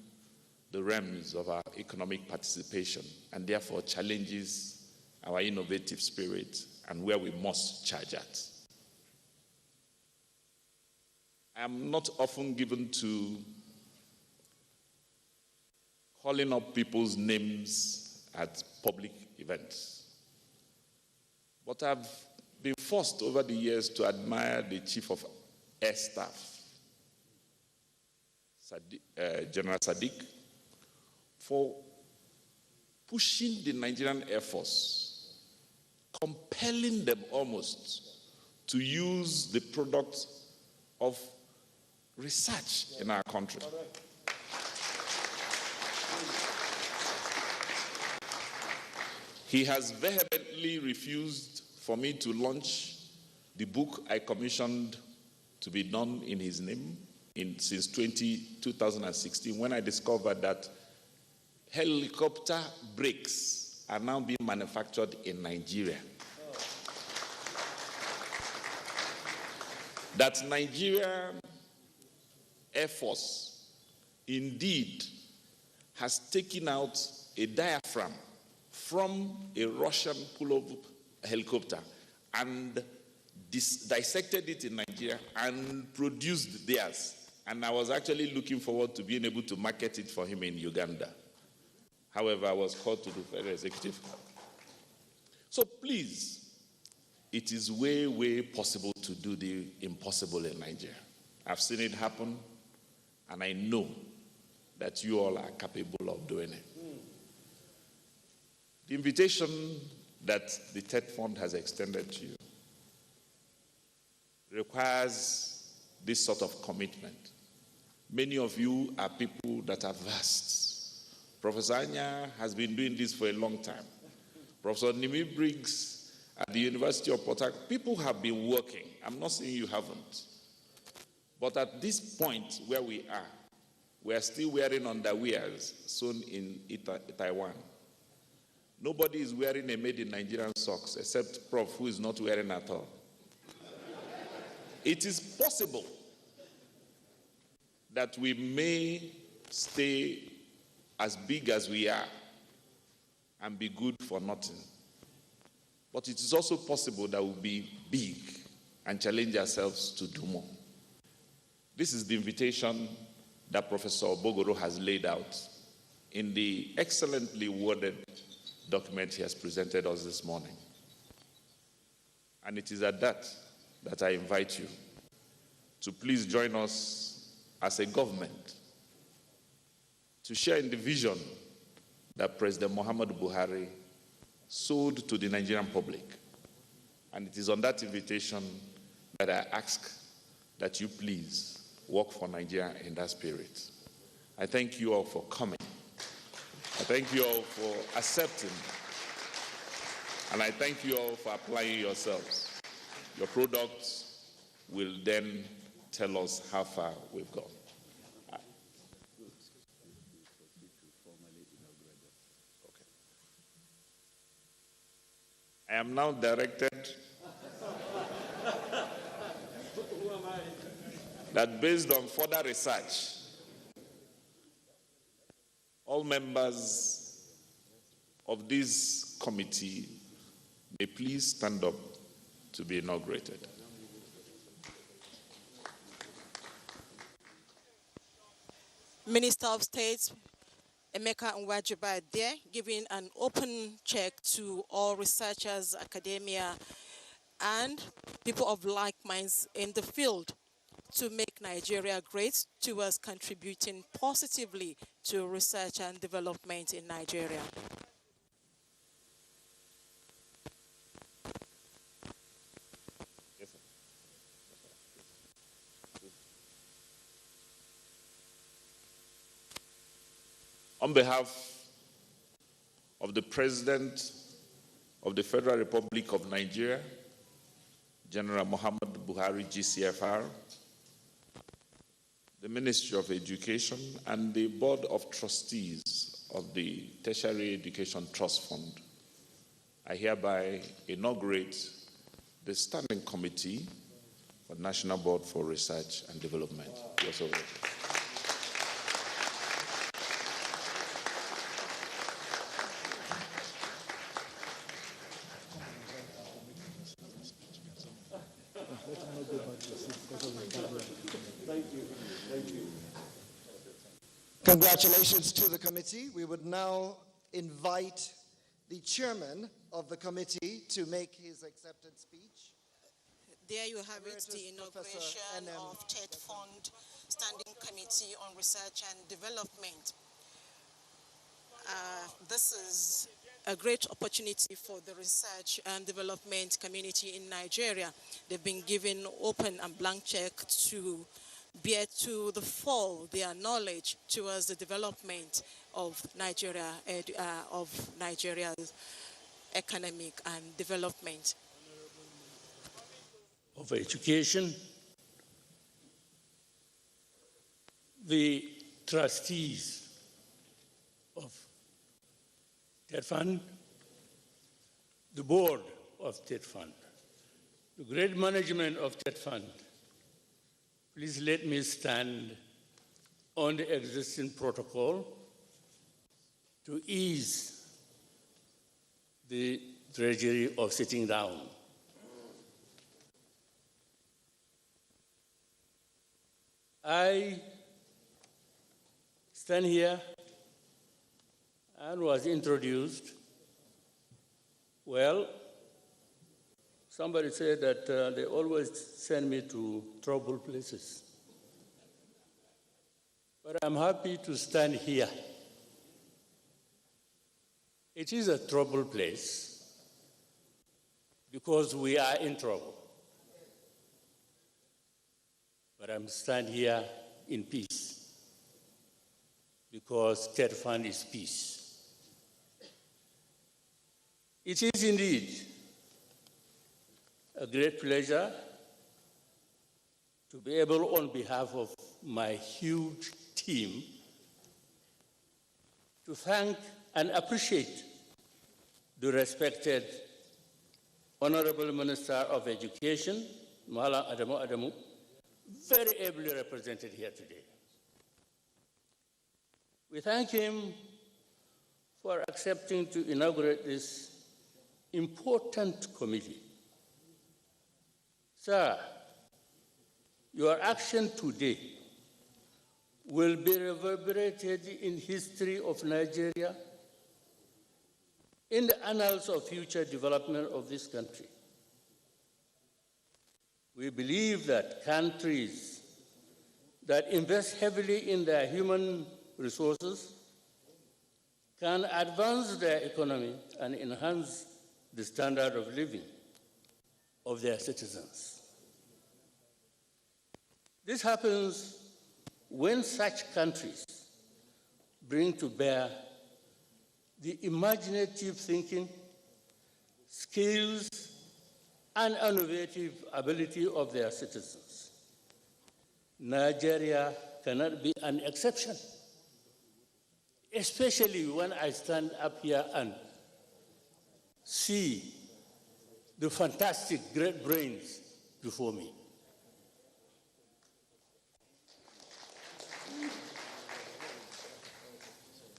the realms of our economic participation, and therefore challenges our innovative spirit and where we must charge at. I am not often given to calling up people's names at public events, but I've been forced over the years to admire the Chief of Air Staff, General Sadiq, for pushing the Nigerian Air Force, compelling them almost to use the product of research in our country. He has vehemently refused for me to launch the book I commissioned to be done in his name since 2016, when I discovered that helicopter brakes are now being manufactured in Nigeria. That Nigeria Air Force indeed has taken out a diaphragm from a Russian pull-up helicopter and dissected it in Nigeria and produced theirs. And I was actually looking forward to being able to market it for him in Uganda. However, I was called to the Federal Executive. So please, it is way, way possible to do the impossible in Nigeria. I've seen it happen, and I know that you all are capable of doing it. The invitation that the TED Fund has extended to you requires this sort of commitment. Many of you are people that are vast. Professor Anya has been doing this for a long time. Professor Nimi Briggs at the University of Port Harcourt, people have been working. I'm not saying you haven't. But at this point where we are still wearing underwears sewn in Taiwan. Nobody is wearing a made in Nigerian socks except Prof, who is not wearing at all. It is possible that we may stay as big as we are and be good for nothing. But it is also possible that we'll be big and challenge ourselves to do more. This is the invitation that Professor Bogoro has laid out in the excellently worded document he has presented us this morning. And it is at that I invite you to please join us as a government to share in the vision that President Muhammadu Buhari sold to the Nigerian public. And it is on that invitation that I ask that you please work for Nigeria in that spirit. I thank you all for coming. I thank you all for accepting. And I thank you all for applying yourselves. Your products will then tell us how far we've gone. I am now directed that based on further research, all members of this committee may please stand up to be inaugurated. Minister of State Emeka Nwajiba there, giving an open check to all researchers, academia, and people of like minds in the field to make Nigeria great towards contributing positively to research and development in Nigeria. On behalf of the President of the Federal Republic of Nigeria, General Muhammadu Buhari, GCFR, the Ministry of Education, and the Board of Trustees of the Tertiary Education Trust Fund, I hereby inaugurate the Standing Committee for National Board for Research and Development. Yes, over. Congratulations to the committee. We would now invite the chairman of the committee to make his acceptance speech. There you have it, the inauguration of TED Fund Standing Committee on Research and Development. This is a great opportunity for the research and development community in Nigeria. They've been given open and blank check to bear to the full their knowledge towards the development of Nigeria, Nigeria's economic and development. Of education, the trustees of TED Fund, the board of TED Fund, the great management of TED Fund, please let me stand on the existing protocol to ease the drudgery of sitting down. I stand here and was introduced. Well, somebody said that they always send me to troubled places. But I'm happy to stand here. It is a troubled place because we are in trouble. But I'm standing here in peace because TED Fund is peace. It is indeed a great pleasure to be able, on behalf of my huge team, to thank and appreciate the respected Honorable Minister of Education, Malam Adamu Adamu, very ably represented here today. We thank him for accepting to inaugurate this important committee. Sir, your action today will be reverberated in history of Nigeria, in the annals of future development of this country. We believe that countries that invest heavily in their human resources can advance their economy and enhance the standard of living of their citizens. This happens when such countries bring to bear the imaginative thinking, skills, and innovative ability of their citizens. Nigeria cannot be an exception, especially when I stand up here and see the fantastic great brains before me.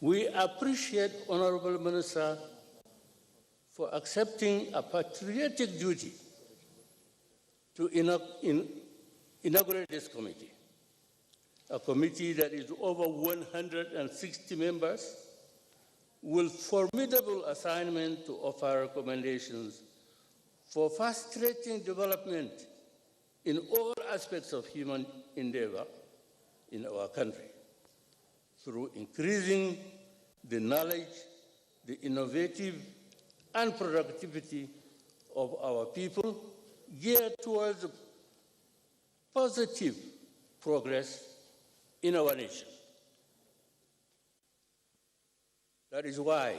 We appreciate Honorable Minister for accepting a patriotic duty to inaugurate this committee, a committee that is over 160 members, with formidable assignment to offer recommendations for fast-tracking development in all aspects of human endeavor in our country, through increasing the knowledge, the innovative, and productivity of our people, geared towards positive progress in our nation. That is why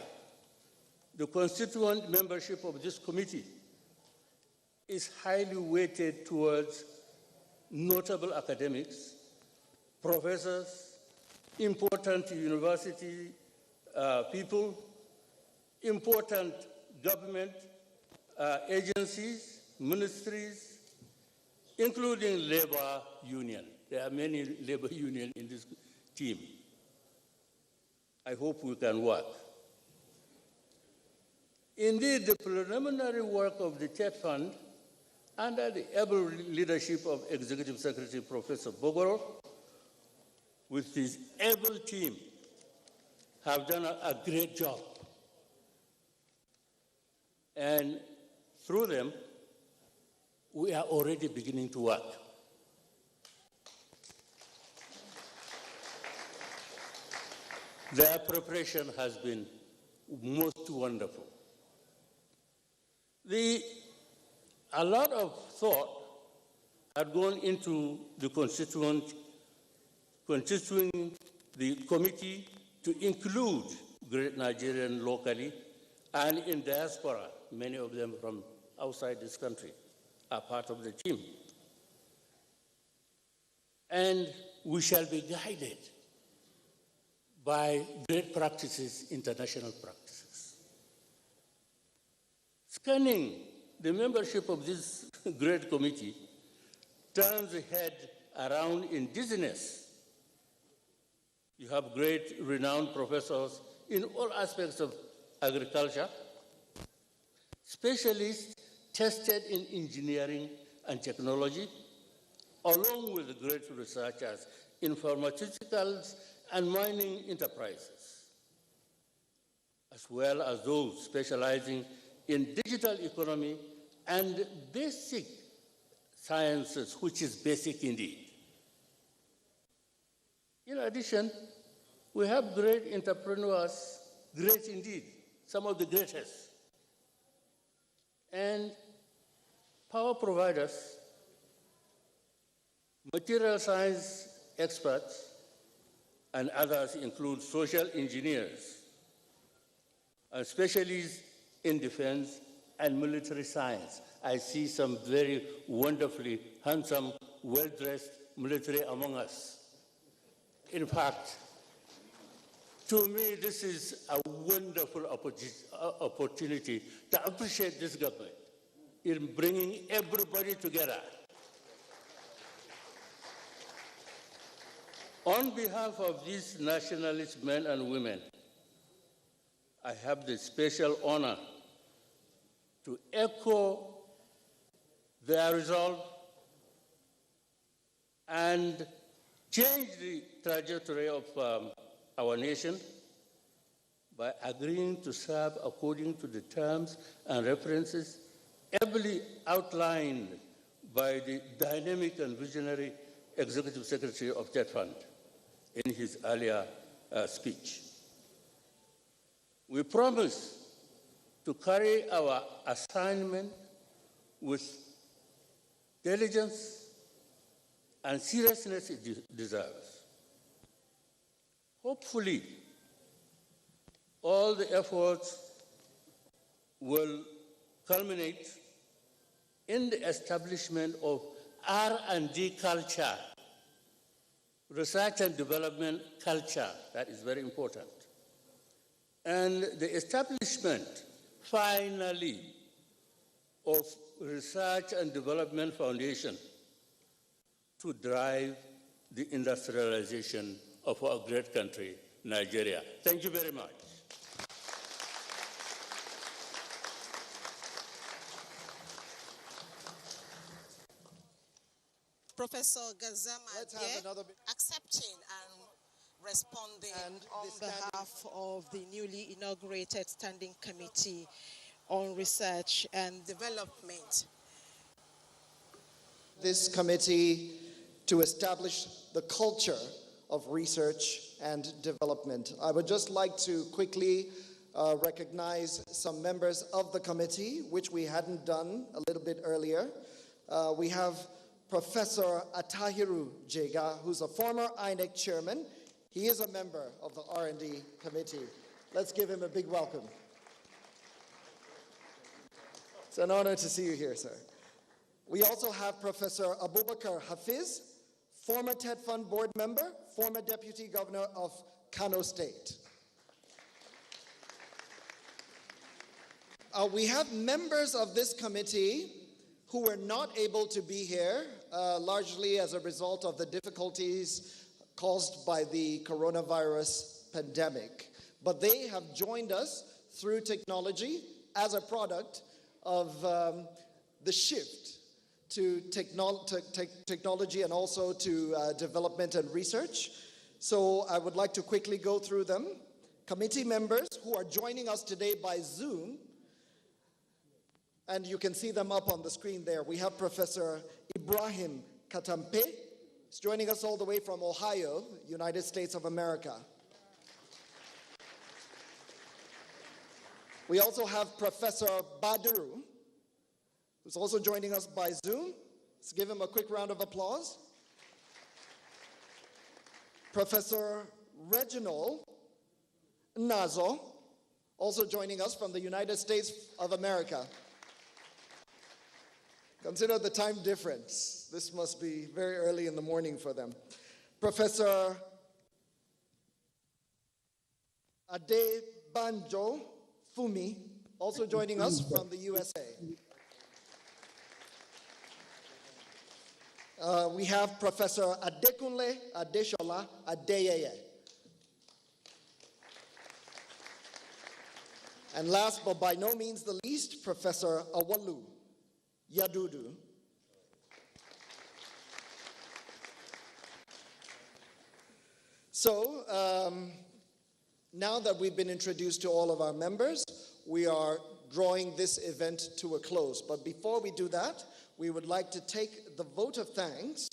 the constituent membership of this committee is highly weighted towards notable academics, professors, important university people, important government agencies, ministries, including labor union. There are many labor unions in this team. I hope we can work. Indeed, the preliminary work of the TED Fund, under the able leadership of Executive Secretary Professor Bogoro, with his able team, have done a great job. And through them, we are already beginning to work. Their preparation has been most wonderful. A lot of thought had gone into the constituting the committee to include great Nigerians locally and in diaspora. Many of them from outside this country are part of the team. And we shall be guided by great practices, international practices. Scanning the membership of this great committee turns the head around indigenous. You have great renowned professors in all aspects of agriculture, specialists tested in engineering and technology, along with great researchers in pharmaceuticals and mining enterprises, as well as those specializing in digital economy and basic sciences, which is basic indeed. In addition, we have great entrepreneurs, great indeed, some of the greatest, and power providers, material science experts, and others include social engineers, and specialists in defense and military science. I see some very wonderfully handsome, well-dressed military among us. In fact, to me, this is a wonderful opportunity to appreciate this government in bringing everybody together. On behalf of these nationalist men and women, I have the special honor to echo their resolve and change the trajectory of our nation by agreeing to serve according to the terms and references ably outlined by the dynamic and visionary Executive Secretary of Tet Fund in his earlier speech. We promise to carry our assignment with diligence and seriousness it deserves. Hopefully, all the efforts will culminate in the establishment of R&D culture, research and development culture. That is very important. And the establishment, finally, of Research and Development Foundation to drive the industrialization of our great country, Nigeria. Thank you very much. Professor Gazama accepting and responding on behalf of the newly inaugurated Standing Committee on Research and Development. This committee to establish the culture of research and development. I would just like to quickly recognize some members of the committee, which we hadn't done a little bit earlier. We have Professor Atahiru Jega, who's a former INEC chairman. He is a member of the R&D committee. Let's give him a big welcome. It's an honor to see you here, sir. We also have Professor Abubakar Hafiz, former Tet Fund board member, former deputy governor of Kano State. We have members of this committee who were not able to be here, largely as a result of the difficulties caused by the coronavirus pandemic. But they have joined us through technology as a product of the shift to technology and also to development and research. So I would like to quickly go through them. Committee members who are joining us today by Zoom, and you can see them up on the screen there. We have Professor Ibrahim Katampe. He's joining us all the way from Ohio, United States of America. We also have Professor Badiru, who's also joining us by Zoom. Let's give him a quick round of applause. Professor Reginald Nazo, also joining us from the United States of America. Consider the time difference. This must be very early in the morning for them. Professor Adebanjo Fumi, also joining us from the USA. We have Professor Adekunle Adeshola Adeyeye. And last but by no means the least, Professor Awalu Yadudu. So, now that we've been introduced to all of our members, we are drawing this event to a close. But before we do that, we would like to take the vote of thanks,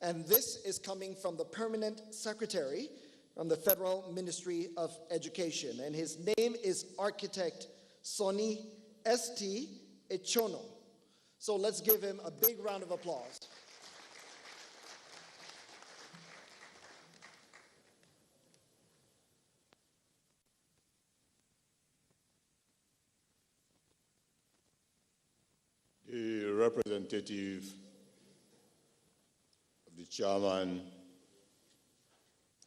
and this is coming from the Permanent Secretary from the Federal Ministry of Education, and his name is Architect Sonny St. Echono. So let's give him a big round of applause. The representative of the chairman,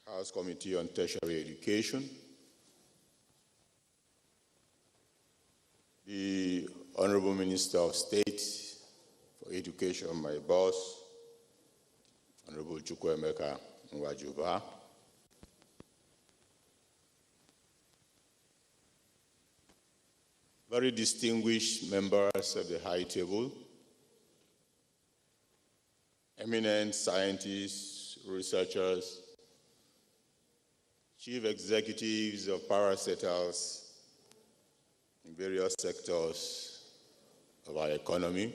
House Committee on Tertiary Education, the Honorable Minister of State for Education, my boss, Honorable Chukwuemeka Nwajuba, very distinguished members of the High Table, eminent scientists, researchers, chief executives of parastatals in various sectors of our economy,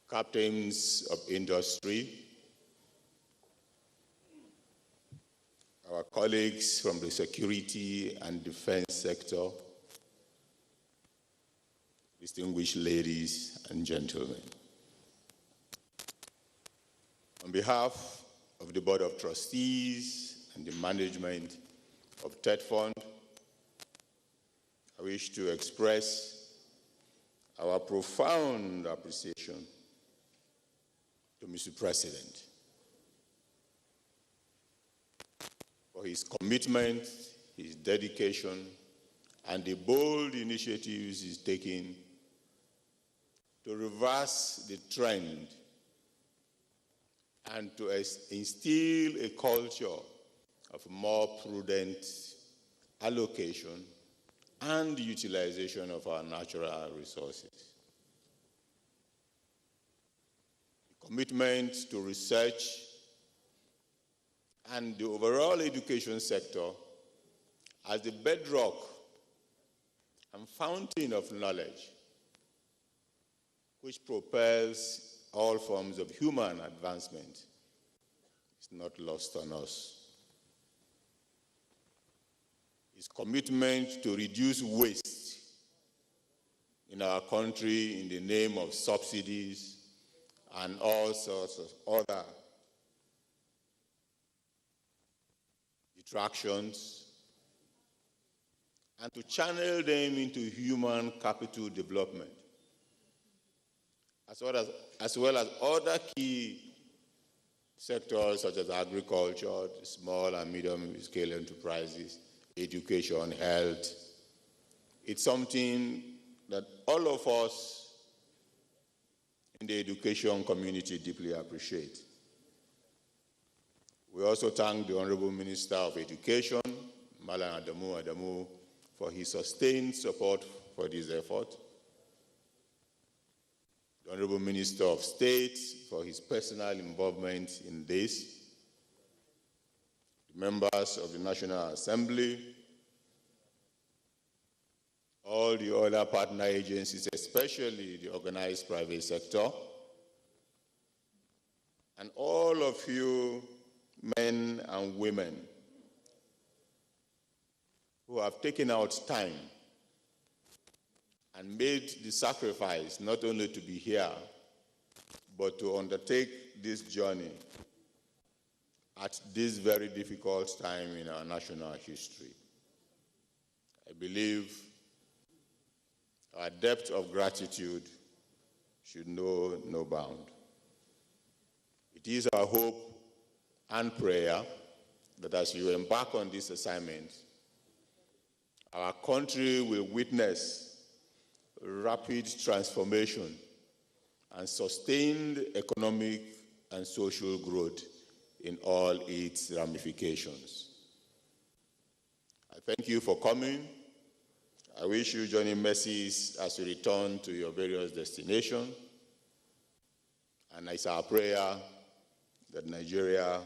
captains of industry, our colleagues from the security and defense sector, distinguished ladies and gentlemen. On behalf of the Board of Trustees and the management of TED Fund, I wish to express our profound appreciation to Mr. President for his commitment, his dedication, and the bold initiatives he's taking to reverse the trend and to instill a culture of more prudent allocation and utilization of our natural resources. The commitment to research and the overall education sector as the bedrock and fountain of knowledge which propels all forms of human advancement is not lost on us. His commitment to reduce waste in our country in the name of subsidies and all sorts of other detractions, and to channel them into human capital development, as well as other key sectors such as agriculture, small and medium-scale enterprises, education, health. It's something that all of us in the education community deeply appreciate. We also thank the Honorable Minister of Education, Malam Adamu, for his sustained support for this effort. The Honorable Minister of State for his personal involvement in this, the members of the National Assembly, all the other partner agencies, especially the organized private sector, and all of you men and women who have taken out time and made the sacrifice not only to be here, but to undertake this journey at this very difficult time in our national history. I believe our depth of gratitude should know no bound. It is our hope and prayer that as you embark on this assignment, our country will witness rapid transformation and sustained economic and social growth in all its ramifications. I thank you for coming. I wish you journey mercies as you return to your various destinations. And it's our prayer that Nigeria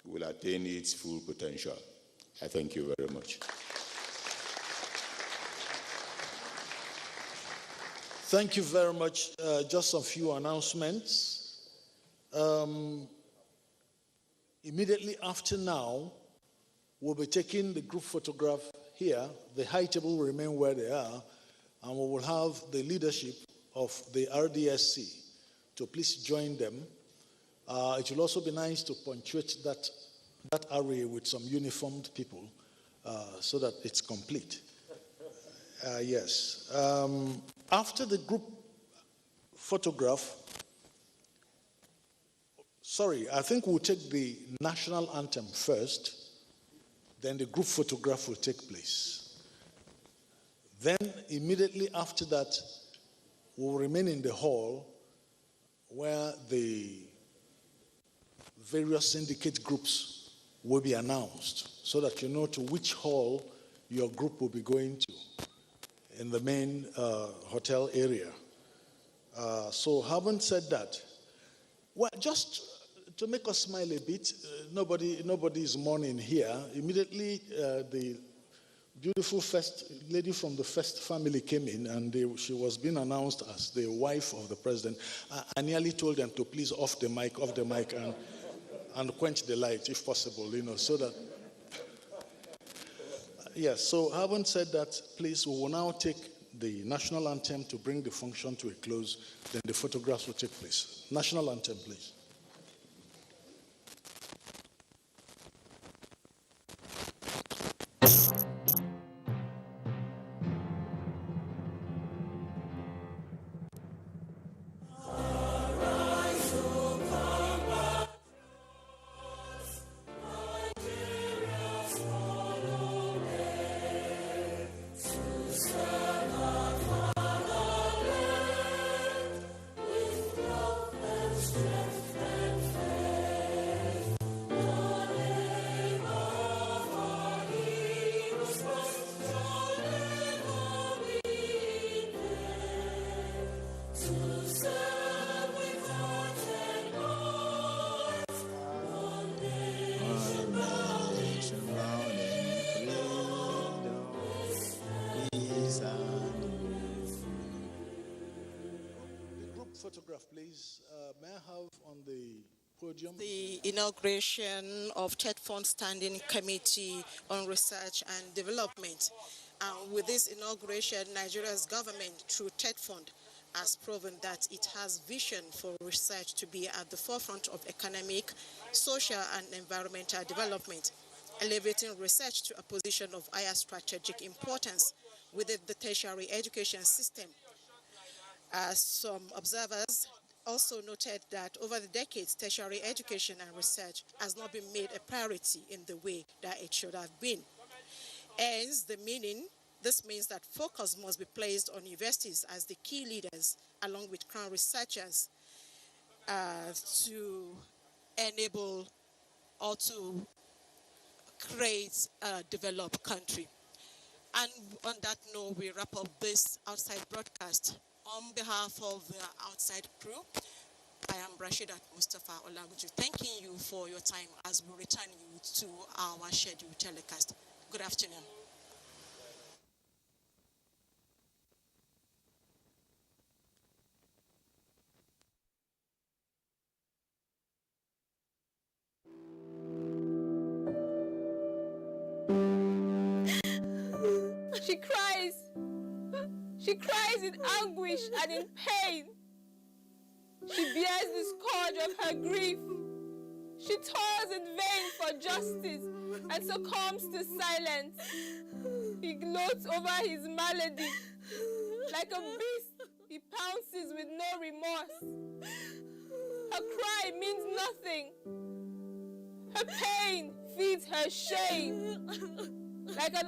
will attain its full potential. I thank you very much. Thank you very much. Just a few announcements. Immediately after now, we'll be taking the group photograph here. The high table will remain where they are, and we will have the leadership of the RDSC to please join them. It will also be nice to punctuate that array with some uniformed people so that it's complete. Yes. After the group photograph, I think we'll take the national anthem first, then the group photograph will take place. Then immediately after that, we'll remain in the hall where the various syndicate groups will be announced so that you know to which hall your group will be going to. in the main hotel area. So having said that, well, just to make us smile a bit, nobody is mourning here. Immediately, the beautiful first lady from the first family came in, and she was being announced as the wife of the president. I nearly told them to please off the mic, and quench the light if possible, so that. Yes, so having said that, please, we will now take the national anthem to bring the function to a close, then the photographs will take place. National anthem, please. Photograph, please. May I have on the podium? The inauguration of TED Fund Standing Committee on Research and Development. With this inauguration, Nigeria's government, through TED Fund, has proven that it has vision for research to be at the forefront of economic, social, and environmental development, elevating research to a position of higher strategic importance within the tertiary education system. Some observers also noted that over the decades, tertiary education and research has not been made a priority in the way that it should have been. Hence, this means that focus must be placed on universities as the key leaders, along with crown researchers, to enable or to create a developed country. And on that note, we wrap up this outside broadcast. On behalf of the outside crew, I am Rashidat Mustafa Olaguju, thanking you for your time as we return you to our scheduled telecast. Good afternoon. She cries. She cries in anguish and in pain. She bears the scourge of her grief. She toils in vain for justice and succumbs to silence. He gloats over his malady. Like a beast, he pounces with no remorse. Her cry means nothing. Her pain feeds her shame. Like an